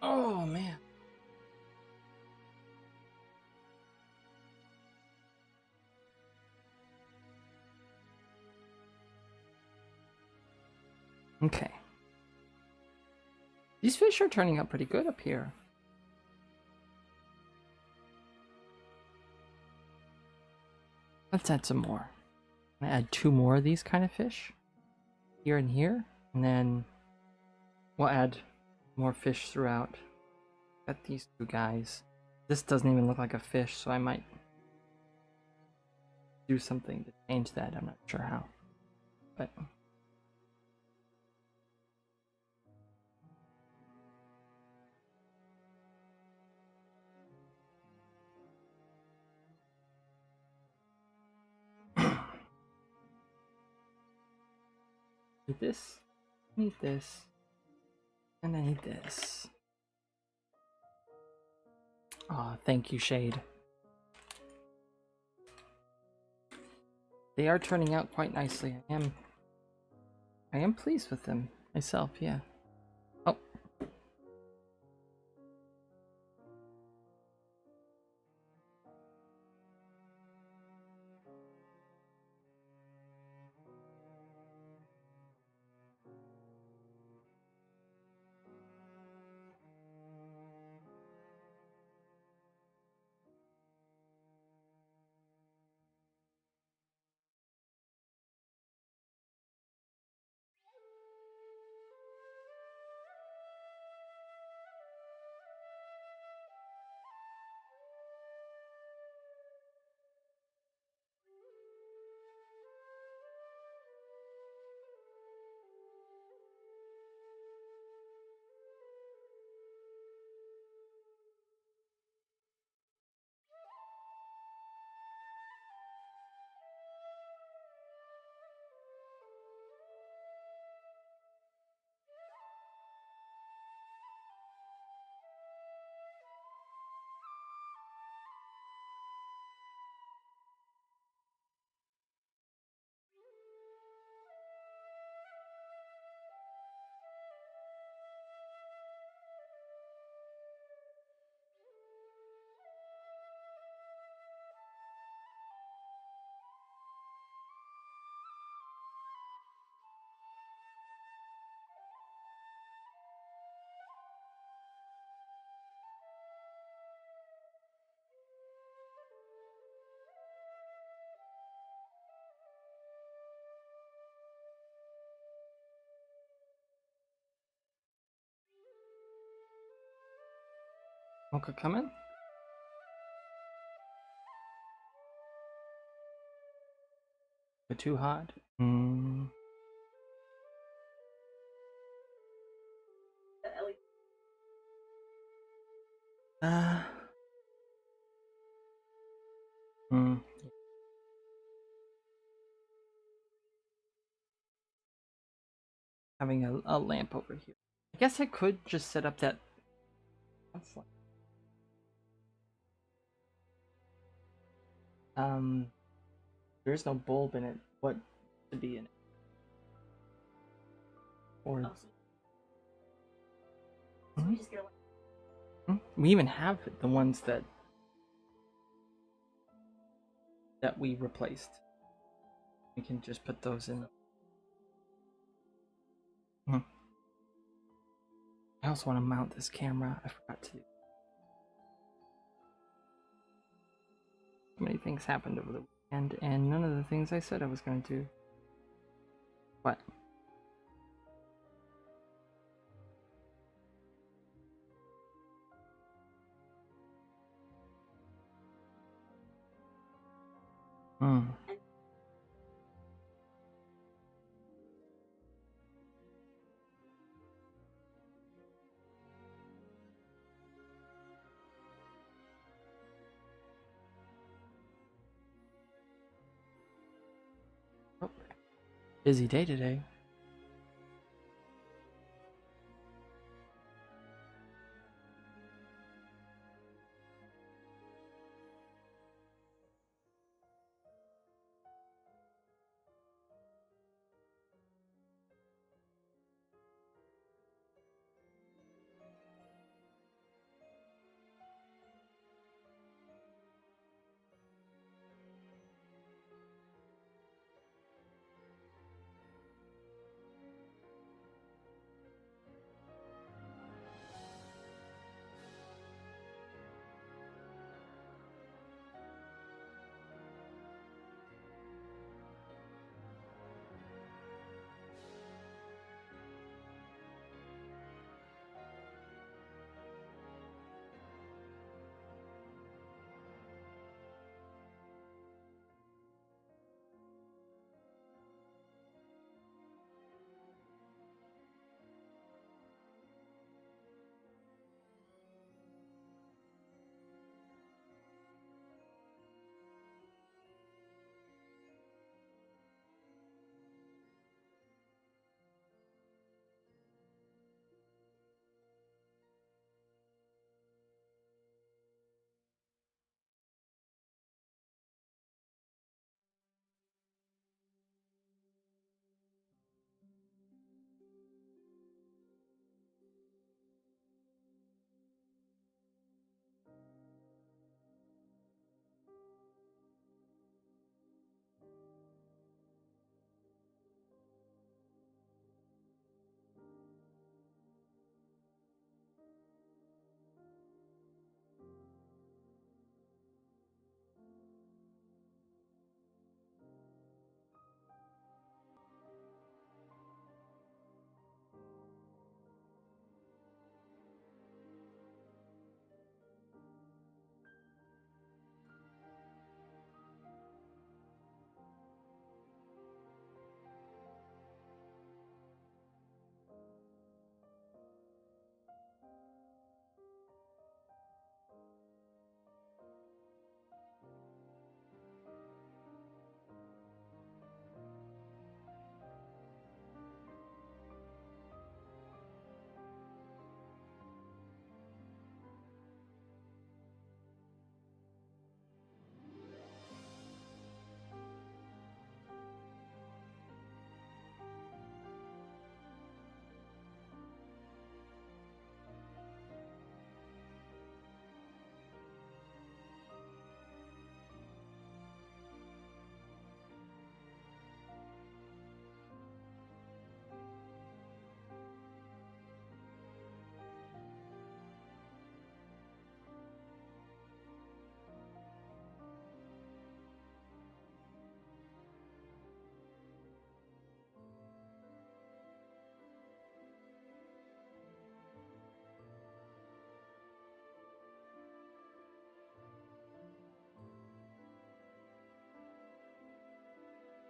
Oh, man. Okay. These fish are turning out pretty good up here. Let's add some more. I'm gonna add 2 more of these kind of fish. Here and here. And then we'll add more fish throughout. Got these 2 guys. This doesn't even look like a fish, so I might do something to change that. I'm not sure how. But need this, need this, and I need this. Aw, thank you, Shade. They are turning out quite nicely. I am pleased with them myself, yeah. Oh. Okay, come in. But too hot. Mm. The LED. Uh. Mm. Having a lamp over here. I guess I could just set up that. There is no bulb in it. What should be in it? Or Oh, so we just get we even have the ones that we replaced. We can just put those in. I also want to mount this camera. I forgot to. So many things happened over the weekend, and none of the things I said I was going to do. What? Hmm. Oh, busy day today.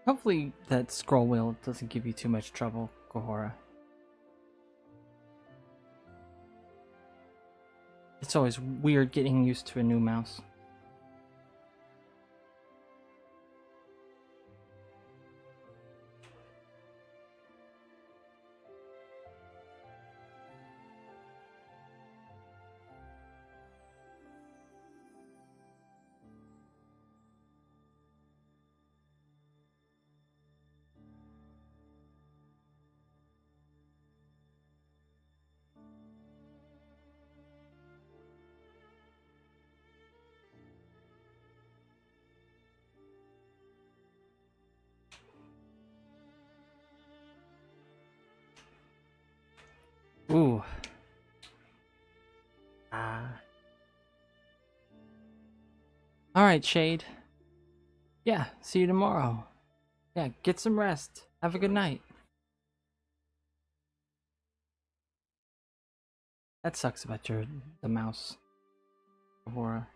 Hopefully that scroll wheel doesn't give you too much trouble, Kohora. It's always weird getting used to a new mouse. Ooh. Alright, Shade. Yeah, see you tomorrow. Yeah, get some rest. Have a good night. That sucks about the mouse, Kohora.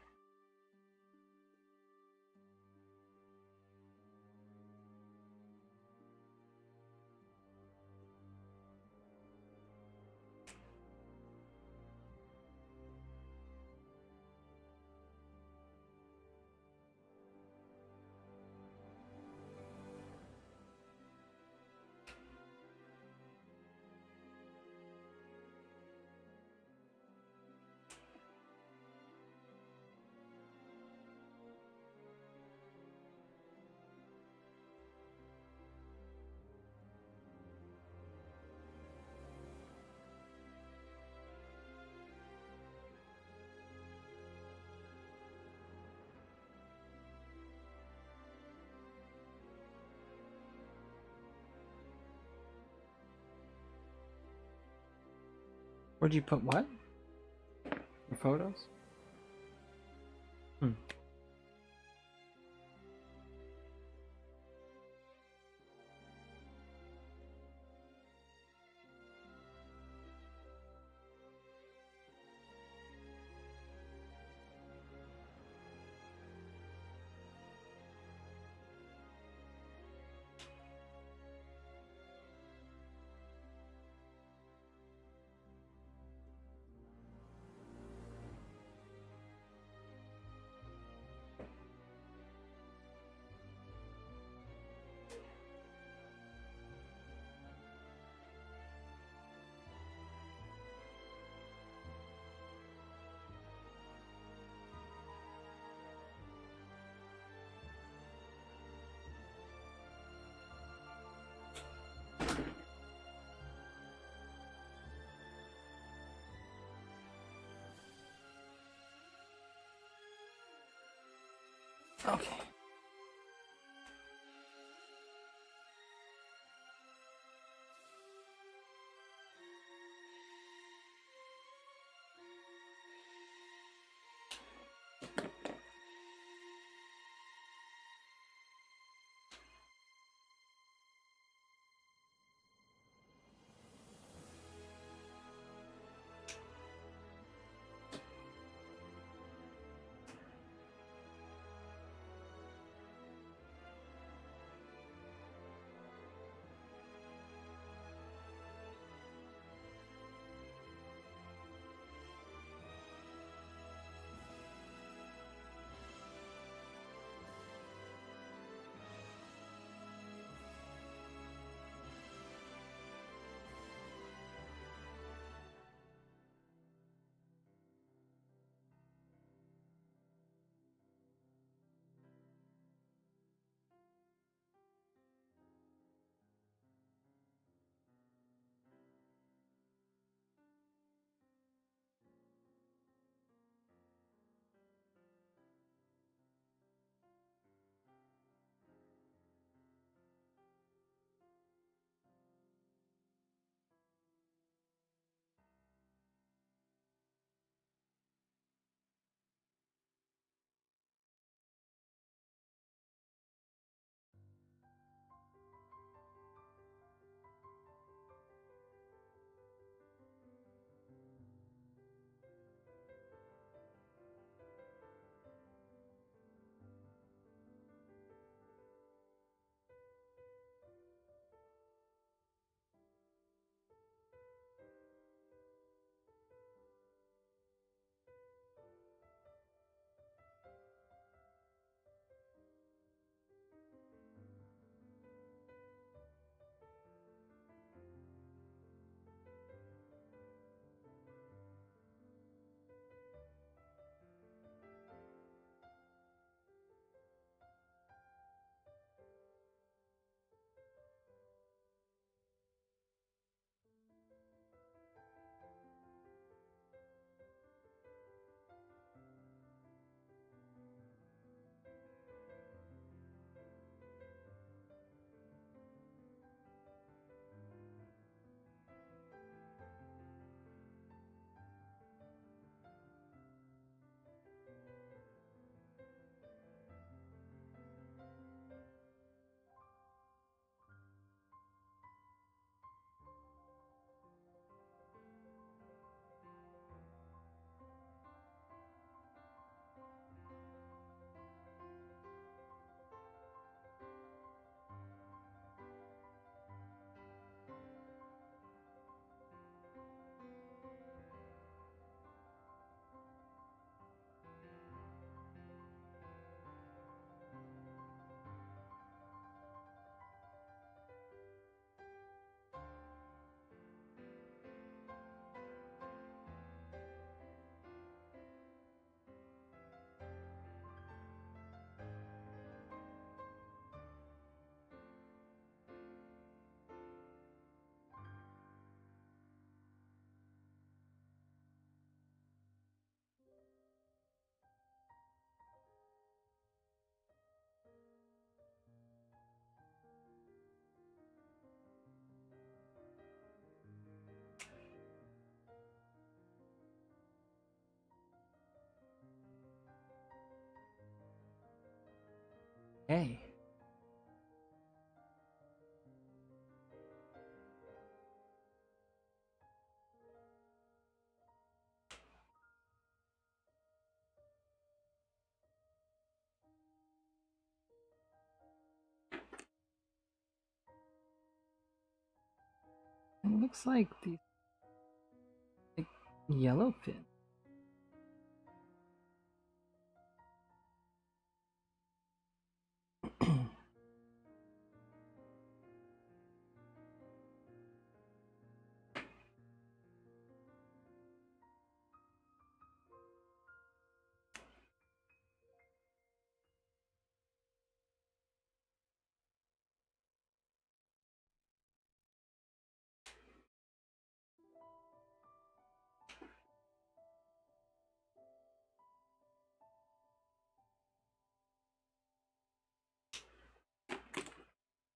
Where'd you put what? Your photos? Hmm. Okay. Okay. It looks like these like yellowfin.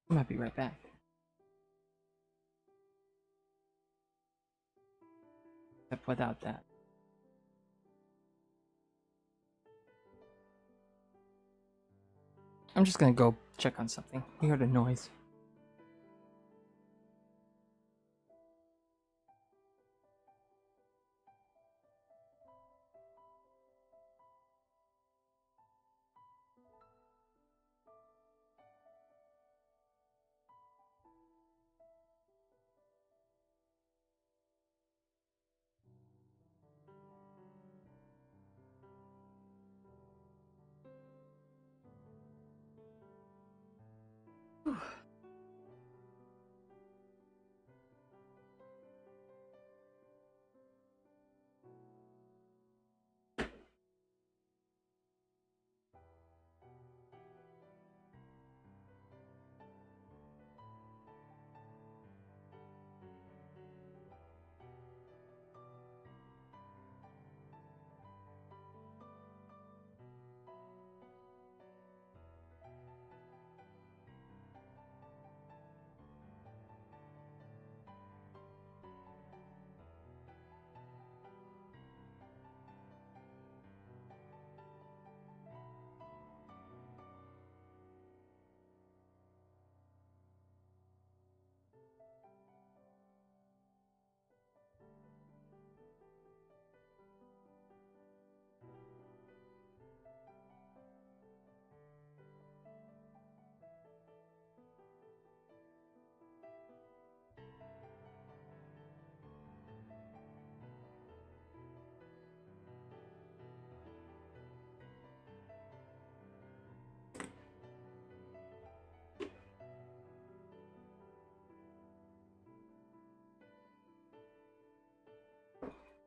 I might be right back. Except without that. I'm just gonna go check on something. You heard a noise.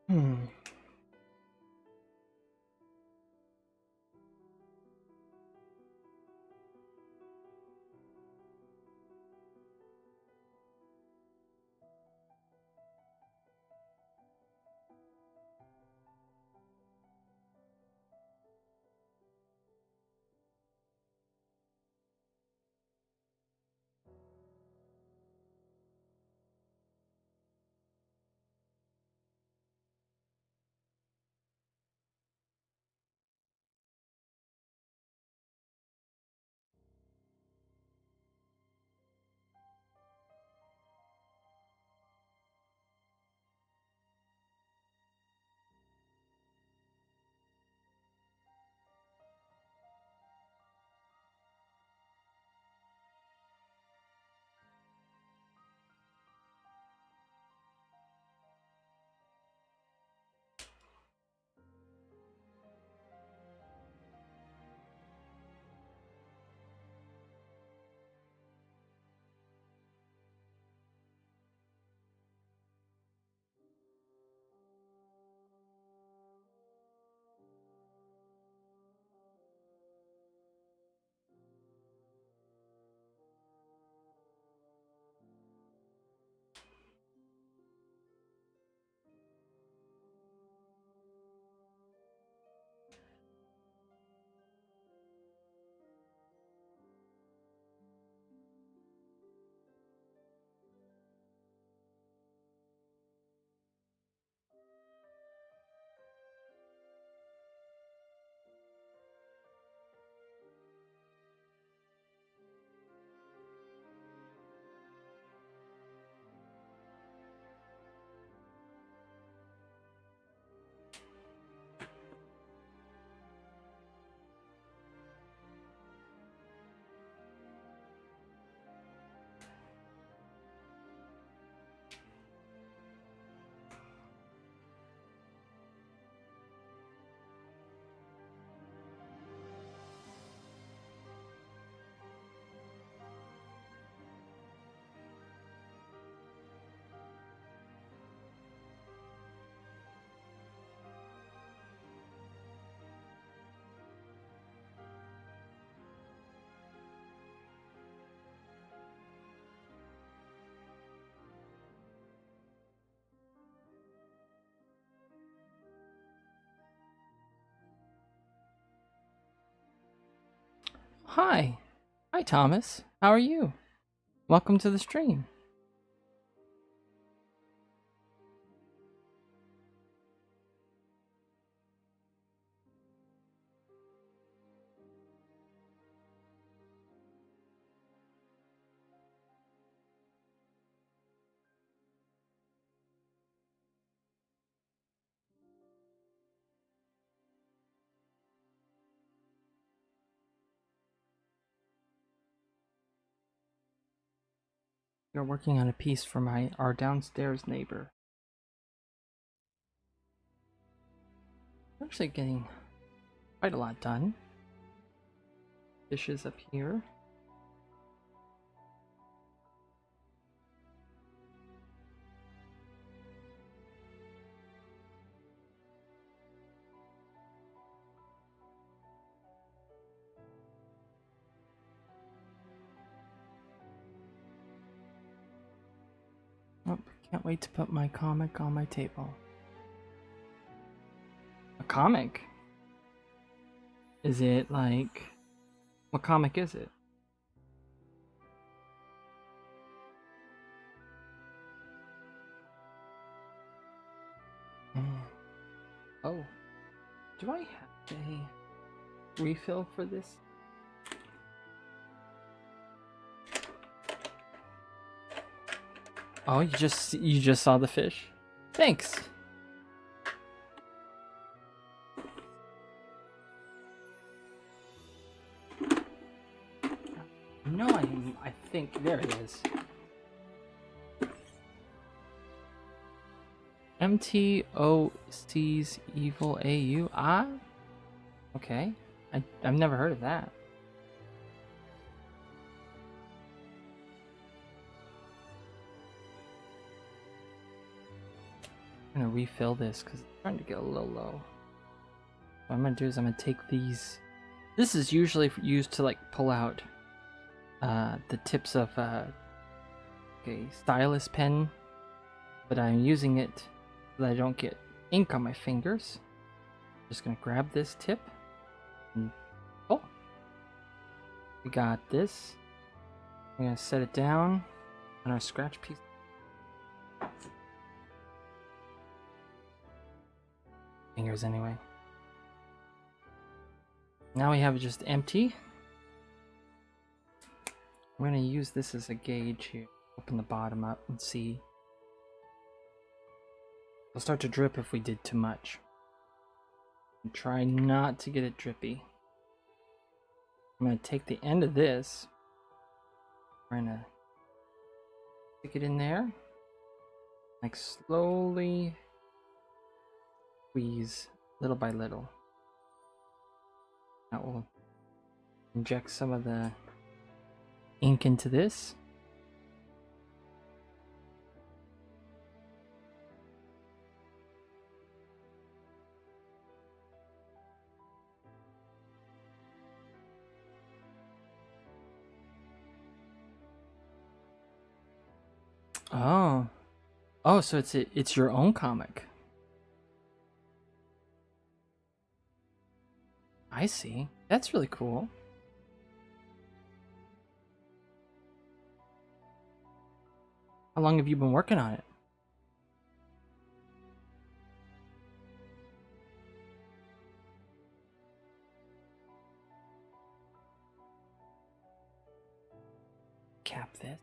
Hmm. Hi. Hi, Thomas. How are you? Welcome to the stream. You're working on a piece for our downstairs neighbor. We're actually getting quite a lot done. Dishes up here. Oh, can't wait to put my comic on my table. A comic? Is it like... What comic is it? Oh. Do I have a refill for this? Oh, you just saw the fish? Thanks. No, I think there it is. MTOC's Evil AU. Ah, okay. I've never heard of that. I'm gonna refill this because it's starting to get a little low. What I'm gonna do is I'm gonna take these. This is usually used to like pull out the tips of a stylus pen, but I'm using it so that I don't get ink on my fingers. Just gonna grab this tip. And, oh, we got this. I'm gonna set it down on our scratch piece. Fingers anyway. Now we have it just empty. I'm gonna use this as a gauge here. Open the bottom up and see. It'll start to drip if we did too much. And try not to get it drippy. I'm gonna take the end of this. We're gonna stick it in there. Like slowly squeeze little by little. That will inject some of the ink into this. Oh. Oh, so it's your own comic. I see. That's really cool. How long have you been working on it? Cap this.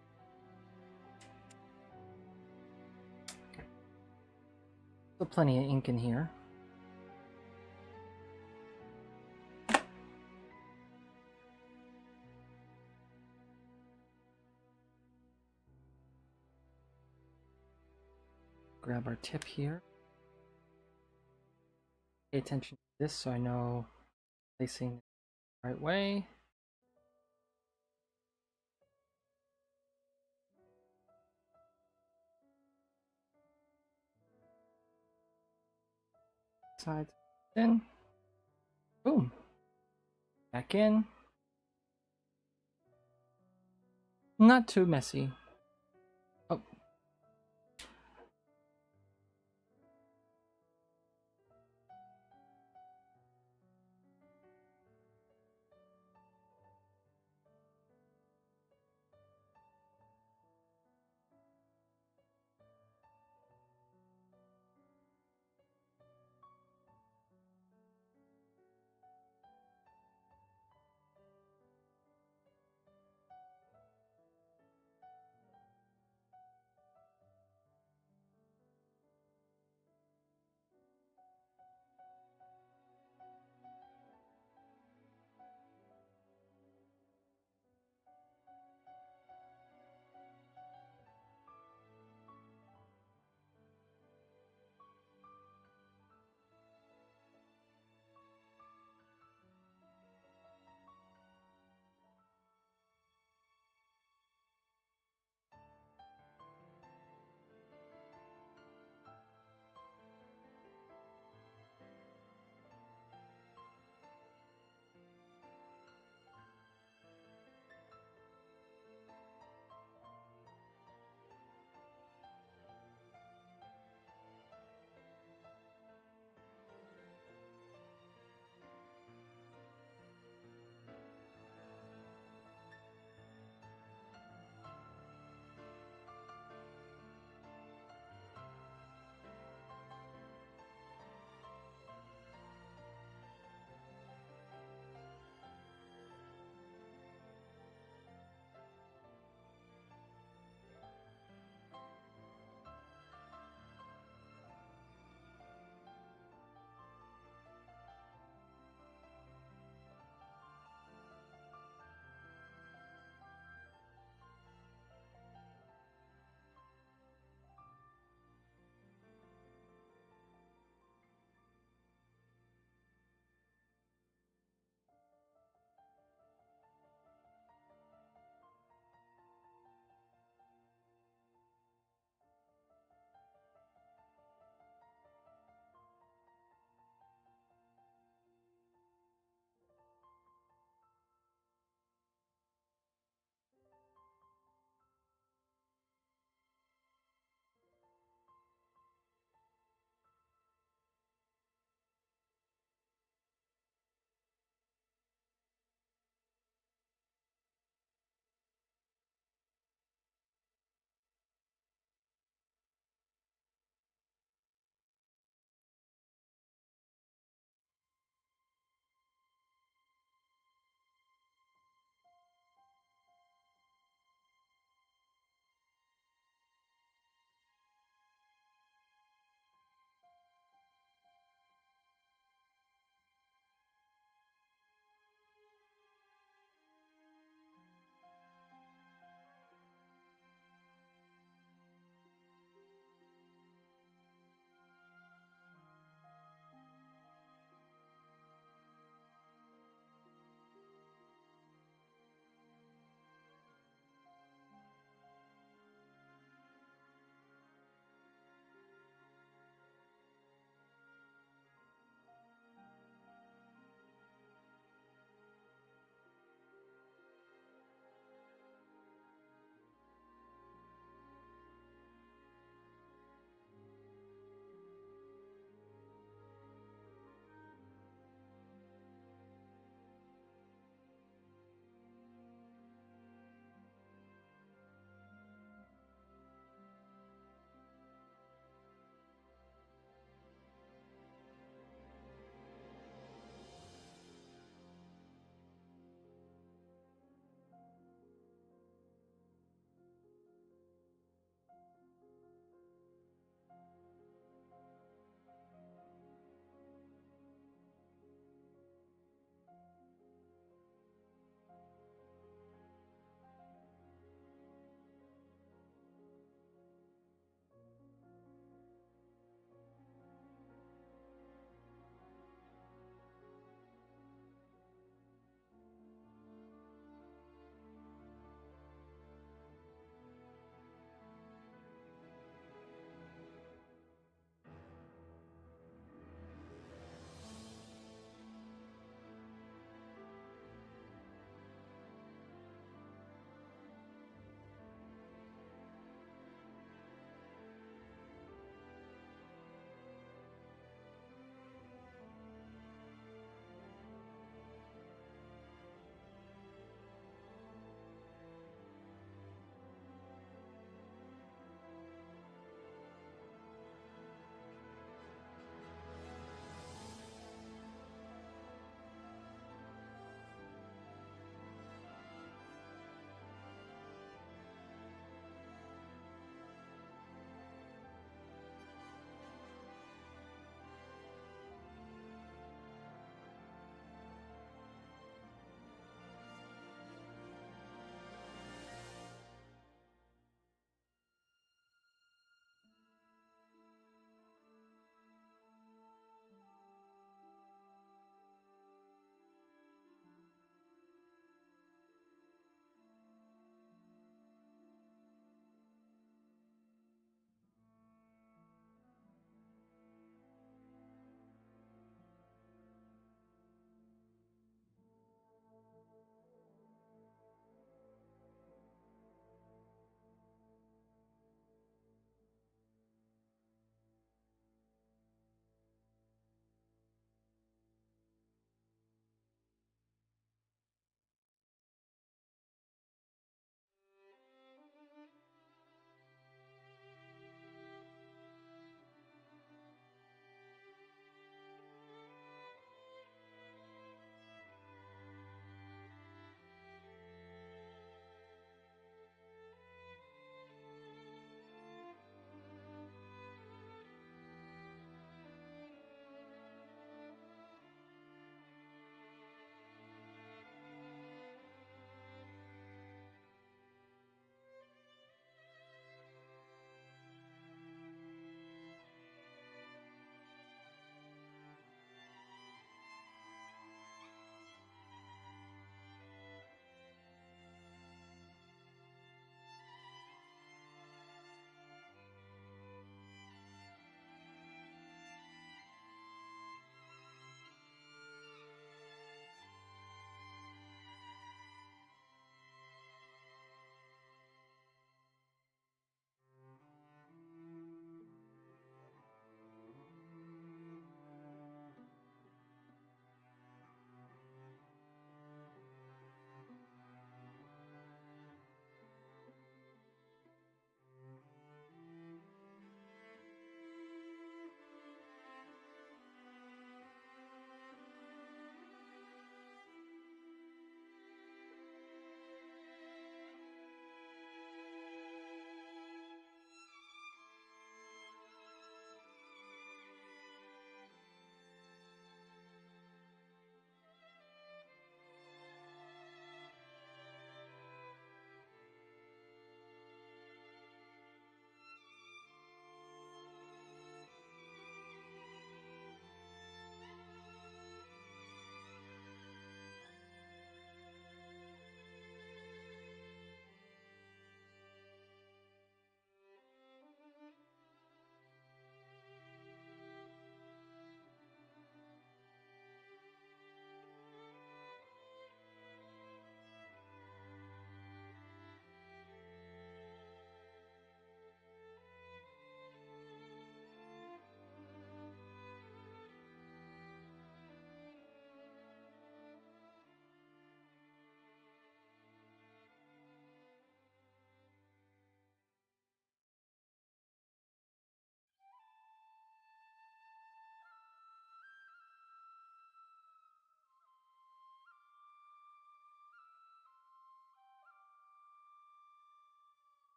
Still plenty of ink in here. Grab our tip here. Pay attention to this so I know placing it the right way. Sides in. Boom. Back in. Not too messy. Oh.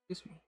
Excuse me.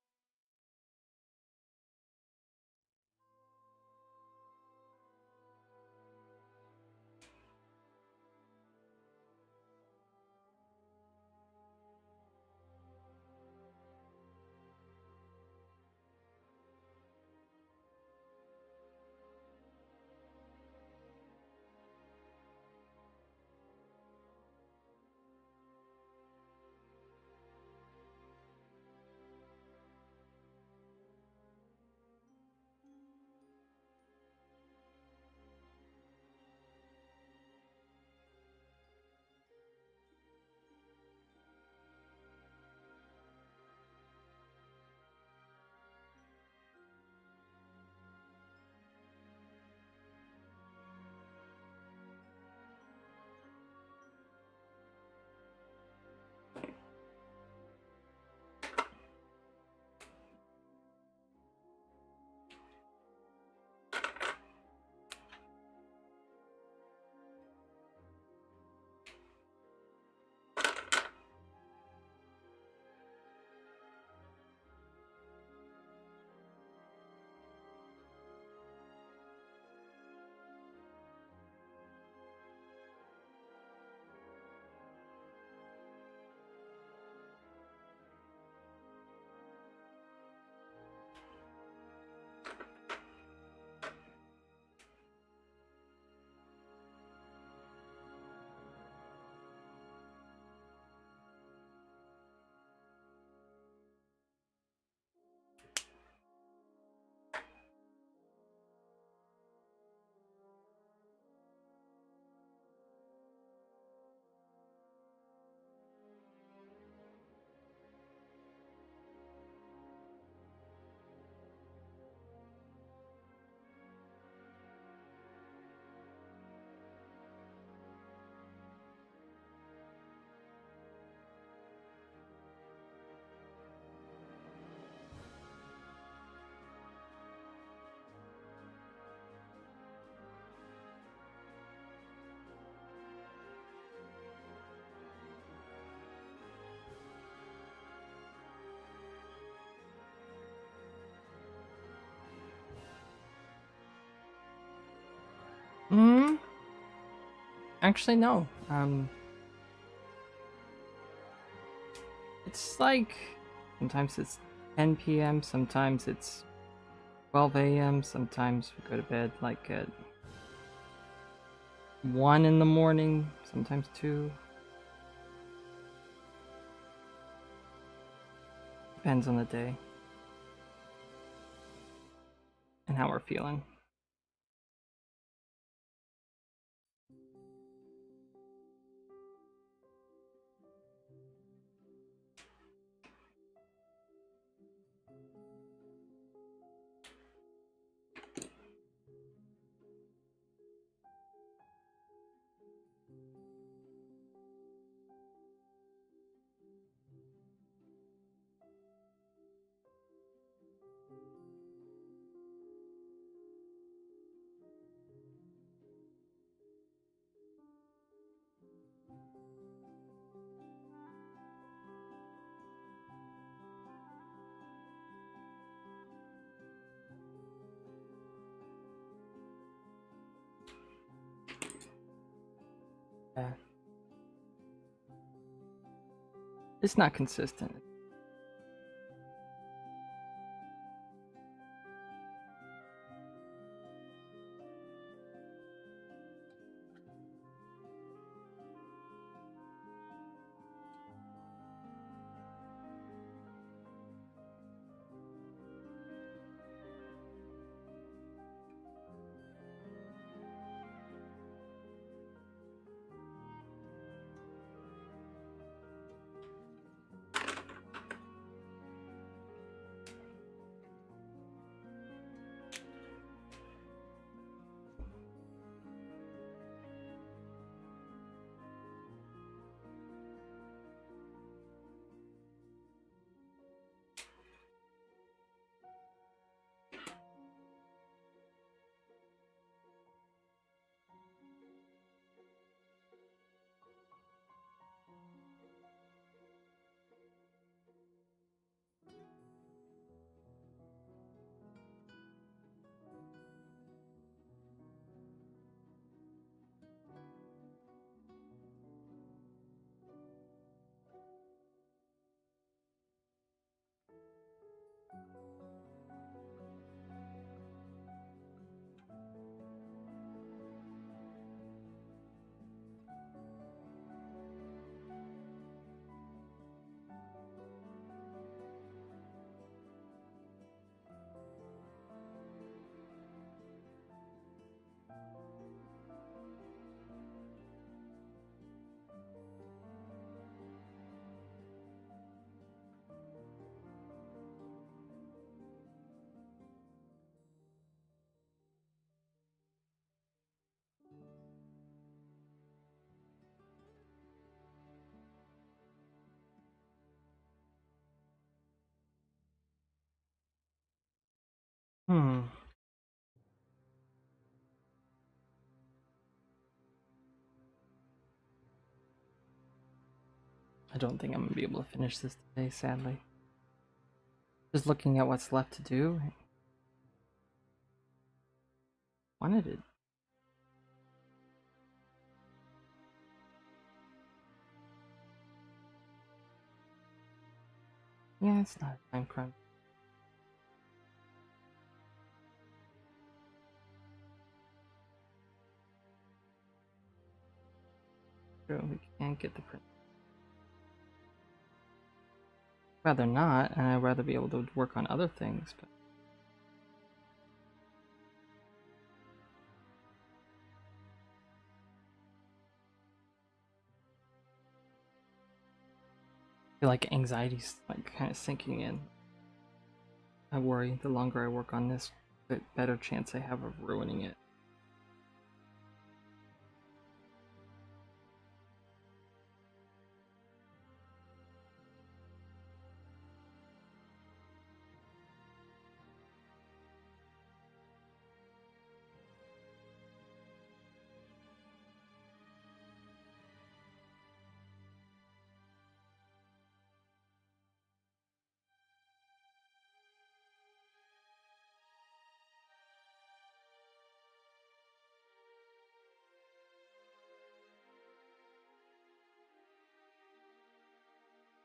Hmm. Actually, no. It's like sometimes it's 10 p.m., sometimes it's 12 a.m., sometimes we go to bed like at 1 in the morning, sometimes 2. Depends on the day and how we're feeling. Yeah. It's not consistent. Hmm. I don't think I'm gonna be able to finish this today, sadly. Just looking at what's left to do. Wanted it. Yeah, it's not a time crunch. True, we can't get the print. Rather not, and I'd rather be able to work on other things, but I feel like anxiety's like kind of sinking in. I worry the longer I work on this, the better chance I have of ruining it.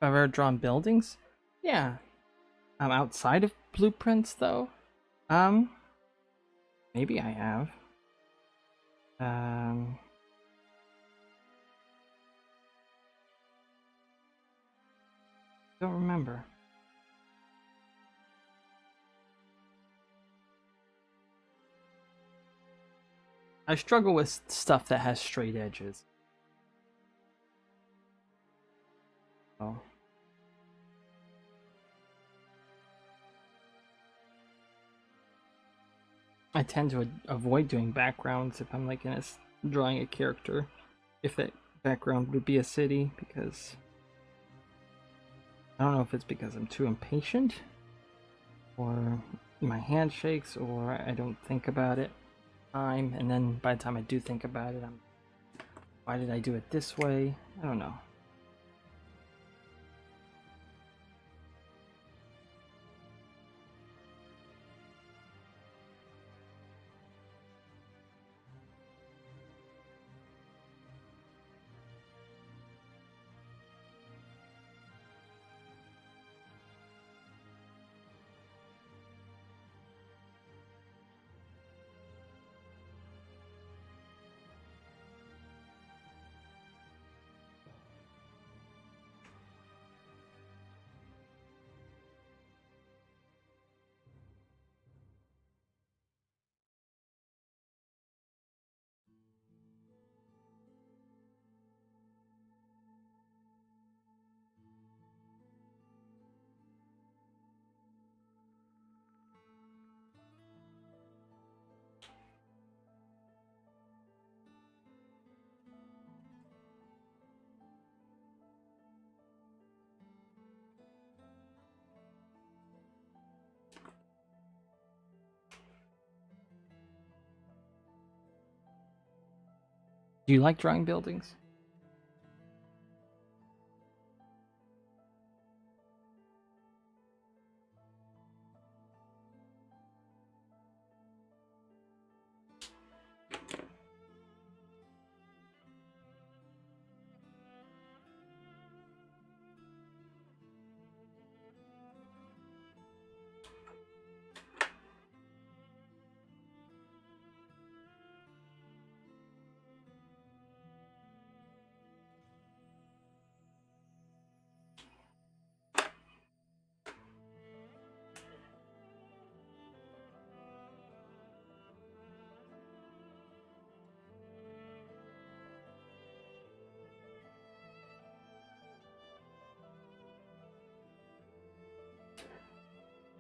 Have I ever drawn buildings? Yeah. Outside of blueprints though? Um, Maybe I have. Um, don't remember. I struggle with stuff that has straight edges. Oh. I tend to avoid doing backgrounds if I'm like drawing a character. If that background would be a city, because I don't know if it's because I'm too impatient, or my hand shakes, or I don't think about it. And then by the time I do think about it, why did I do it this way? I don't know. Do you like drawing buildings?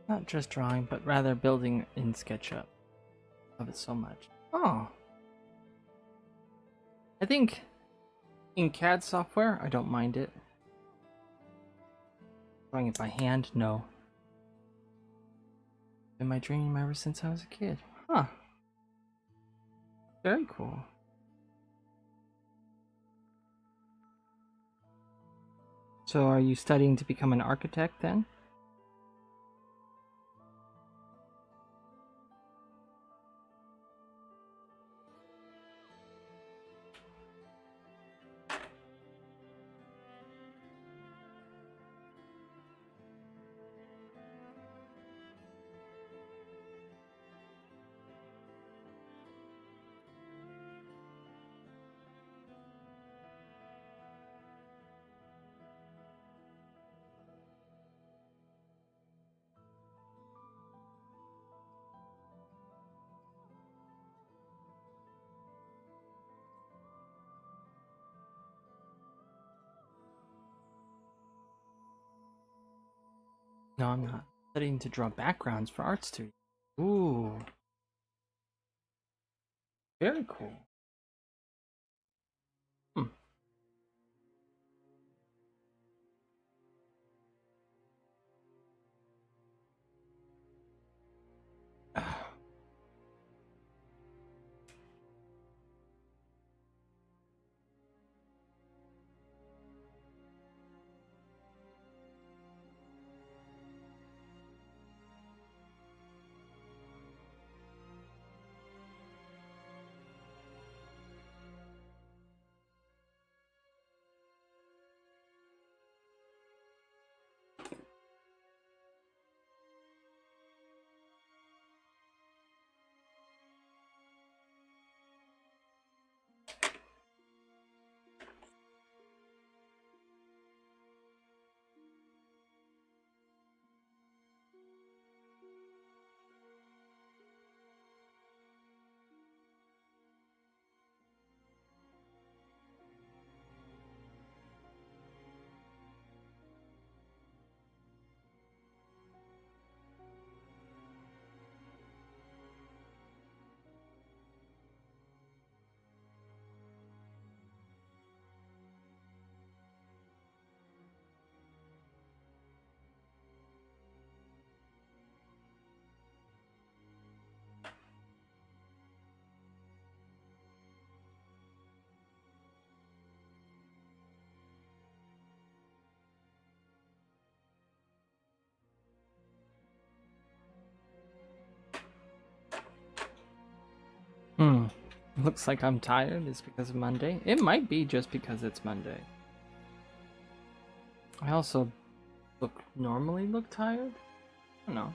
Not just drawing, but rather building in SketchUp. Love it so much. Oh. I think in CAD software, I don't mind it. Drawing it by hand, no. been my dream ever since I was a kid. Huh. Very cool. So are you studying to become an architect then? No, I'm not. Studying to draw backgrounds for art studio. Ooh. Very cool. Hmm. Hmm. Looks like I'm tired. It's because of Monday. It might be just because it's Monday. I also normally look tired. I don't know.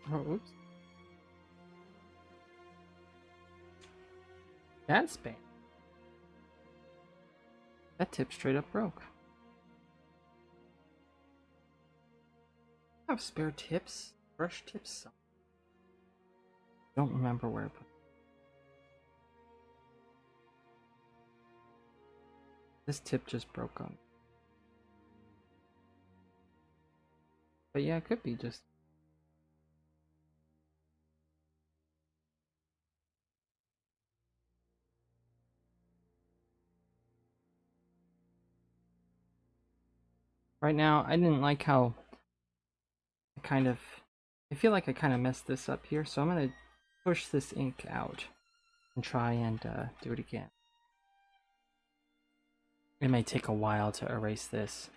Oh, oops. That's bad. That tip straight up broke. I have spare tips? Brush tips? Don't remember where I put them. This tip just broke on me. But yeah, it could be just... Right now, I didn't like how I feel like I kind of messed this up here, so I'm gonna push this ink out and try and do it again. It may take a while to erase this.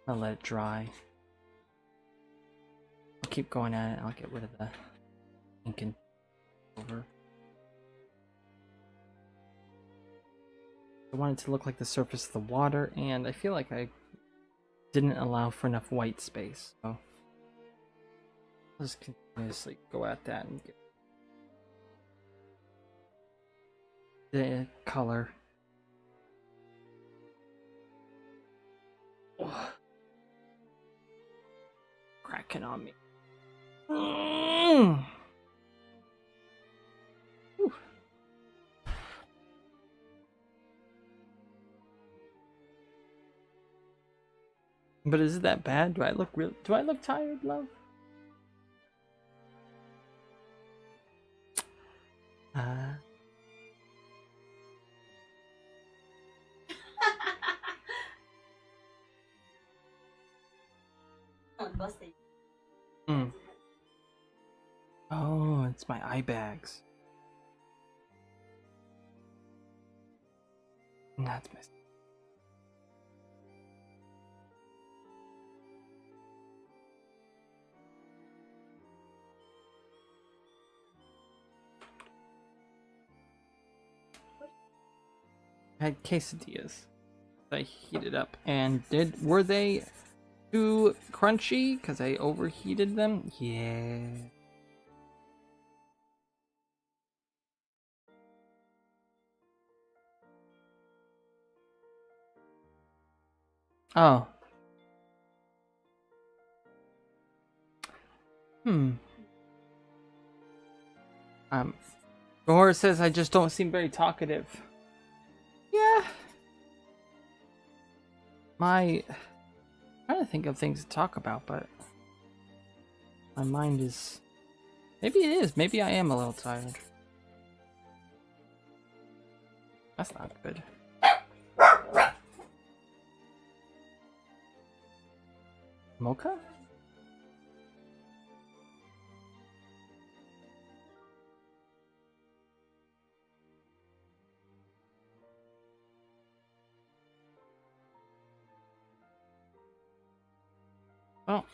I'll let it dry. I'll keep going at it. I'll get rid of the ink and over. I want it to look like the surface of the water, and I feel like I didn't allow for enough white space, so I'll just continuously go at that and get the color walking on me. Mm. Whew. But is it that bad? Do I look tired, love? Mm. Oh, it's my eye bags. That's my. I had quesadillas. I heated up, and were they too crunchy because I overheated them? Yeah. Oh. Gohora says I just don't seem very talkative. Yeah. I'm trying to think of things to talk about, but my mind is. Maybe it is. Maybe I am a little tired. That's not good. Mocha? Well,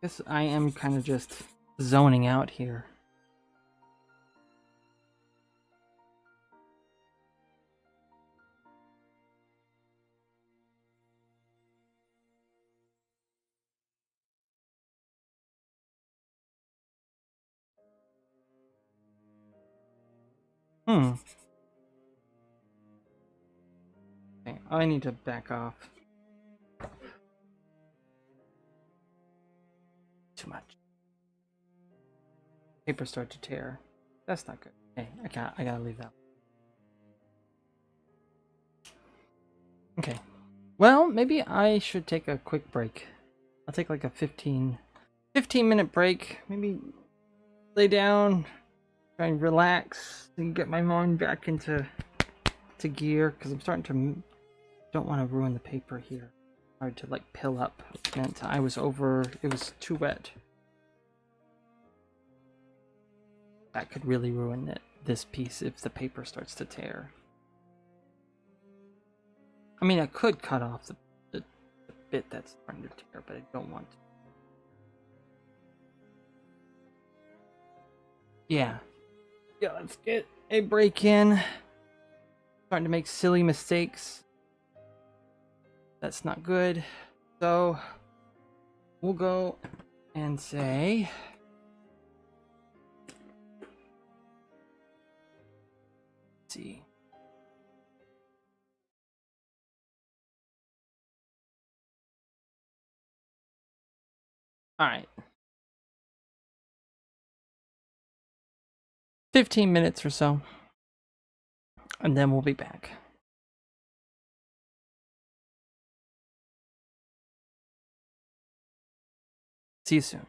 guess I am kind of just zoning out here. Okay, I need to back off. Too much. Paper start to tear. That's not good. Hey, I gotta leave that. Okay. Well, maybe I should take a quick break. I'll take like a 15-minute break. Maybe lay down, try and relax, and get my mind back into gear because I'm starting to don't want to ruin the paper here. Hard to like pill up. And it was too wet. That could really ruin this piece if the paper starts to tear. I mean, I could cut off the bit that's starting to tear, but I don't want to. Yeah, let's get a break in. Starting to make silly mistakes. That's not good. So we'll go and say let's see. All right. 15 minutes or so. And then we'll be back. See you soon.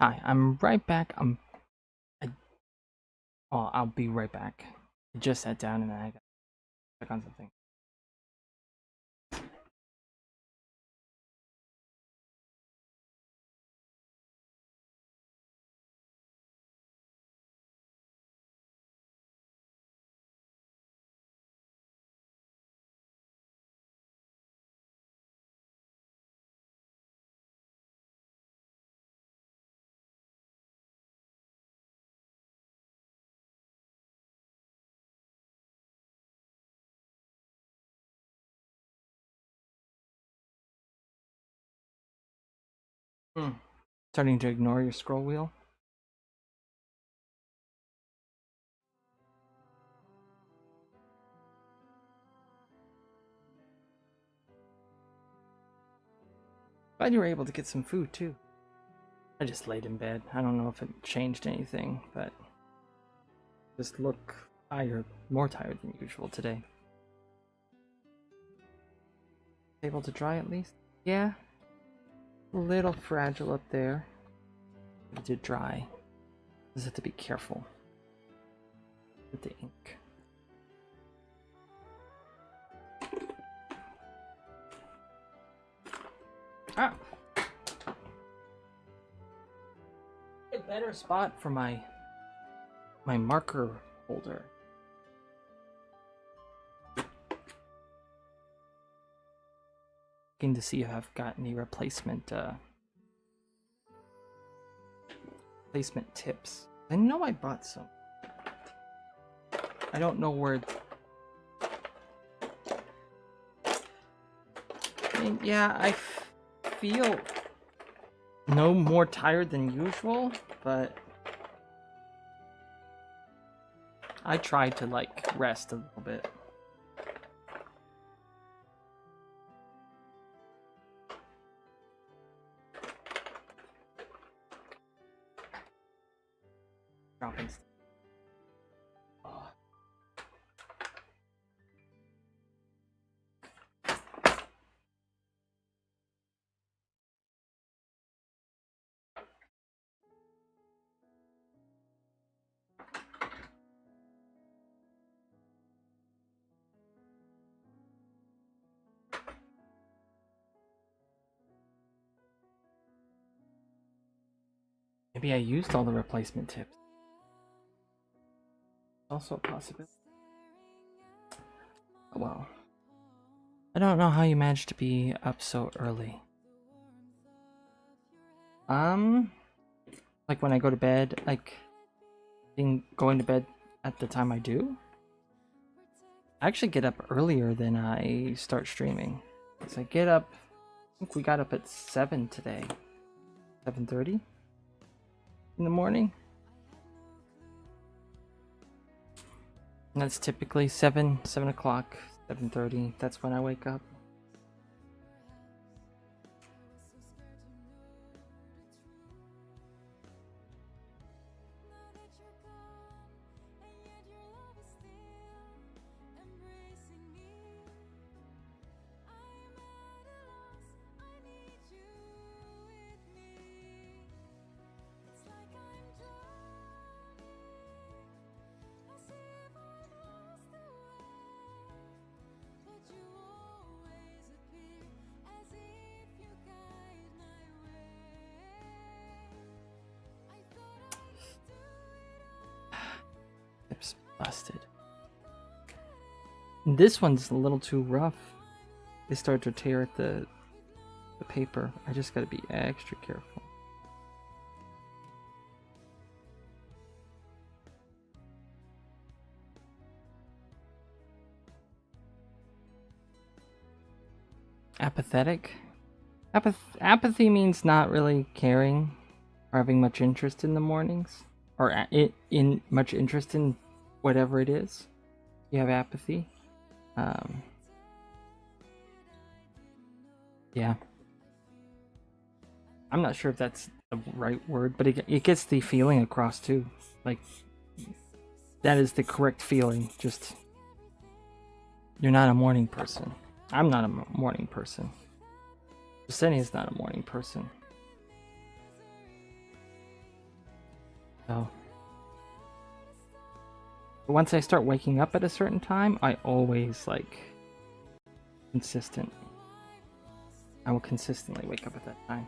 Hi, I'm right back. I'll be right back. I just sat down and I got to check on something. Starting to ignore your scroll wheel. Glad you were able to get some food too. I just laid in bed. I don't know if it changed anything, but just look tired, more tired than usual today. Able to dry at least? Yeah. A little fragile up there. It did dry. Just have to be careful with the ink. Ah! A better spot for my marker holder. Looking to see if I've got any replacement tips. I know I bought some. I don't know where. I mean, yeah, I feel no more tired than usual, but I tried to like rest a little bit. Dropping stuff. Oh. Maybe I used all the replacement tips. Also a possibility. Oh, well. I don't know how you managed to be up so early. Like when I go to bed, like going to bed at the time I do. I actually get up earlier than I start streaming. Because I get up, I think we got up at 7 today. 7:30 in the morning. And that's typically 7 o'clock, 7:30. That's when I wake up. Tips busted. This one's a little too rough. They start to tear at the paper. I just gotta be extra careful. Apathetic? Apathy means not really caring or having much interest in the mornings, or in much interest in whatever it is. You have apathy. Yeah. I'm not sure if that's the right word, but it gets the feeling across too. Like, that is the correct feeling. Just, you're not a morning person. I'm not a morning person. Senny is not a morning person. So once I start waking up at a certain time, I always like consistent. I will consistently wake up at that time.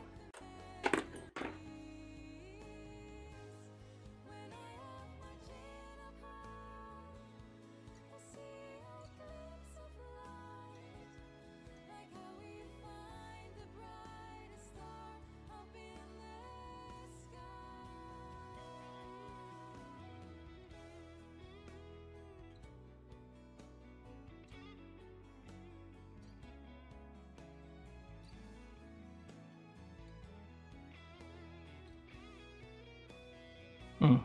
Hmm.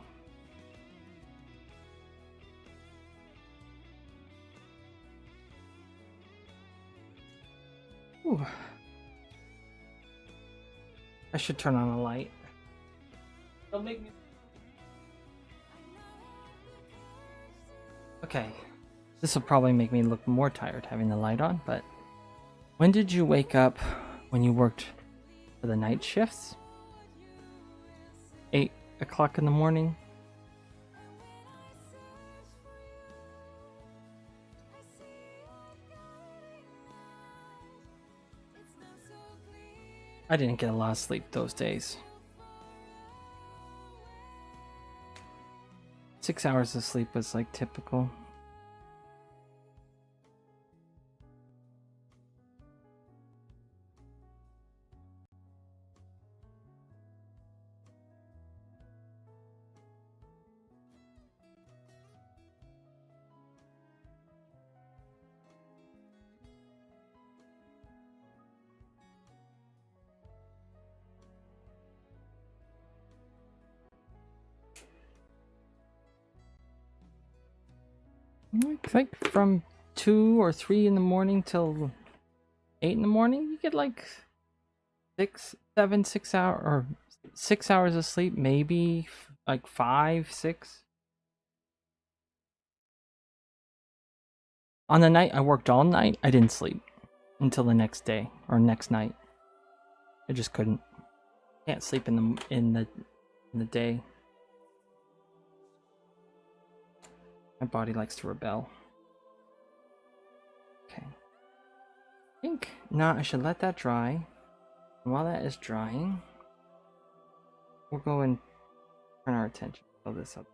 Ooh. I should turn on a light. Don't make me. Okay. This will probably make me look more tired having the light on, but when did you wake up when you worked for the night shifts? 8 o'clock in the morning? I didn't get a lot of sleep those days. 6 hours of sleep was like typical. Like from 2 or 3 in the morning till 8 in the morning, you get like 6 hour or 6 hours of sleep, maybe like 5, 6. On the night I worked all night, I didn't sleep until the next day or next night. I just couldn't. Can't sleep in the day. My body likes to rebel. Okay. I think now I should let that dry. And while that is drying, we'll go and turn our attention to this up.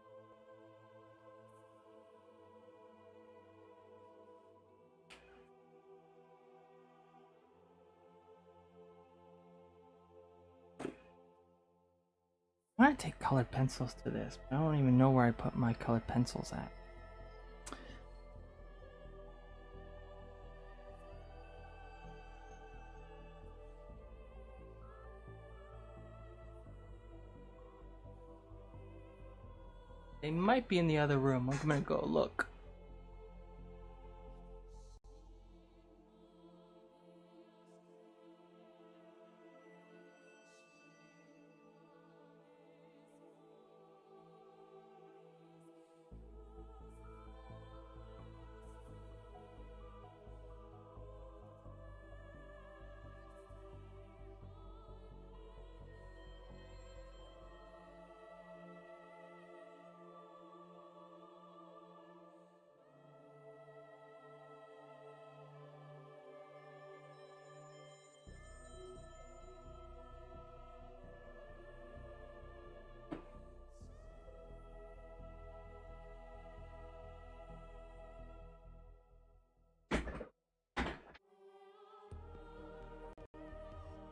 I want to take colored pencils to this, but I don't even know where I put my colored pencils at. They might be in the other room. I'm gonna go look.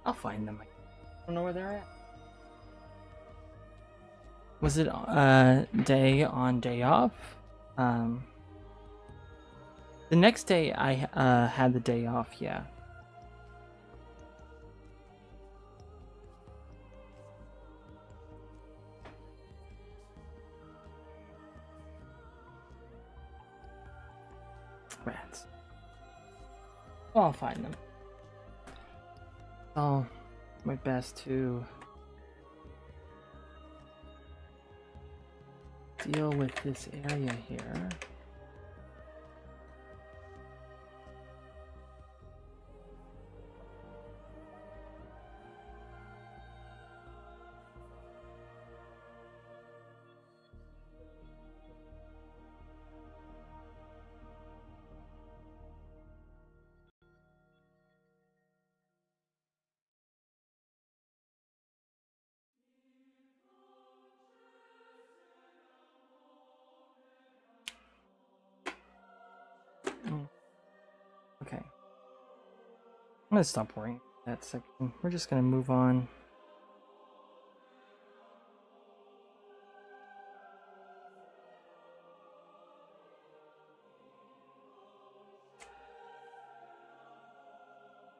I'll find them. I don't know where they're at. Was it day on, day off? The next day I had the day off, yeah. Rats. Well, I'll find them. I'll my best to deal with this area here. Okay. I'm gonna stop worrying about that section. We're just gonna move on.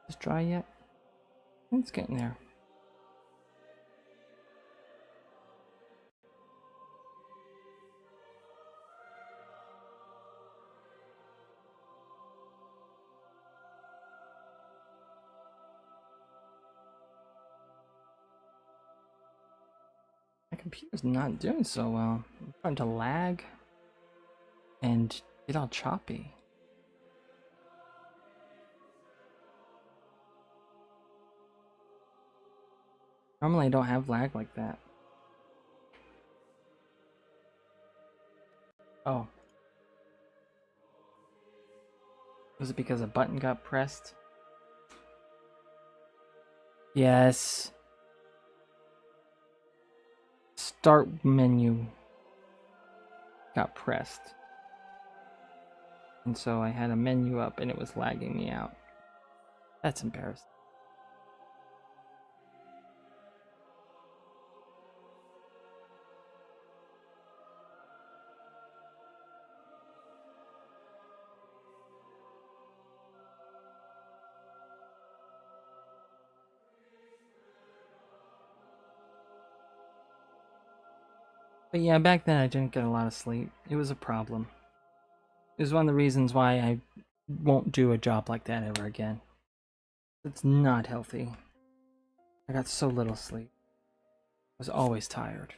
Is it dry yet? It's getting there. My computer's not doing so well. I'm starting to lag and get all choppy. Normally I don't have lag like that. Oh. Was it because a button got pressed? Yes. Start menu got pressed. And so I had a menu up and it was lagging me out. That's embarrassing. But yeah, back then I didn't get a lot of sleep. It was a problem. It was one of the reasons why I won't do a job like that ever again. It's not healthy. I got so little sleep. I was always tired.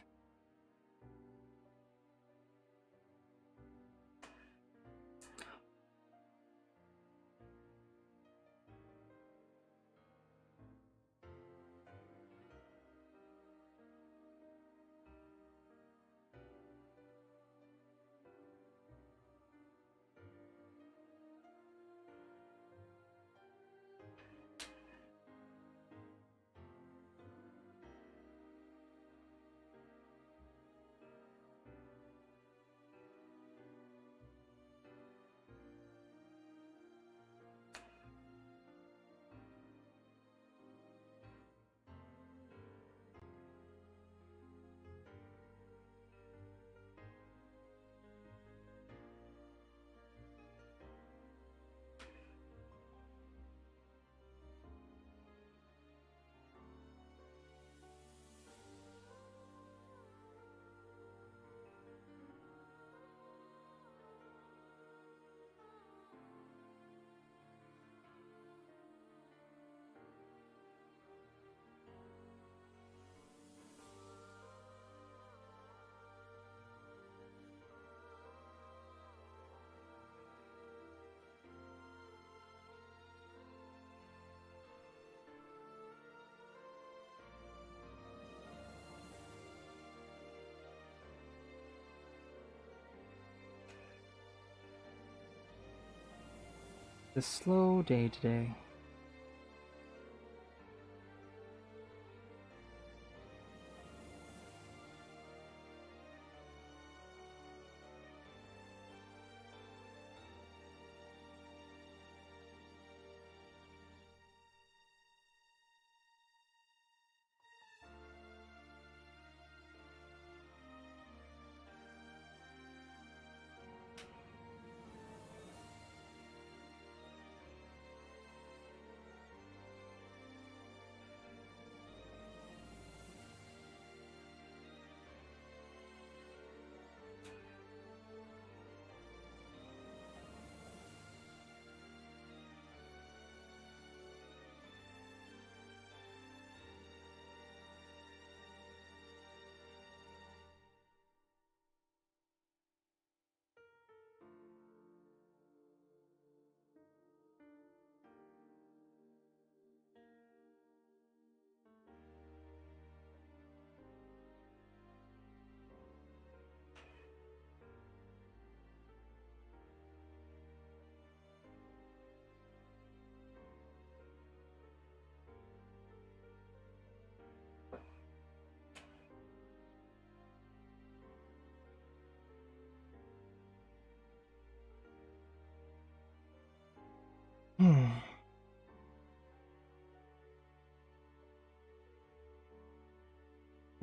It's a slow day today.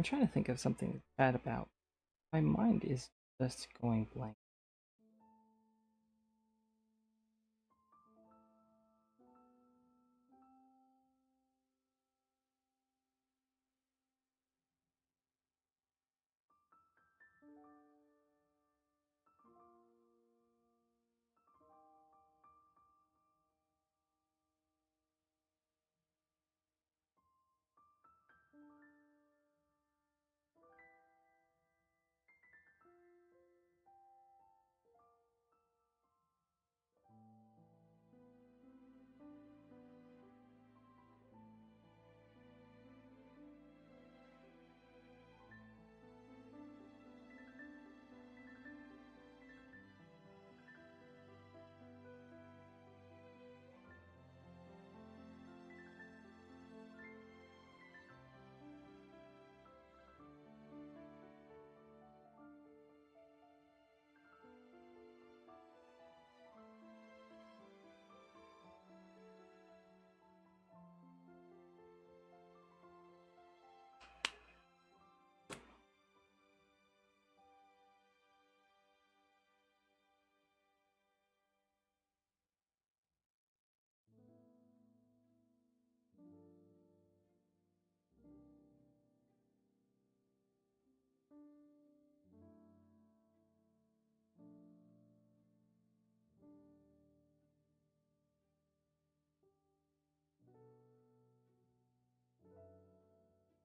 I'm trying to think of something to chat about. My mind is just going blank.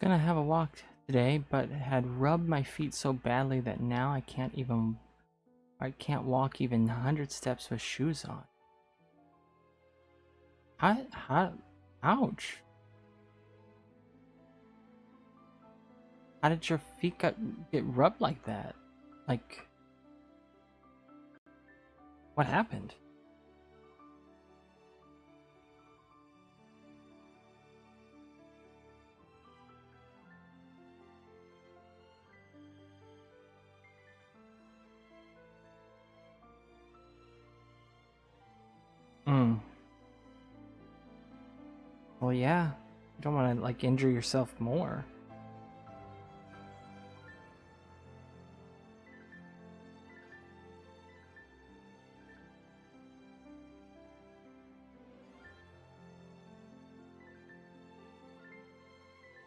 Gonna have a walk today, but had rubbed my feet so badly that now I can't walk even 100 steps with shoes on. Ouch. How did your feet get rubbed like that? Like, what happened? Hmm. Well, yeah. You don't want to, like, injure yourself more.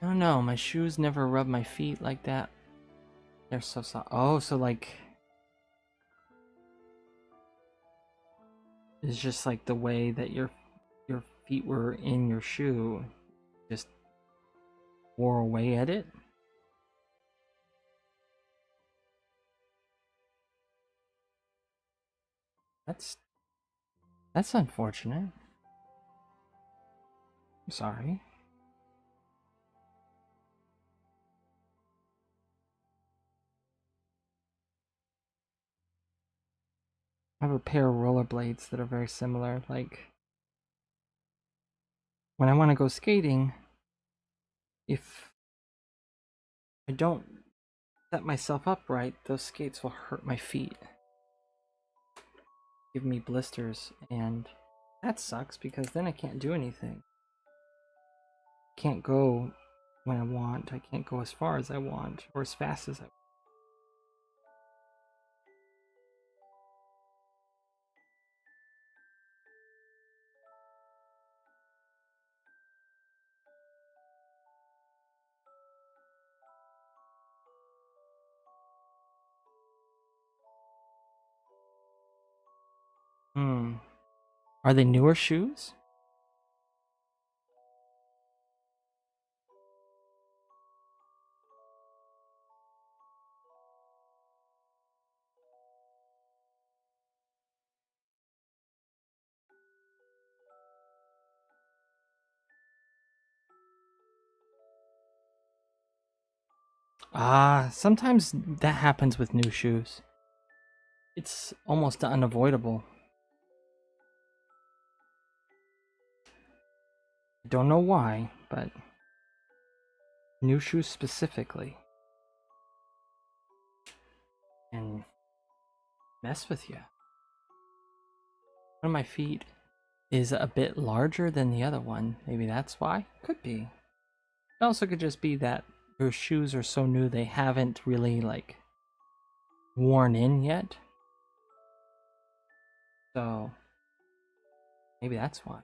I don't know. My shoes never rub my feet like that. They're so soft. Oh, so, like, it's just like the way that your feet were in your shoe just wore away at it. That's unfortunate. I'm sorry. I have a pair of rollerblades that are very similar. Like, when I want to go skating, if I don't set myself up right, those skates will hurt my feet, give me blisters, and that sucks because then I can't do anything. Can't go when I want. I can't go as far as I want or as fast as I want. Hmm. Are they newer shoes? Ah, sometimes that happens with new shoes. It's almost unavoidable. I don't know why, but new shoes specifically can mess with you. One of my feet is a bit larger than the other one. Maybe that's why? Could be. It also could just be that your shoes are so new they haven't really like worn in yet. So maybe that's why.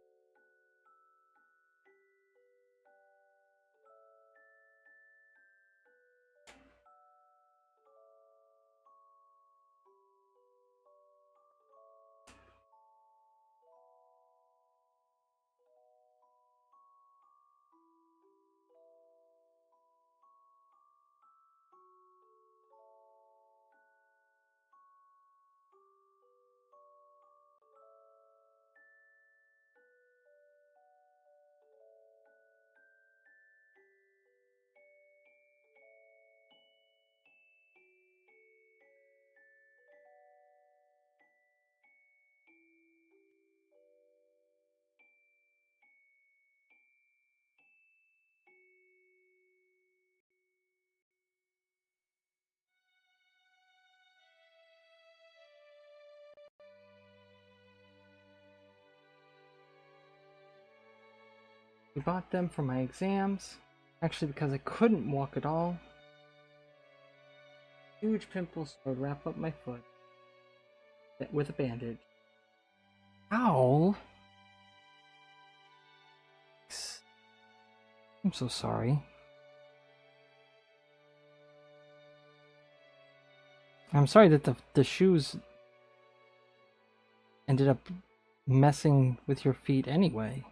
We bought them for my exams, actually because I couldn't walk at all. Huge pimples, so I'd wrap up my foot with a bandage. Ow! I'm so sorry. I'm sorry that the shoes ended up messing with your feet anyway.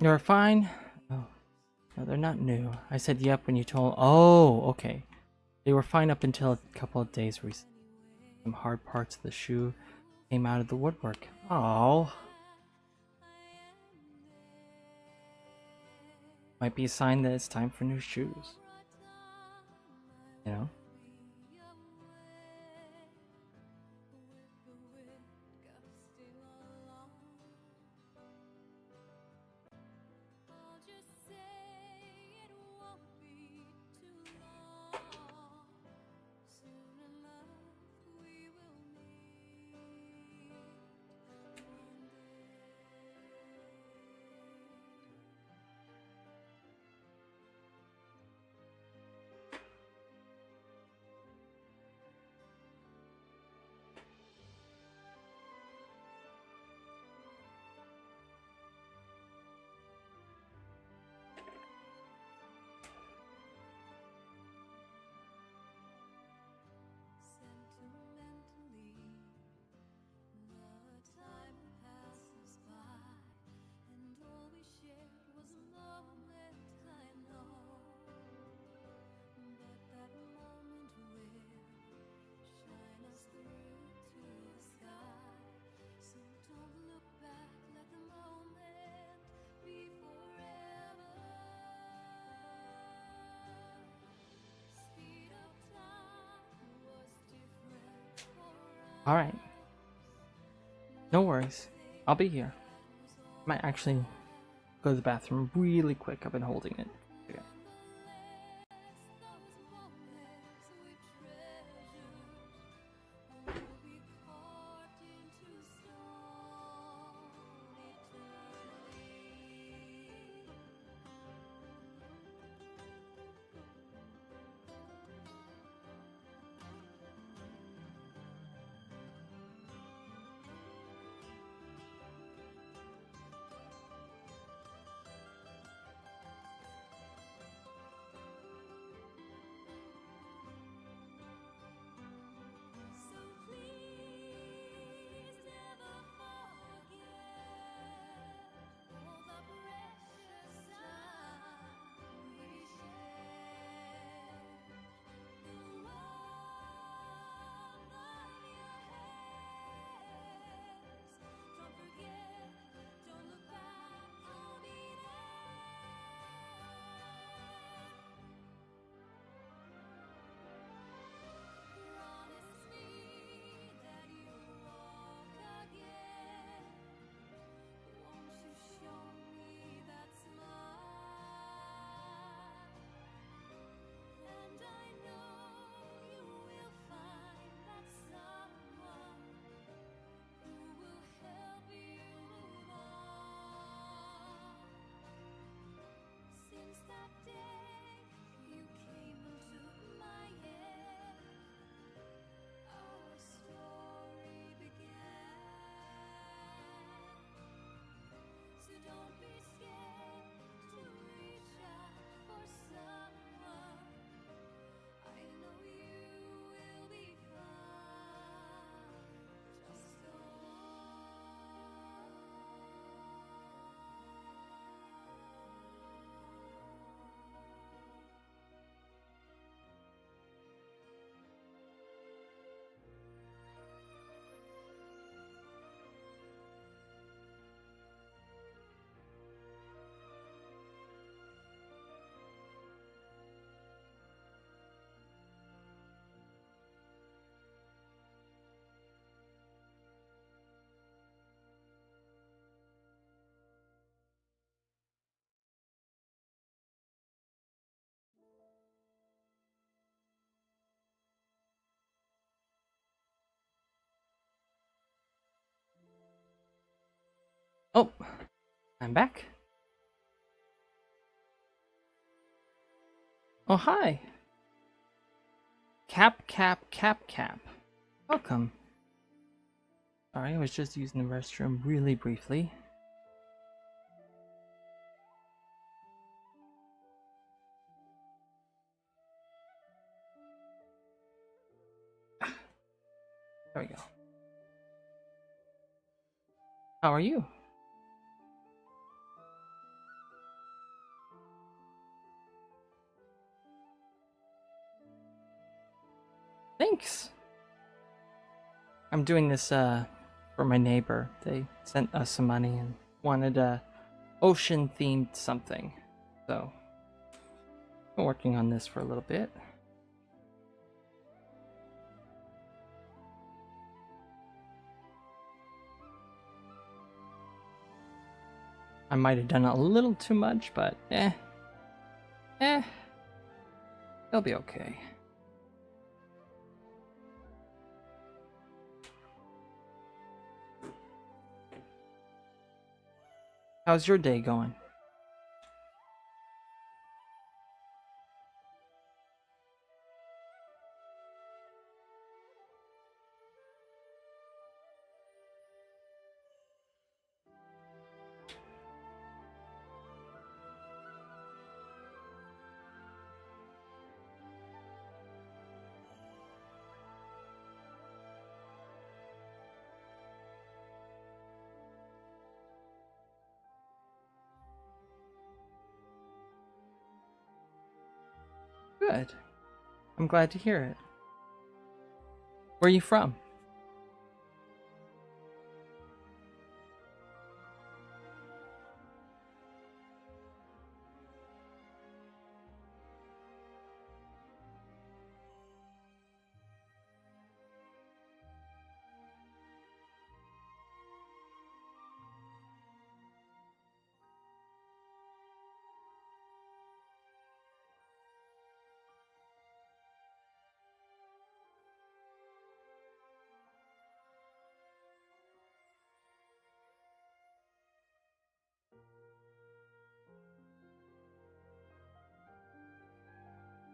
You're fine? Oh, no, they're not new. I said yep when you told. Oh, okay. They were fine up until a couple of days recently. Some hard parts of the shoe came out of the woodwork. Oh. Might be a sign that it's time for new shoes. You know? Alright. No worries. I'll be here. Might actually go to the bathroom really quick. I've been holding it. Okay. Oh, I'm back. Oh, hi. Cap. Welcome. Sorry, I was just using the restroom really briefly. There we go. How are you? Thanks. I'm doing this for my neighbor. They sent us some money and wanted a ocean themed something. So I'm working on this for a little bit. I might have done a little too much, but they'll be okay. How's your day going? Good. I'm glad to hear it. Where are you from?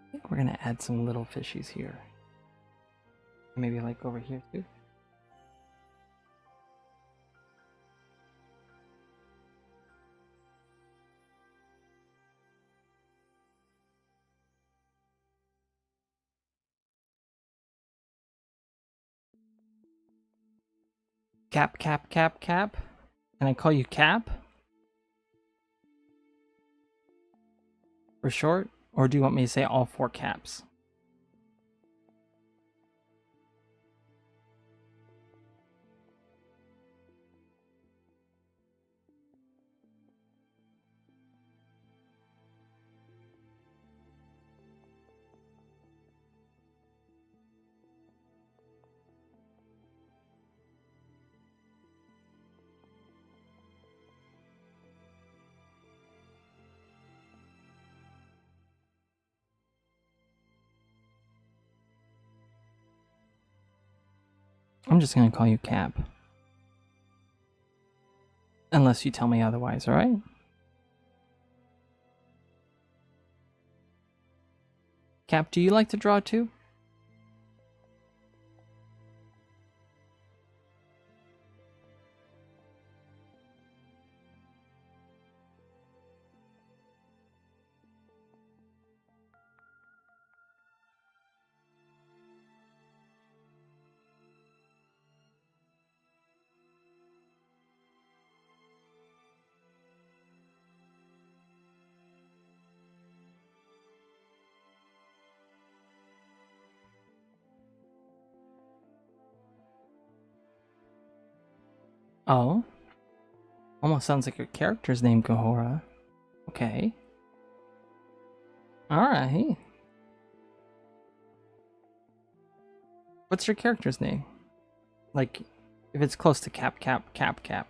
I think we're gonna add some little fishies here. Maybe like over here too. Cap. Can I call you Cap? For short? Or do you want me to say all four caps? I'm just gonna call you Cap. Unless you tell me otherwise, alright? Cap, do you like to draw too? Oh? Almost sounds like your character's name, Kahora. Okay. Alright. What's your character's name? Like, if it's close to Cap,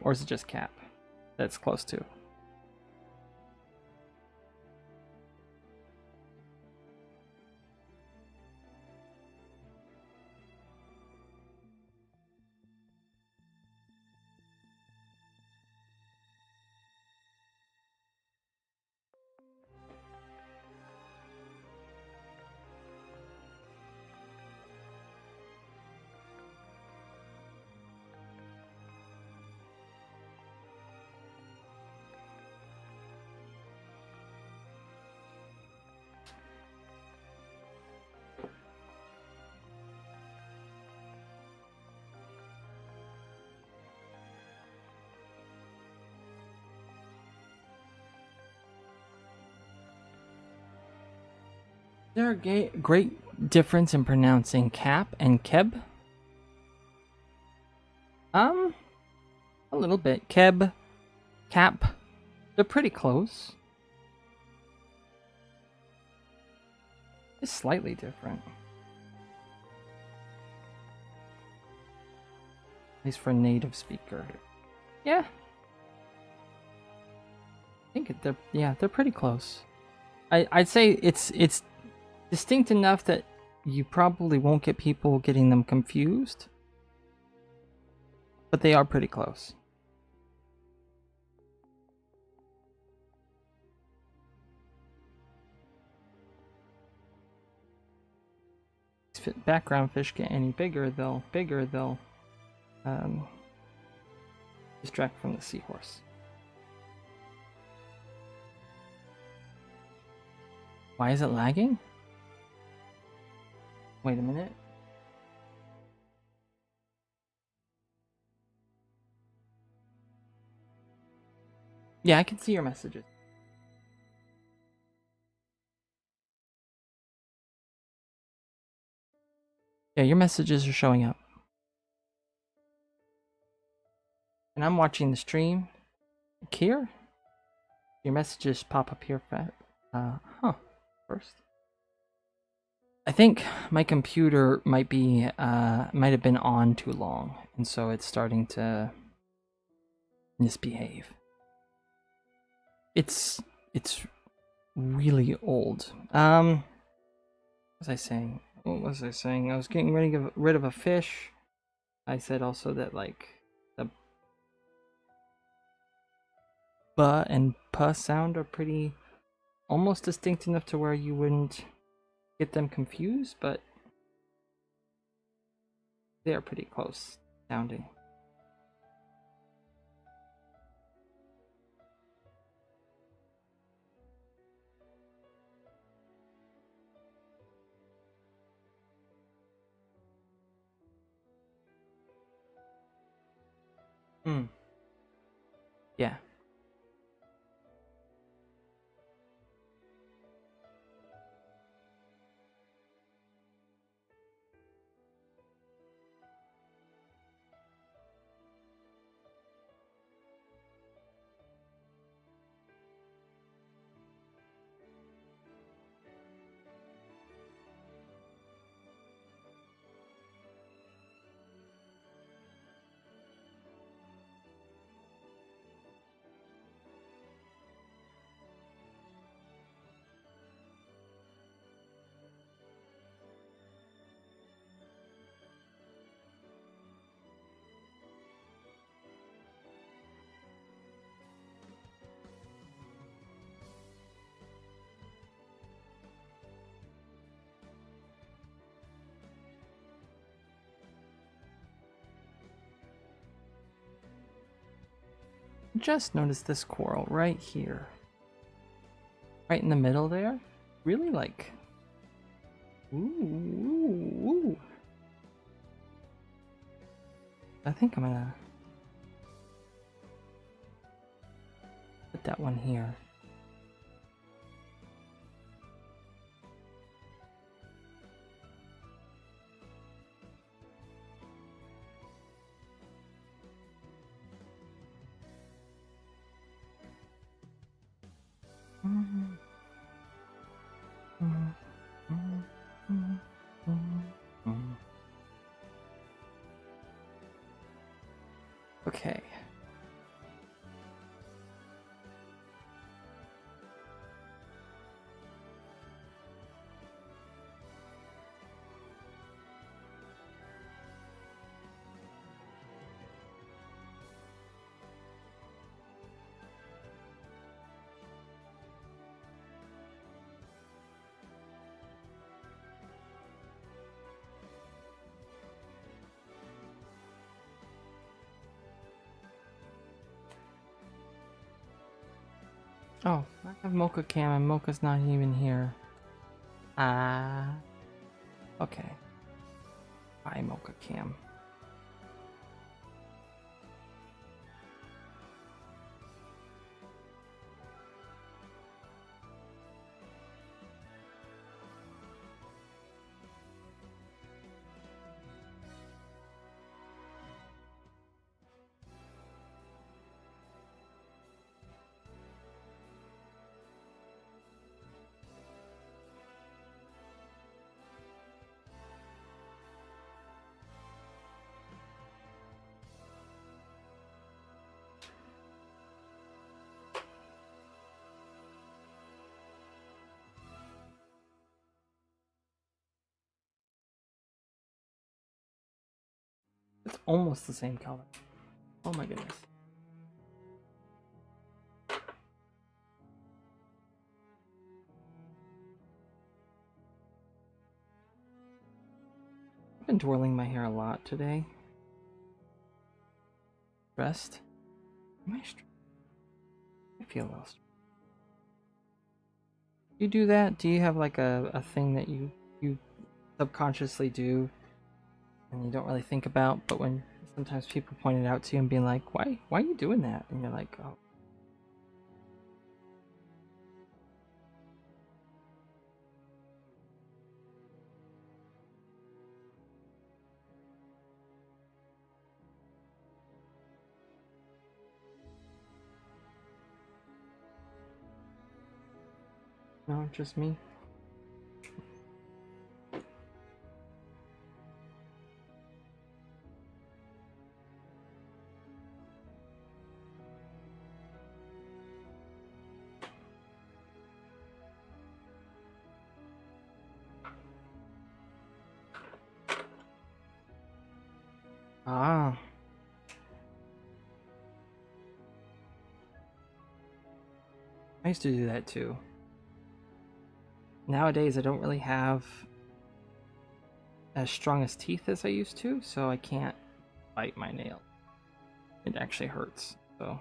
or is it just Cap that's close to? There a great difference in pronouncing cap and keb? A little bit. Keb, cap, they're pretty close. It's slightly different. At least for a native speaker. Yeah. I think they're pretty close. I'd say it's distinct enough that you probably won't get people getting them confused. But they are pretty close. If background fish get any bigger, they'll distract from the seahorse. Why is it lagging? Wait a minute. Yeah, I can see your messages. Yeah, your messages are showing up. And I'm watching the stream here. Your messages pop up here first. I think my computer might have been on too long, and so it's starting to misbehave. It's really old. What was I saying? I was getting rid of a fish. I said also that like the B and P sound are pretty almost distinct enough to where you wouldn't get them confused, but they are pretty close sounding. Yeah. Just noticed this coral right here. Right in the middle there. Really like... Ooh. I think I'm gonna put that one here. Okay. Oh, I have Mocha Cam and Mocha's not even here. Okay. Bye, Mocha Cam. It's almost the same color. Oh my goodness. I've been twirling my hair a lot today. Stressed? Am I stressed? I feel a little stressed. You do that? Do you have like a thing that you subconsciously do and you don't really think about, but when sometimes people point it out to you and being like, why are you doing that? And you're like, oh. No, just me. Ah. I used to do that too. Nowadays, I don't really have as strong as teeth as I used to, so I can't bite my nail. It actually hurts, so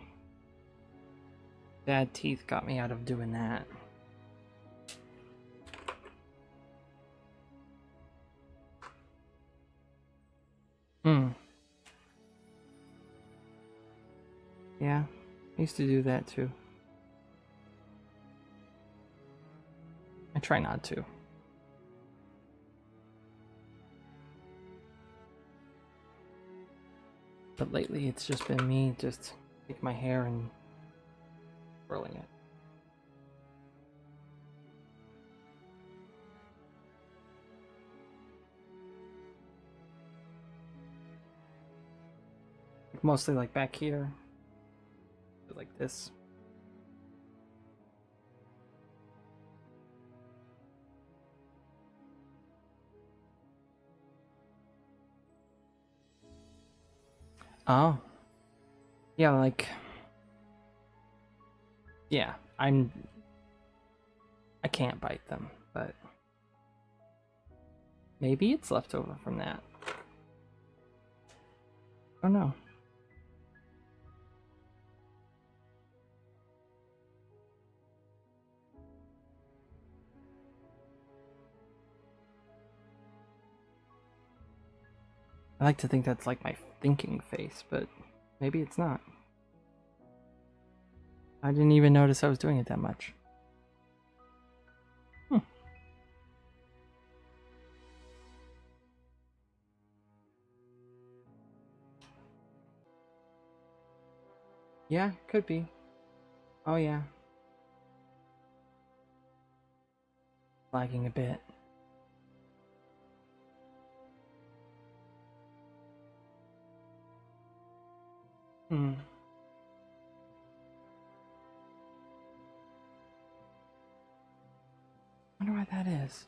bad teeth got me out of doing that. Yeah, I used to do that too. I try not to. But lately it's just been me just take my hair and twirling it. Mostly like back here. Like this. Oh. Yeah, like yeah, I can't bite them, but maybe it's left over from that. Oh no. I like to think that's like my thinking face, but maybe it's not. I didn't even notice I was doing it that much. Yeah, could be. Oh yeah. Lagging a bit. Wonder why that is.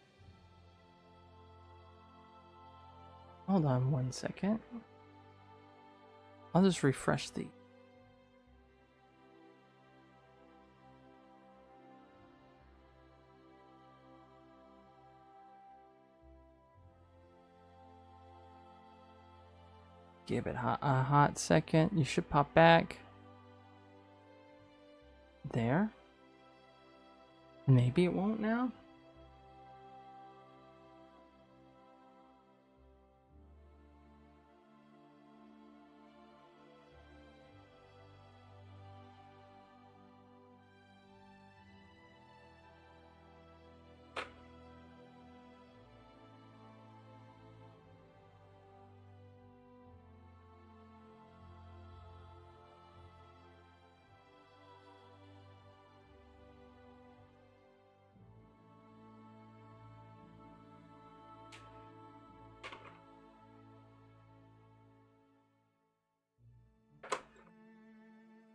Hold on 1 second. I'll just refresh the. Give it a hot second. You should pop back. There. Maybe it won't now.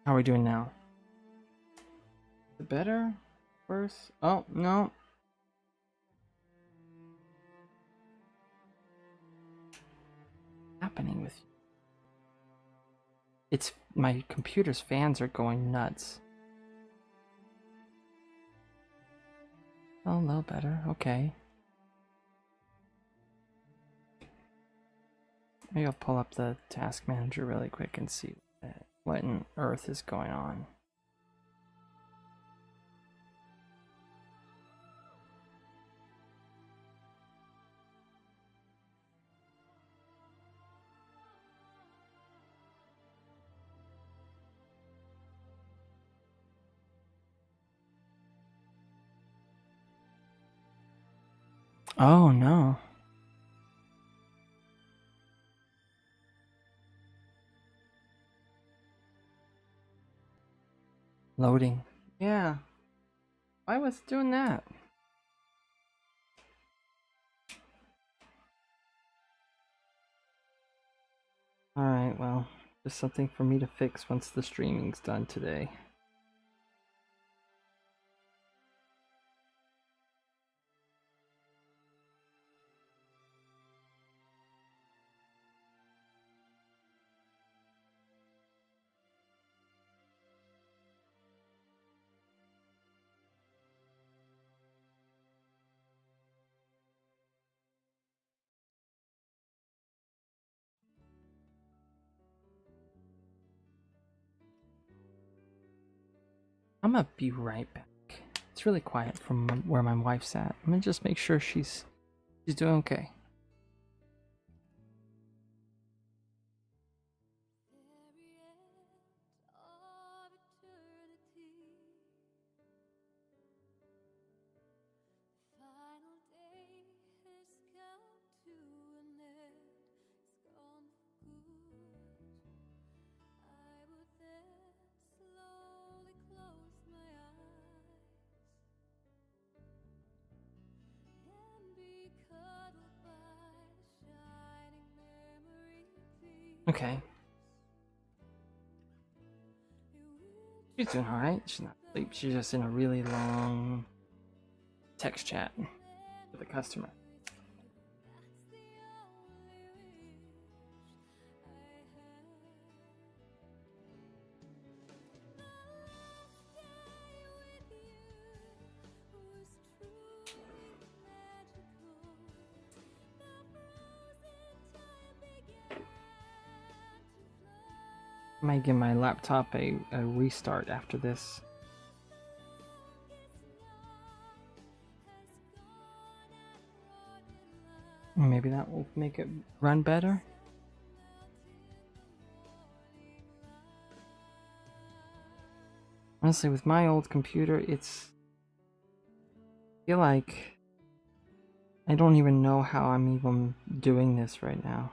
How are we doing now? Is it better? Worse? Oh, no. What's happening with you? It's my computer's fans are going nuts. Oh, a little better. Okay. Maybe I'll pull up the task manager really quick and see what on earth is going on. Oh no. Loading. Yeah. Why was it doing that? Alright, well, just something for me to fix once the streaming's done today. I'm gonna be right back. It's really quiet from where my wife's at. I'm gonna just make sure she's doing okay. Okay. She's doing alright. She's not asleep. She's just in a really long text chat with a customer. I might give my laptop a restart after this. Maybe that will make it run better. Honestly, with my old computer, I feel like I don't even know how I'm even doing this right now.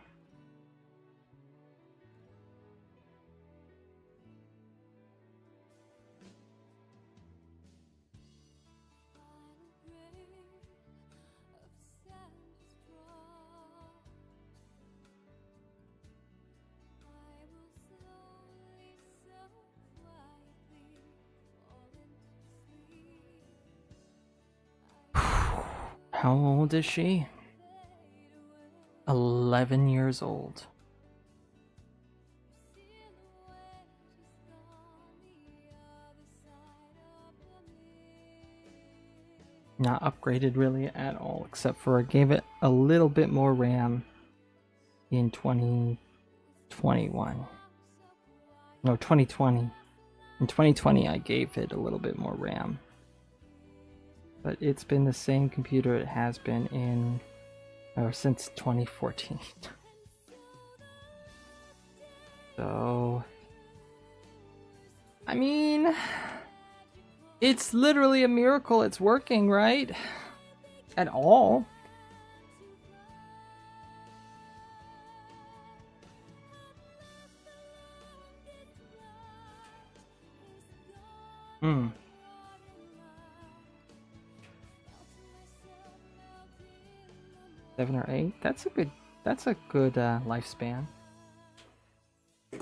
How old is she? 11 years old. Not upgraded really at all, except for I gave it a little bit more RAM in 2021. No, 2020. In 2020 I gave it a little bit more RAM. But it's been the same computer it has been in since 2014. So, I mean, it's literally a miracle it's working, right? At all. Hmm. 7 or 8. That's a good lifespan. I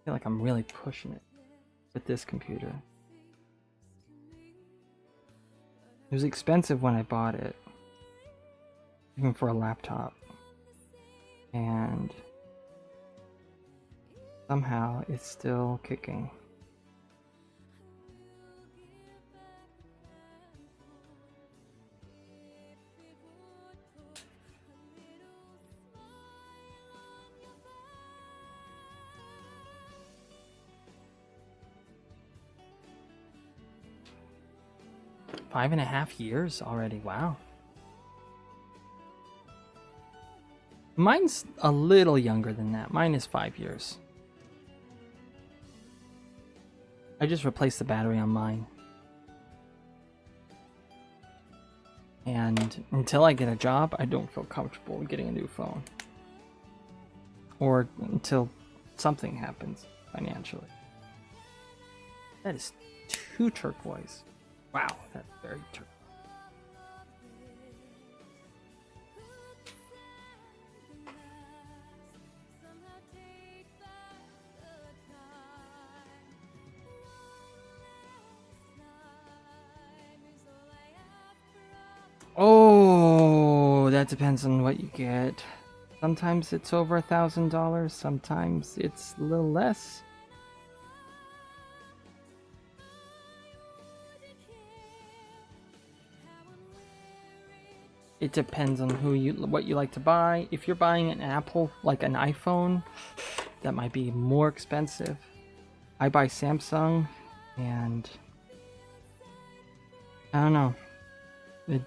feel like I'm really pushing it with this computer. It was expensive when I bought it, even for a laptop. And Somehow it's still kicking. Five and a half years already. Wow. Mine's a little younger than that. Mine is 5 years. I just replaced the battery on mine. And until I get a job, I don't feel comfortable getting a new phone. Or until something happens financially. That is too turquoise. Wow, that's very turquoise. Oh, that depends on what you get. Sometimes it's over $1,000, sometimes it's a little less. It depends on what you like to buy. If you're buying an Apple, like an iPhone, that might be more expensive. I buy Samsung, and I don't know.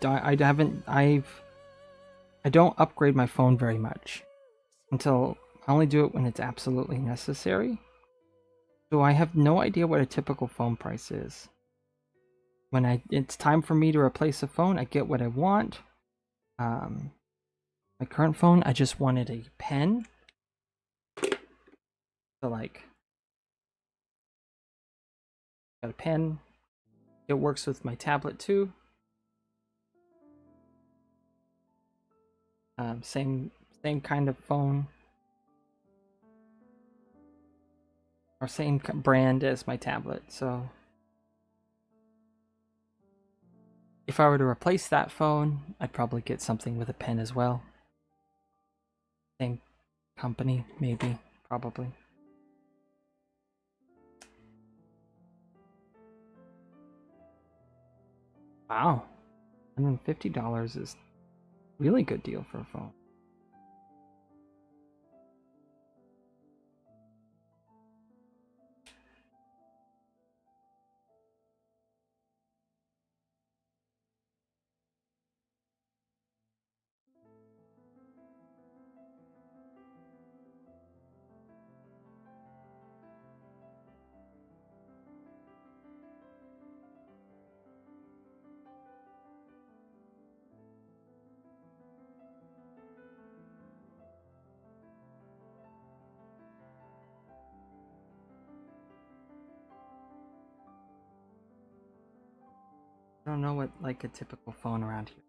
I don't upgrade my phone very much until I only do it when it's absolutely necessary. So I have no idea what a typical phone price is. When it's time for me to replace a phone, I get what I want. My current phone, I just wanted a pen. So like, got a pen. It works with my tablet too. Same kind of phone, or same brand as my tablet. So if I were to replace that phone, I'd probably get something with a pen as well. Same company, maybe, probably. Wow, $150 is a really good deal for a phone. I don't know what like a typical phone around here.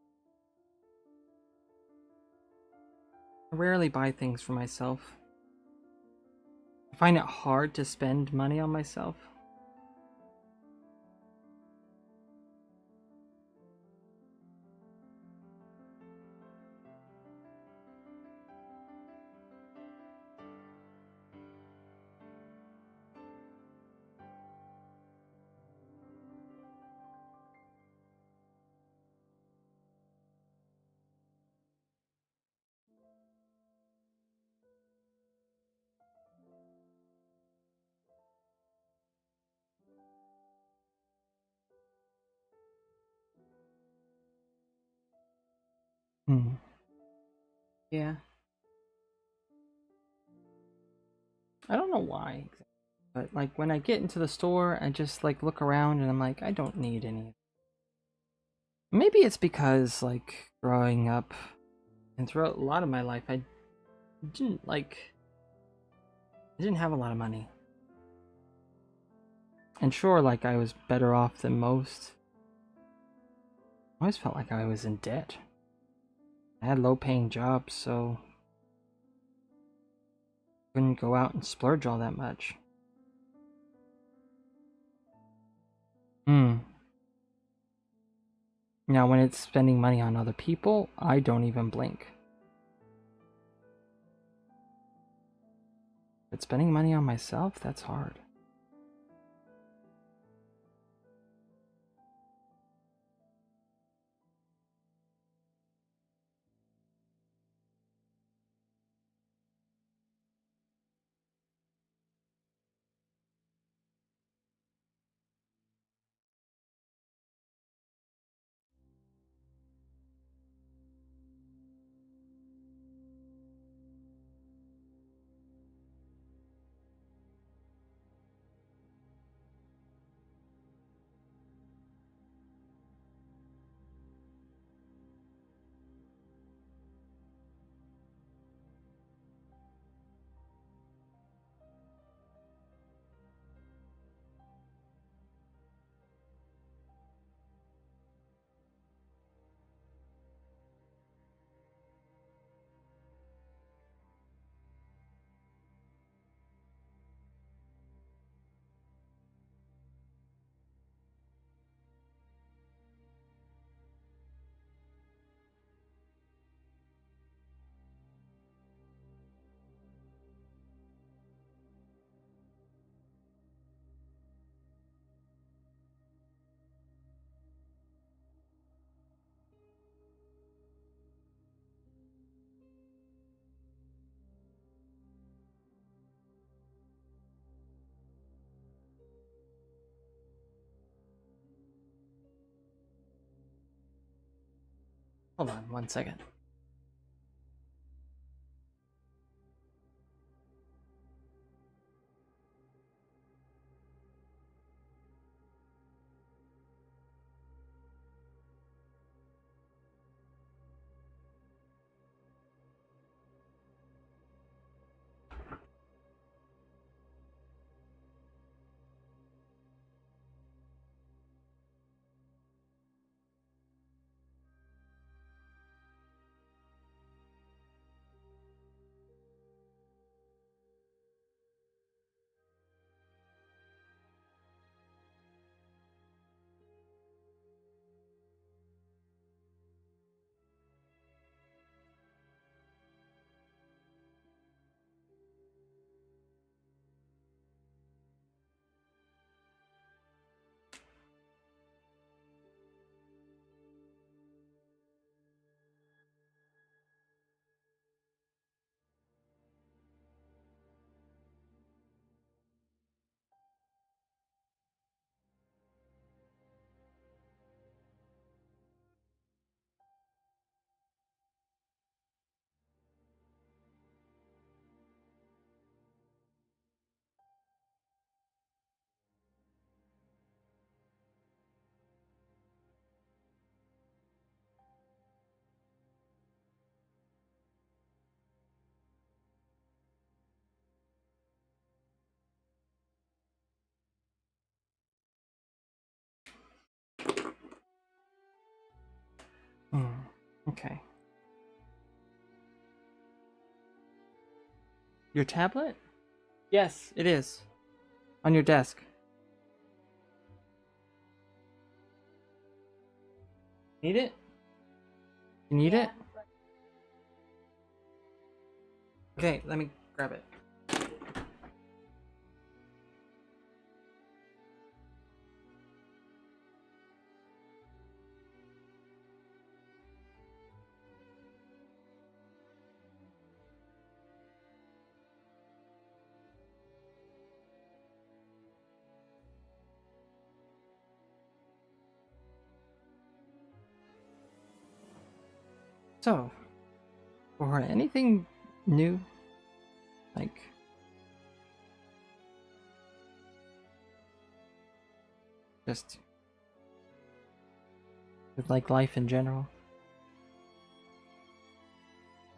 I rarely buy things for myself. I find it hard to spend money on myself. Yeah. I don't know why, but like when I get into the store, I just like look around and I'm like, I don't need any. Maybe it's because like growing up and throughout a lot of my life, I didn't have a lot of money. And sure, like I was better off than most. I always felt like I was in debt. I had low-paying jobs, so couldn't go out and splurge all that much. Now, when it's spending money on other people, I don't even blink. But spending money on myself, that's hard. Hold on 1 second. Okay. Your tablet? Yes, it is. On your desk. Need it? You need it? Okay, let me grab it. So, for anything new, like just with like life in general,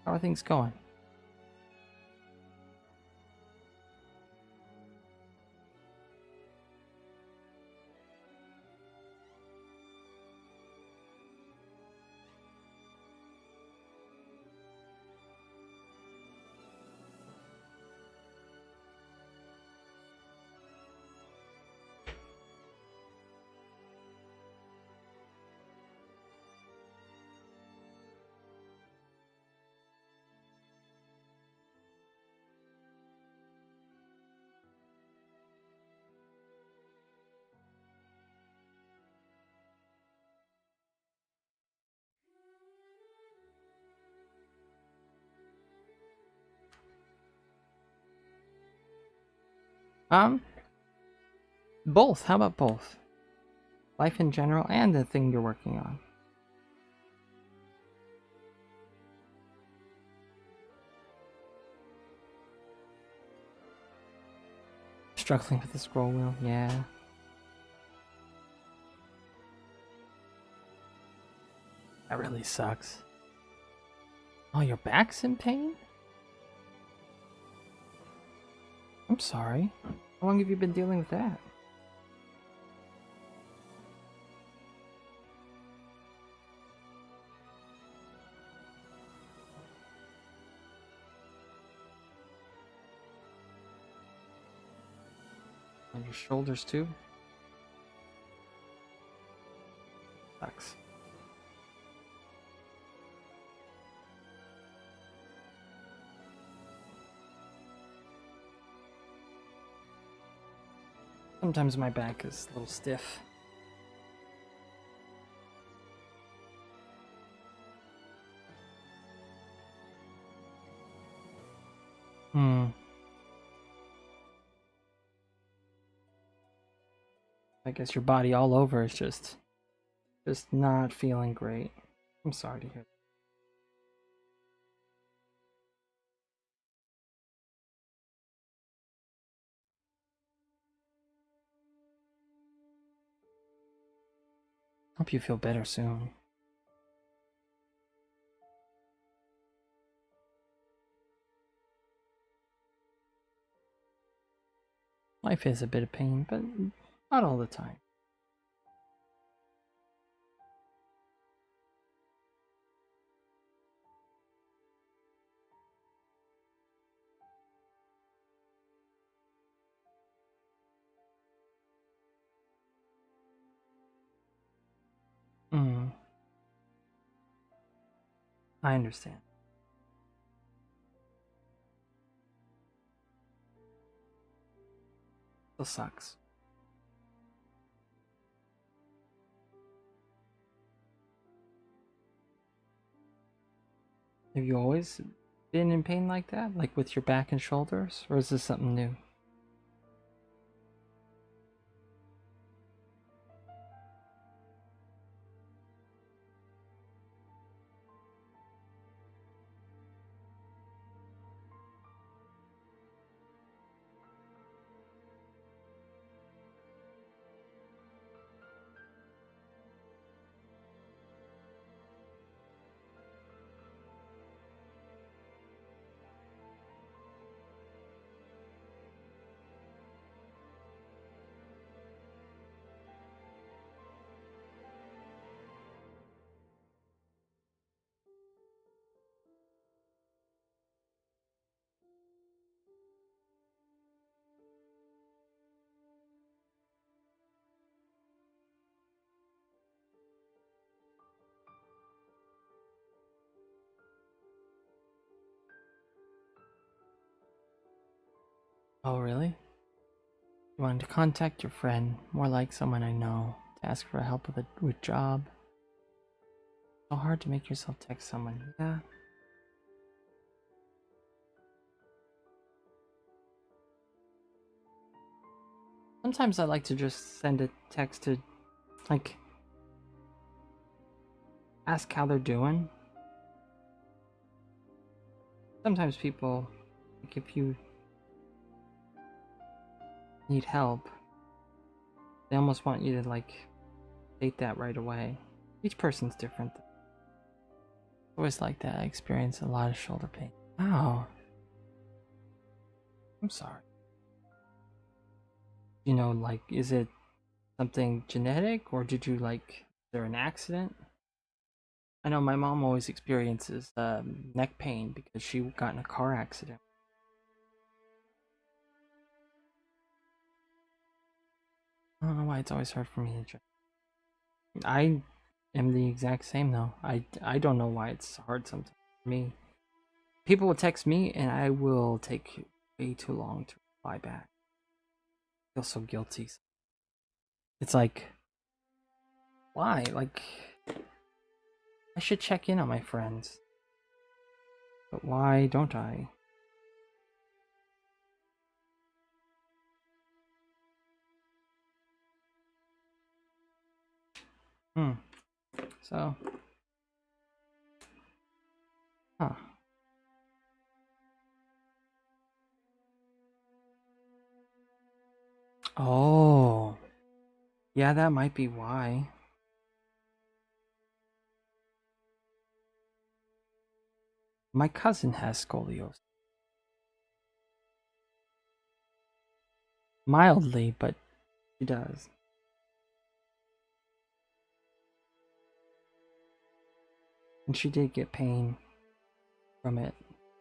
how are things going? Um, both. How about both? Life in general and the thing you're working on. Struggling with the scroll wheel, yeah. That really sucks. Oh, your back's in pain? I'm sorry. How long have you been dealing with that? On your shoulders too? Sucks. Sometimes my back is a little stiff. I guess your body all over is just not feeling great. I'm sorry to hear that. Hope you feel better soon. Life is a bit of pain, but not all the time. Hmm. I understand. Still sucks. Have you always been in pain like that? Like with your back and shoulders? Or is this something new? Oh, really? You wanted to contact your friend, more like someone I know, to ask for help with job. So hard to make yourself text someone. Yeah. Sometimes I like to just send a text to, like, ask how they're doing. Sometimes people, like, if you need help, they almost want you to, like, state that right away. Each person's different. Always like that. I experience a lot of shoulder pain. Ow. I'm sorry. You know, like, is it something genetic or did you, like, is there an accident? I know my mom always experiences neck pain because she got in a car accident. I don't know why it's always hard for me to check. I am the exact same though. I don't know why it's hard sometimes for me. People will text me and I will take way too long to reply back. I feel so guilty. It's like, why? Like, I should check in on my friends. But why don't I? Hmm. So. Huh. Oh. Yeah, that might be why. My cousin has scoliosis. Mildly, but she does. And she did get pain from it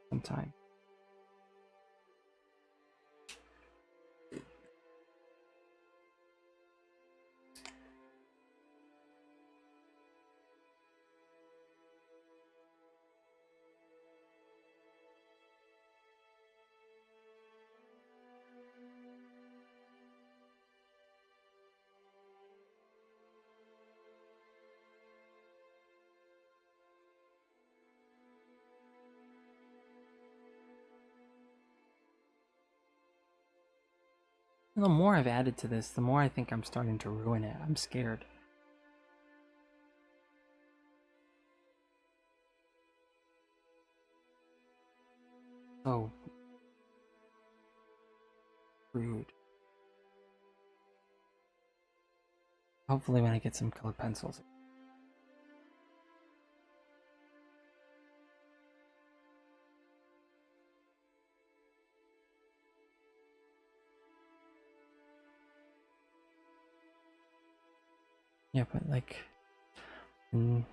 sometimes. The more I've added to this, the more I think I'm starting to ruin it. I'm scared. So rude. Hopefully when I get some colored pencils. Yeah, but like, when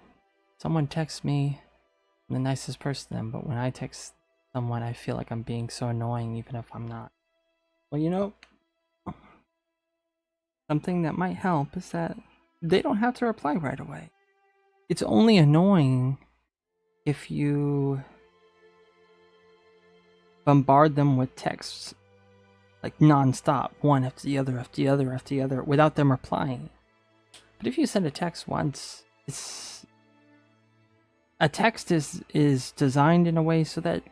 someone texts me, I'm the nicest person to them, but when I text someone, I feel like I'm being so annoying even if I'm not. Well, you know, something that might help is that they don't have to reply right away. It's only annoying if you bombard them with texts like nonstop, one after the other, after the other, after the other, without them replying. But if you send a text once, a text is designed in a way so that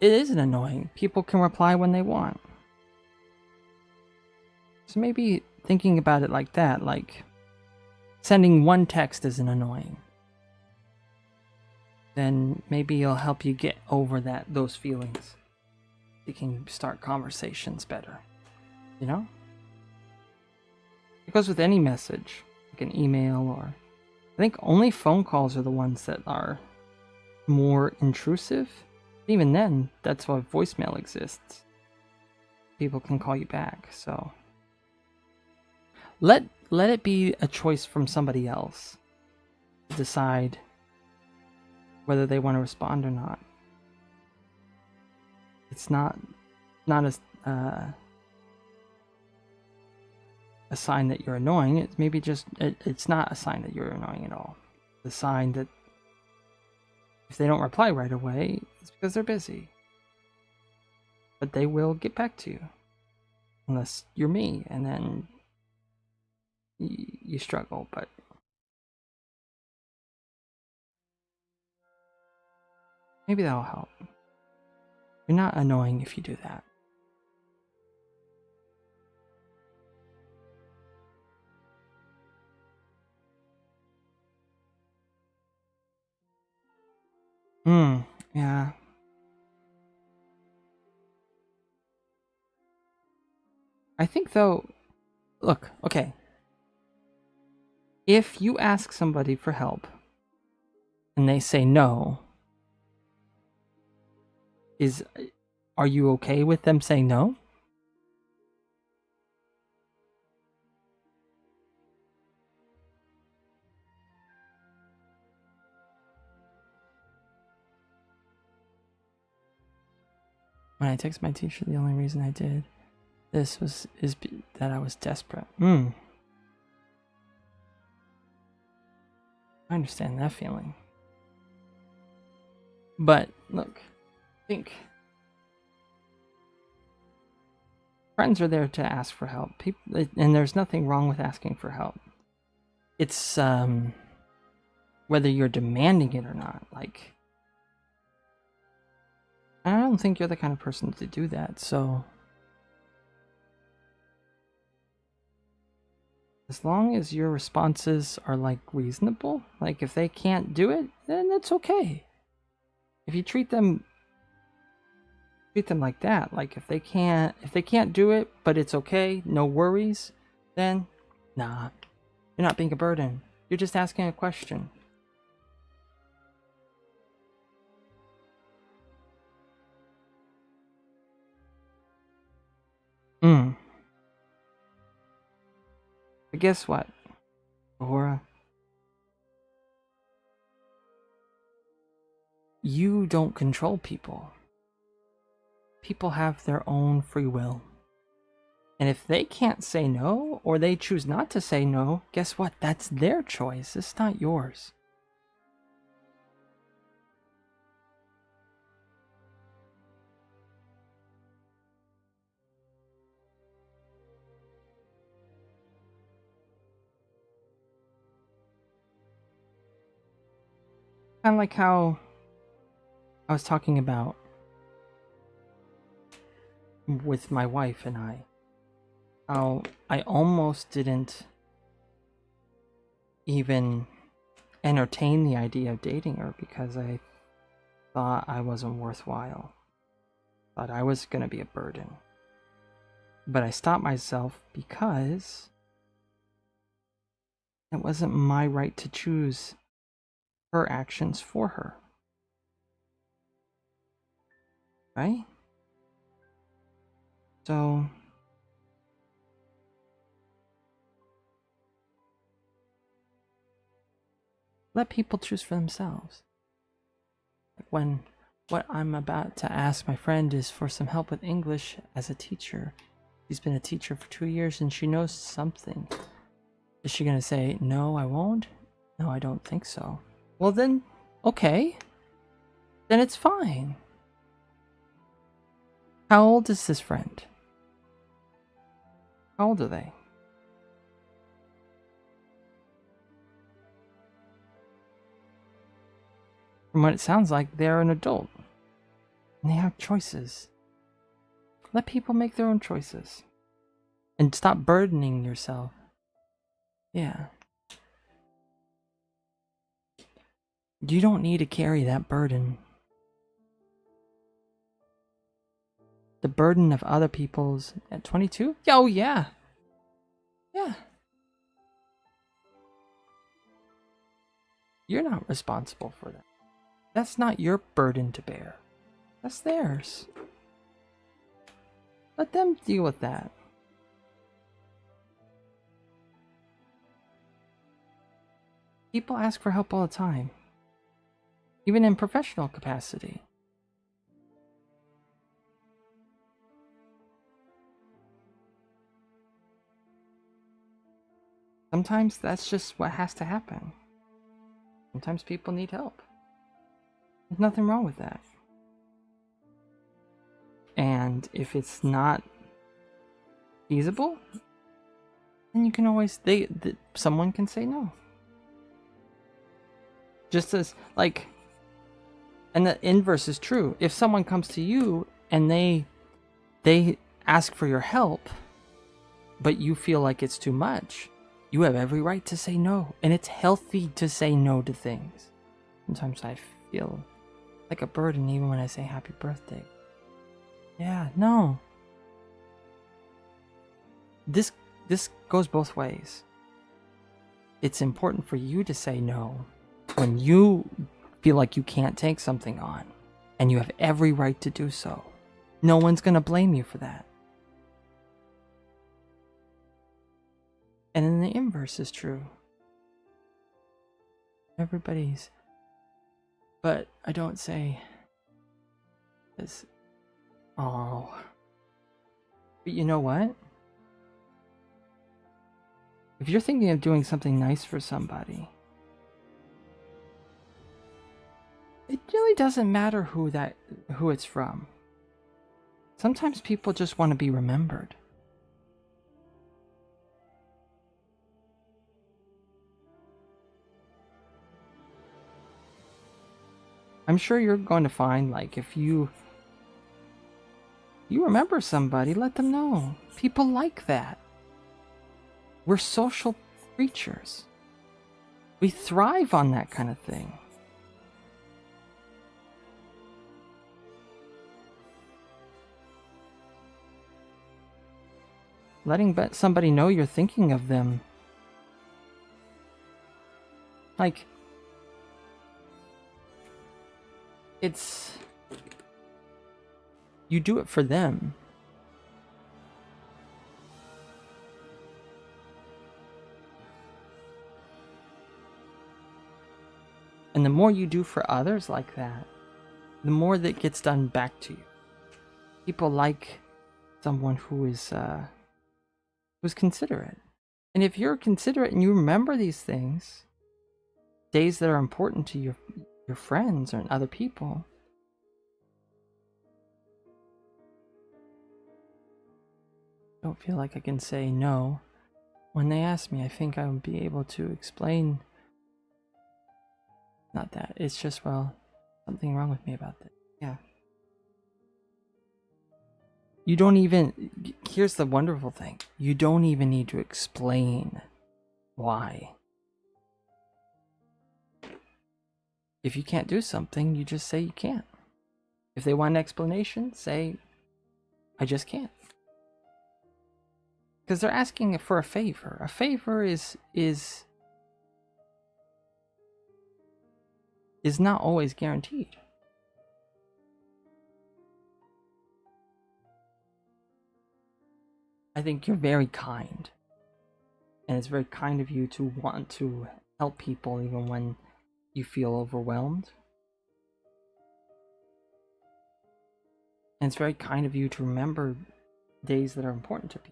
it isn't annoying. People can reply when they want. So maybe thinking about it like that, like sending one text isn't annoying, then maybe it'll help you get over those feelings. You can start conversations better. You know? It goes with any message, like an email, or I think only phone calls are the ones that are more intrusive. Even then, that's why voicemail exists. People can call you back, so let it be a choice from somebody else to decide whether they want to respond or not. It's not a sign that you're annoying. It's maybe just it's not a sign that you're annoying at all. It's a sign that if they don't reply right away, it's because they're busy. But they will get back to you, unless you're me, and then you struggle. But maybe that'll help. You're not annoying if you do that. Yeah. I think though, look, okay. If you ask somebody for help and they say no, are you okay with them saying no? When I text my teacher, the only reason I did this is that I was desperate. I understand that feeling. But look, I think friends are there to ask for help. And there's nothing wrong with asking for help. It's whether you're demanding it or not. Like, I don't think you're the kind of person to do that. So As long as your responses are like reasonable, like if they can't do it, then it's okay. If you treat them like that, like if they can't do it, but it's okay, no worries, then nah, you're not being a burden. You're just asking a question. But guess what, Aura? You don't control people. People have their own free will. And if they can't say no, or they choose not to say no, guess what? That's their choice. It's not yours. Kind of like how I was talking about with my wife and I. How I almost didn't even entertain the idea of dating her because I thought I wasn't worthwhile. Thought I was going to be a burden. But I stopped myself because it wasn't my right to choose her actions for her. Right? So let people choose for themselves. When what I'm about to ask my friend is for some help with English as a teacher. She's been a teacher for 2 years and she knows something. Is she going to say, no, I won't? No, I don't think so. Well then, okay. Then it's fine. How old is this friend? How old are they? From what it sounds like, they're an adult. And they have choices. Let people make their own choices. And stop burdening yourself. Yeah. You don't need to carry that burden. The burden of other people's at 22? Oh, yeah. Yeah. You're not responsible for that. That's not your burden to bear. That's theirs. Let them deal with that. People ask for help all the time. Even in professional capacity. Sometimes that's just what has to happen. Sometimes people need help. There's nothing wrong with that. And if it's not feasible, then you can always someone can say no. Just as like, and the inverse is true. If someone comes to you and they ask for your help, but you feel like it's too much, you have every right to say no. And it's healthy to say no to things. Sometimes I feel like a burden even when I say happy birthday. Yeah, no. This goes both ways. It's important for you to say no when you feel like you can't take something on, and you have every right to do so. No one's gonna blame you for that. And then the inverse is true. Everybody's. But I don't say this. Oh. But you know what? If you're thinking of doing something nice for somebody, it really doesn't matter who it's from. Sometimes people just want to be remembered. I'm sure you're going to find, like, if you remember somebody, let them know. People like that. We're social creatures. We thrive on that kind of thing. Letting somebody know you're thinking of them. Like, it's... You do it for them. And the more you do for others like that, the more that gets done back to you. People like someone who is who's considerate. And if you're considerate and you remember these things, days that are important to your friends or other people, I don't feel like I can say no. When they ask me, I think I would be able to explain. Not that. It's just, well, something wrong with me about this. Yeah. You don't even... Here's the wonderful thing. You don't even need to explain why. If you can't do something, you just say you can't. If they want an explanation, say, I just can't. Because they're asking for a favor. A favor is not always guaranteed. I think you're very kind. And it's very kind of you to want to help people even when you feel overwhelmed. And it's very kind of you to remember days that are important to people.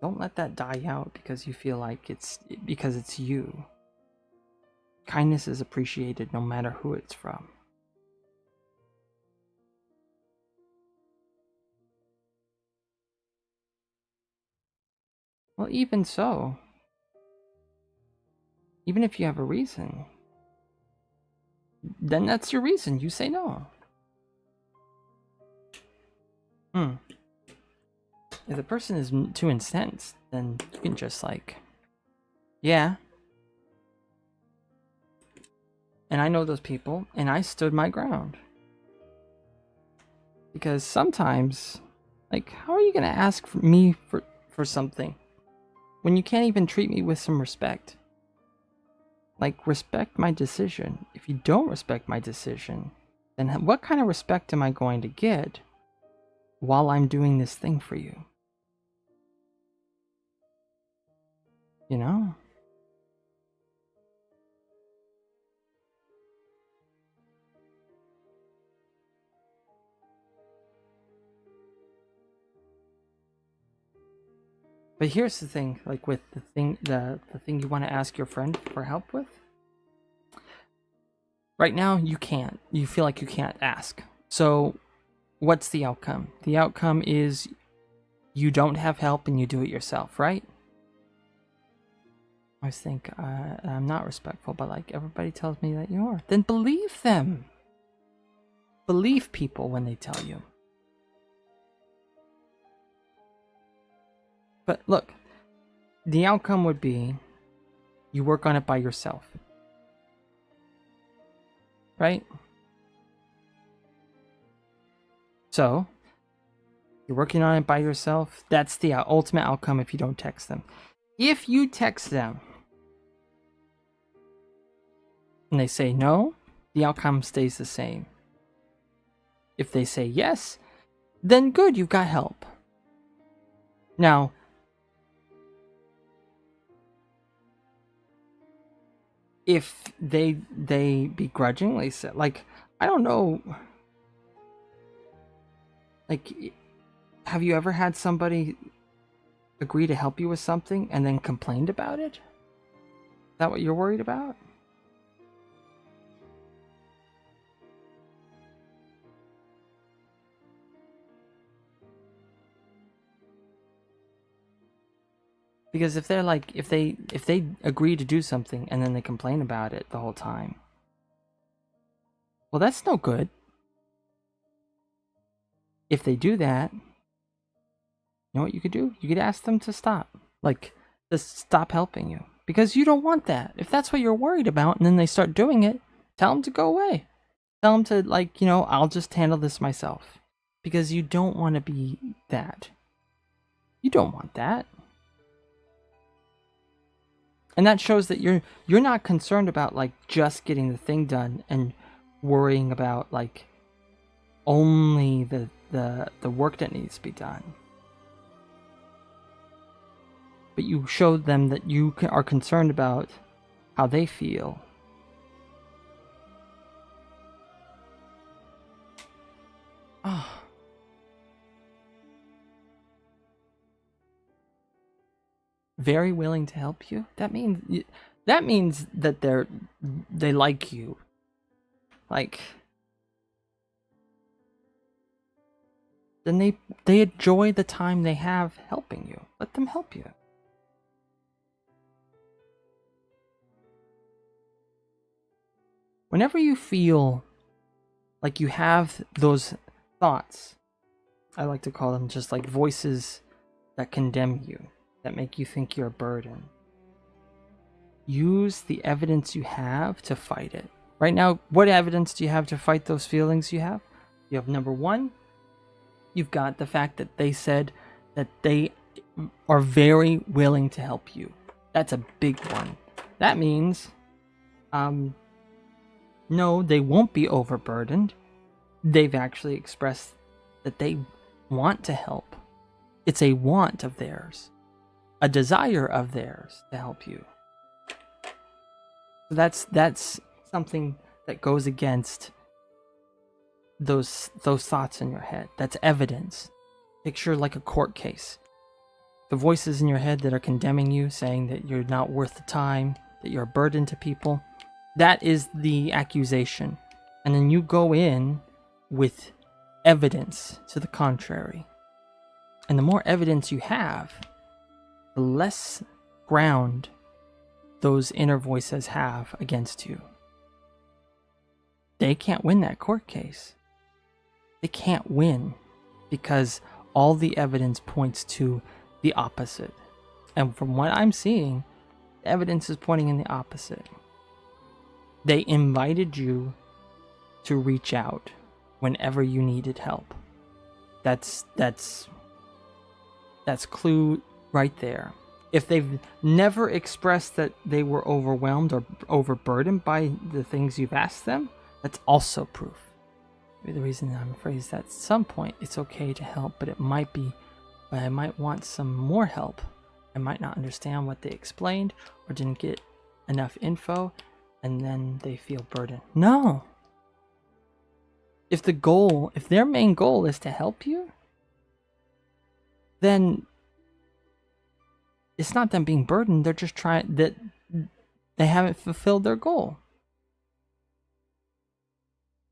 Don't let that die out because you feel like it's you. Kindness is appreciated no matter who it's from. Well, even so, even if you have a reason, then that's your reason. You say no. If the person is too incensed, then you can just like, yeah. And I know those people, and I stood my ground. Because sometimes, like, how are you gonna ask me for something when you can't even treat me with some respect? Like, respect my decision. If you don't respect my decision, then what kind of respect am I going to get while I'm doing this thing for you? You know? But here's the thing, like with the thing you want to ask your friend for help with. Right now, you can't. You feel like you can't ask. So, what's the outcome? The outcome is you don't have help and you do it yourself, right? I always think I'm not respectful, but like everybody tells me that you are. Then believe them. Believe people when they tell you. But look, the outcome would be you work on it by yourself. Right? So, you're working on it by yourself. That's the ultimate outcome if you don't text them. If you text them and they say no, the outcome stays the same. If they say yes, then good, you've got help. Now, if they begrudgingly say, like, I don't know, like, have you ever had somebody agree to help you with something and then complained about it? Is that what you're worried about? Because if they're like, if they agree to do something and then they complain about it the whole time, well, that's no good. If they do that, You know what you could do? You could ask them to stop. Like, to stop helping you. Because you don't want that. If that's what you're worried about and then they start doing it, tell them to go away. Tell them to, like, I'll just handle this myself. Because you don't want to be that. You don't want that. And that shows that you're not concerned about, like, just getting the thing done and worrying about, like, only the work that needs to be done. But you showed them that you are concerned about how they feel. Oh. Very willing to help you? That means that they like you. Like, then they enjoy the time they have helping you. Let them help you. Whenever you feel like you have those thoughts, I like to call them just like voices that condemn you, that make you think you're a burden. Use the evidence you have to fight it. Right now, what evidence do you have to fight those feelings you have? You have number one, you've got the fact that they said that they are very willing to help you. That's a big one. That means, no, they won't be overburdened. They've actually expressed that they want to help. It's a want of theirs, a desire of theirs to help you. So that's something that goes against those thoughts in your head. That's evidence. Picture like a court case. The voices in your head that are condemning you, saying that you're not worth the time, that you're a burden to people, that is the accusation. And then you go in with evidence to the contrary. And the more evidence you have, the less ground those inner voices have against you. They can't win that court case. They can't win because all the evidence points to the opposite. And from what I'm seeing, the evidence is pointing in the opposite. They invited you to reach out whenever you needed help. That's clue right there. If they've never expressed that they were overwhelmed or overburdened by the things you've asked them, that's also proof. Maybe the reason I'm afraid is that at some point it's okay to help, but I might want some more help. I might not understand what they explained or didn't get enough info, and then they feel burdened. No. If their main goal is to help you, then it's not them being burdened. They're just they haven't fulfilled their goal.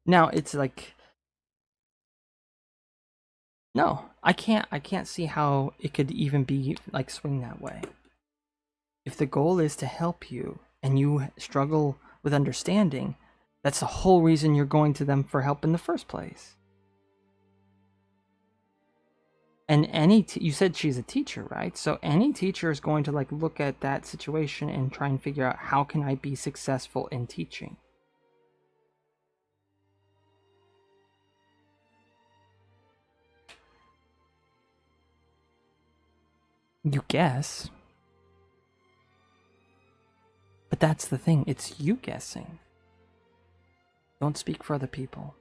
Now it's like, no, I can't see how it could even be like swing that way. If the goal is to help you and you struggle with understanding, that's the whole reason you're going to them for help in the first place. And you said she's a teacher, right? So any teacher is going to like look at that situation and try and figure out, how can I be successful in teaching? You guess. But that's the thing, it's you guessing. Don't speak for other people.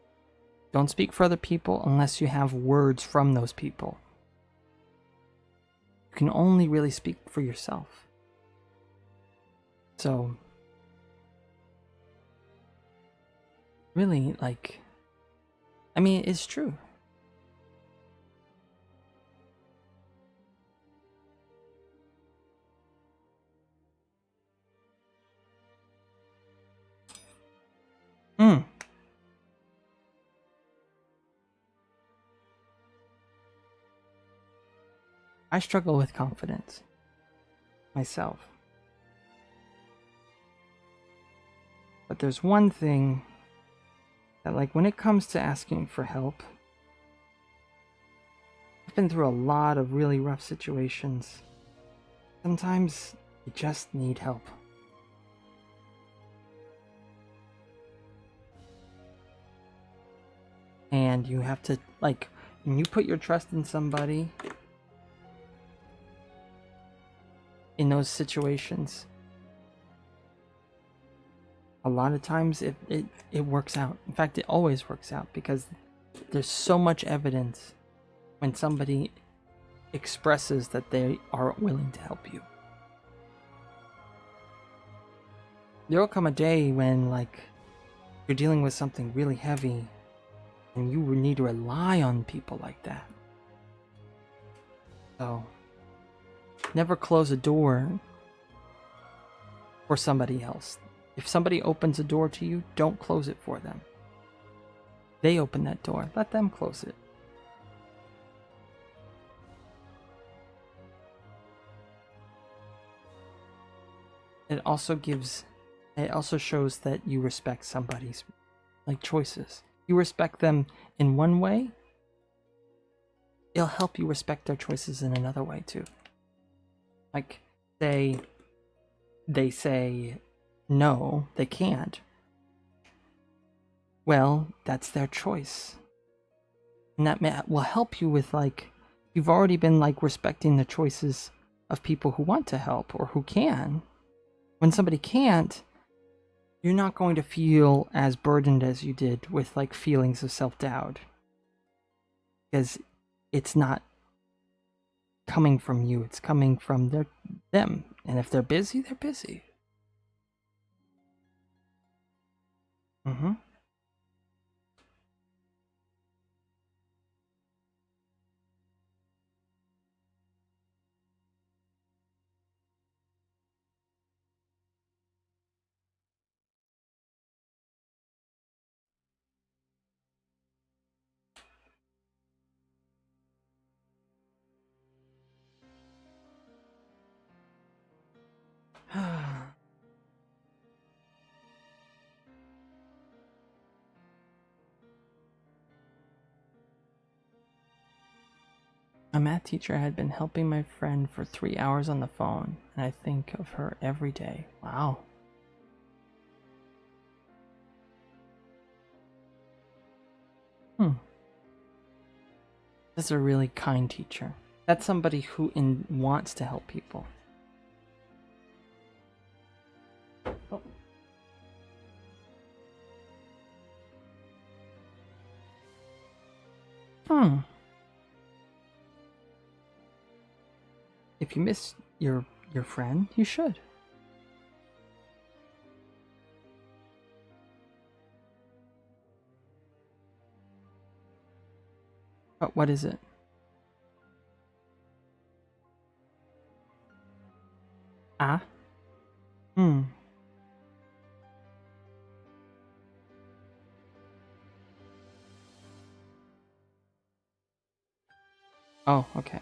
Don't speak for other people unless you have words from those people. You can only really speak for yourself. So, really, like, I mean, it's true. I struggle with confidence myself. But there's one thing that, like, when it comes to asking for help, I've been through a lot of really rough situations. Sometimes you just need help. And you have to, like, when you put your trust in somebody in those situations, a lot of times it works out. In fact, it always works out because there's so much evidence when somebody expresses that they are willing to help you. There'll come a day when, like, you're dealing with something really heavy and you need to rely on people like that. So, never close a door for somebody else. If somebody opens a door to you, don't close it for them. They open that door, let them close it. It also shows that you respect somebody's, like, choices. You respect them in one way, it'll help you respect their choices in another way too. Like, they say no, they can't. Well, that's their choice. And that will help you with, like, you've already been, like, respecting the choices of people who want to help or who can. When somebody can't, you're not going to feel as burdened as you did with, like, feelings of self-doubt. Because it's not coming from you, it's coming from them. And if they're busy, they're busy. Mm-hmm. My math teacher had been helping my friend for 3 hours on the phone, and I think of her every day. Wow. That's a really kind teacher. That's somebody who wants to help people. Oh. If you miss your friend, you should. But what is it? Ah? Oh, okay.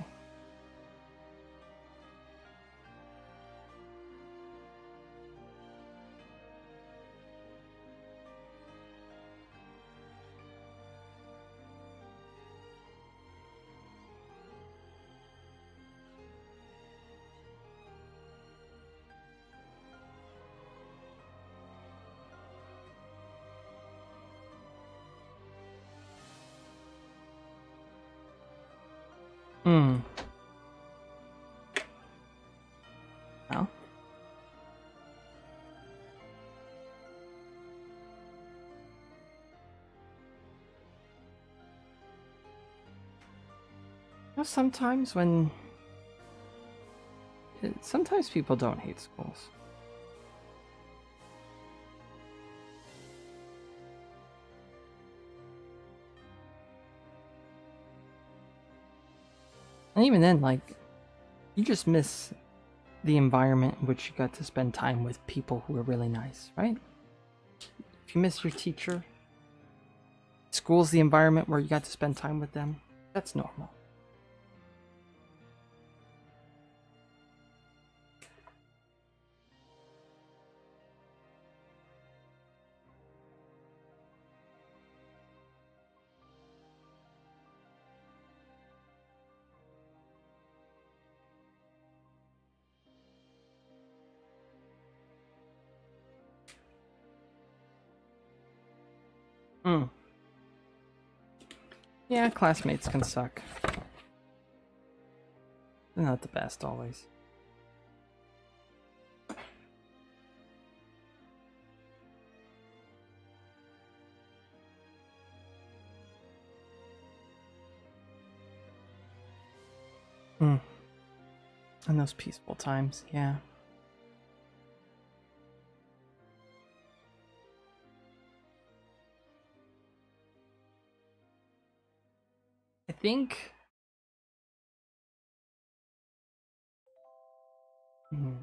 Well, sometimes sometimes people don't hate schools. And even then, like, you just miss the environment in which you got to spend time with people who are really nice, right? If you miss your teacher, school's the environment where you got to spend time with them, that's normal. Hmm. Yeah, classmates can suck. They're not the best always. Hmm. In those peaceful times, yeah. I think. Hmm.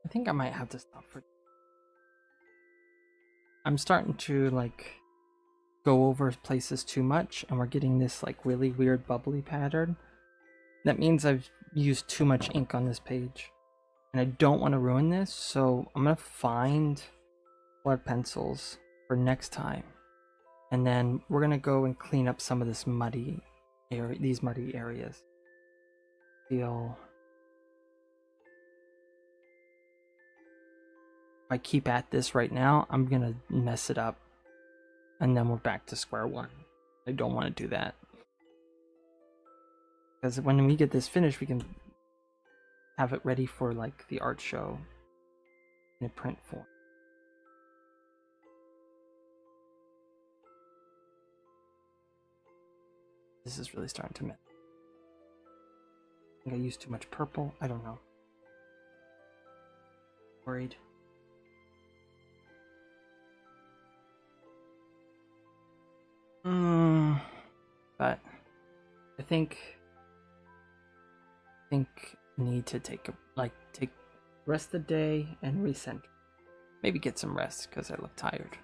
I think I might have to stop for. I'm starting to like go over places too much, and we're getting this like really weird bubbly pattern. That means I've used too much ink on this page, and I don't want to ruin this, so I'm gonna find colored pencils for next time, and then we're gonna go and clean up some of this muddy area, these muddy areas. Feel if I keep at this right now, I'm gonna mess it up, and then we're back to square one. I don't want to do that, because when we get this finished, we can have it ready for like the art show in a print form. This is really starting to mess. I think I used too much purple. I don't know. Worried. But I think I need to take rest of the day and recenter. Maybe get some rest because I look tired.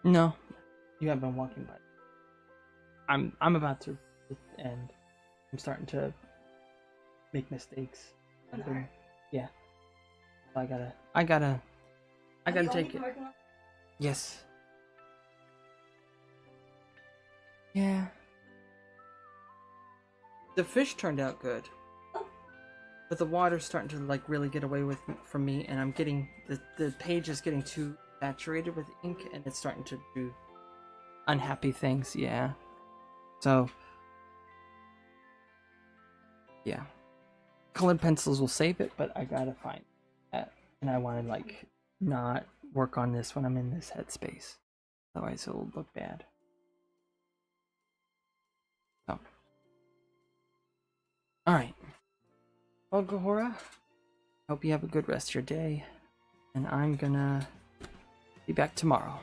No, you have been walking by. I'm about to end. I'm starting to make mistakes. Yeah. I gotta take it. Yes. Yeah. The fish turned out good. But the water's starting to like really get away from me, and I'm getting the page is getting too saturated with ink, and it's starting to do unhappy things. Yeah. So yeah, colored pencils will save it, but I gotta find that, and I want to like not work on this when I'm in this headspace, otherwise it'll look bad. Oh. All right. Well, Gahora, hope you have a good rest of your day, and I'm gonna be back tomorrow.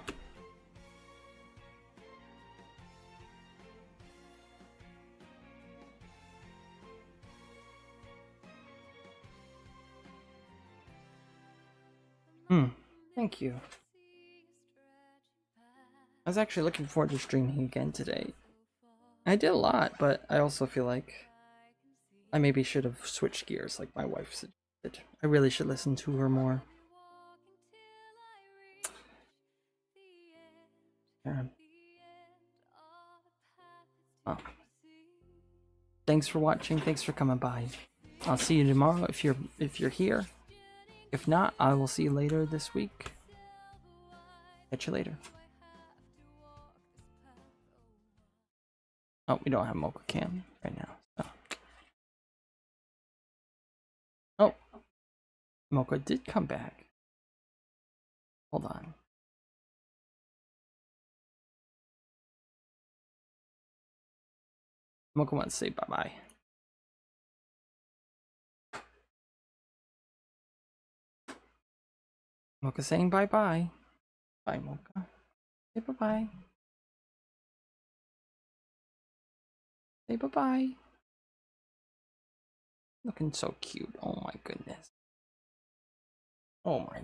Thank you. I was actually looking forward to streaming again today. I did a lot, but I also feel like I maybe should have switched gears like my wife suggested. I really should listen to her more. Oh. Thanks for watching. Thanks for coming by. I'll see you tomorrow if you're here. If not, I will see you later this week. Catch you later. Oh, we don't have Mocha Cam right now. So. Oh, Mocha did come back. Hold on. Mocha wants to say bye-bye. Mocha saying bye-bye. Bye, Mocha. Say bye-bye. Say bye-bye. Looking so cute. Oh my goodness. Oh my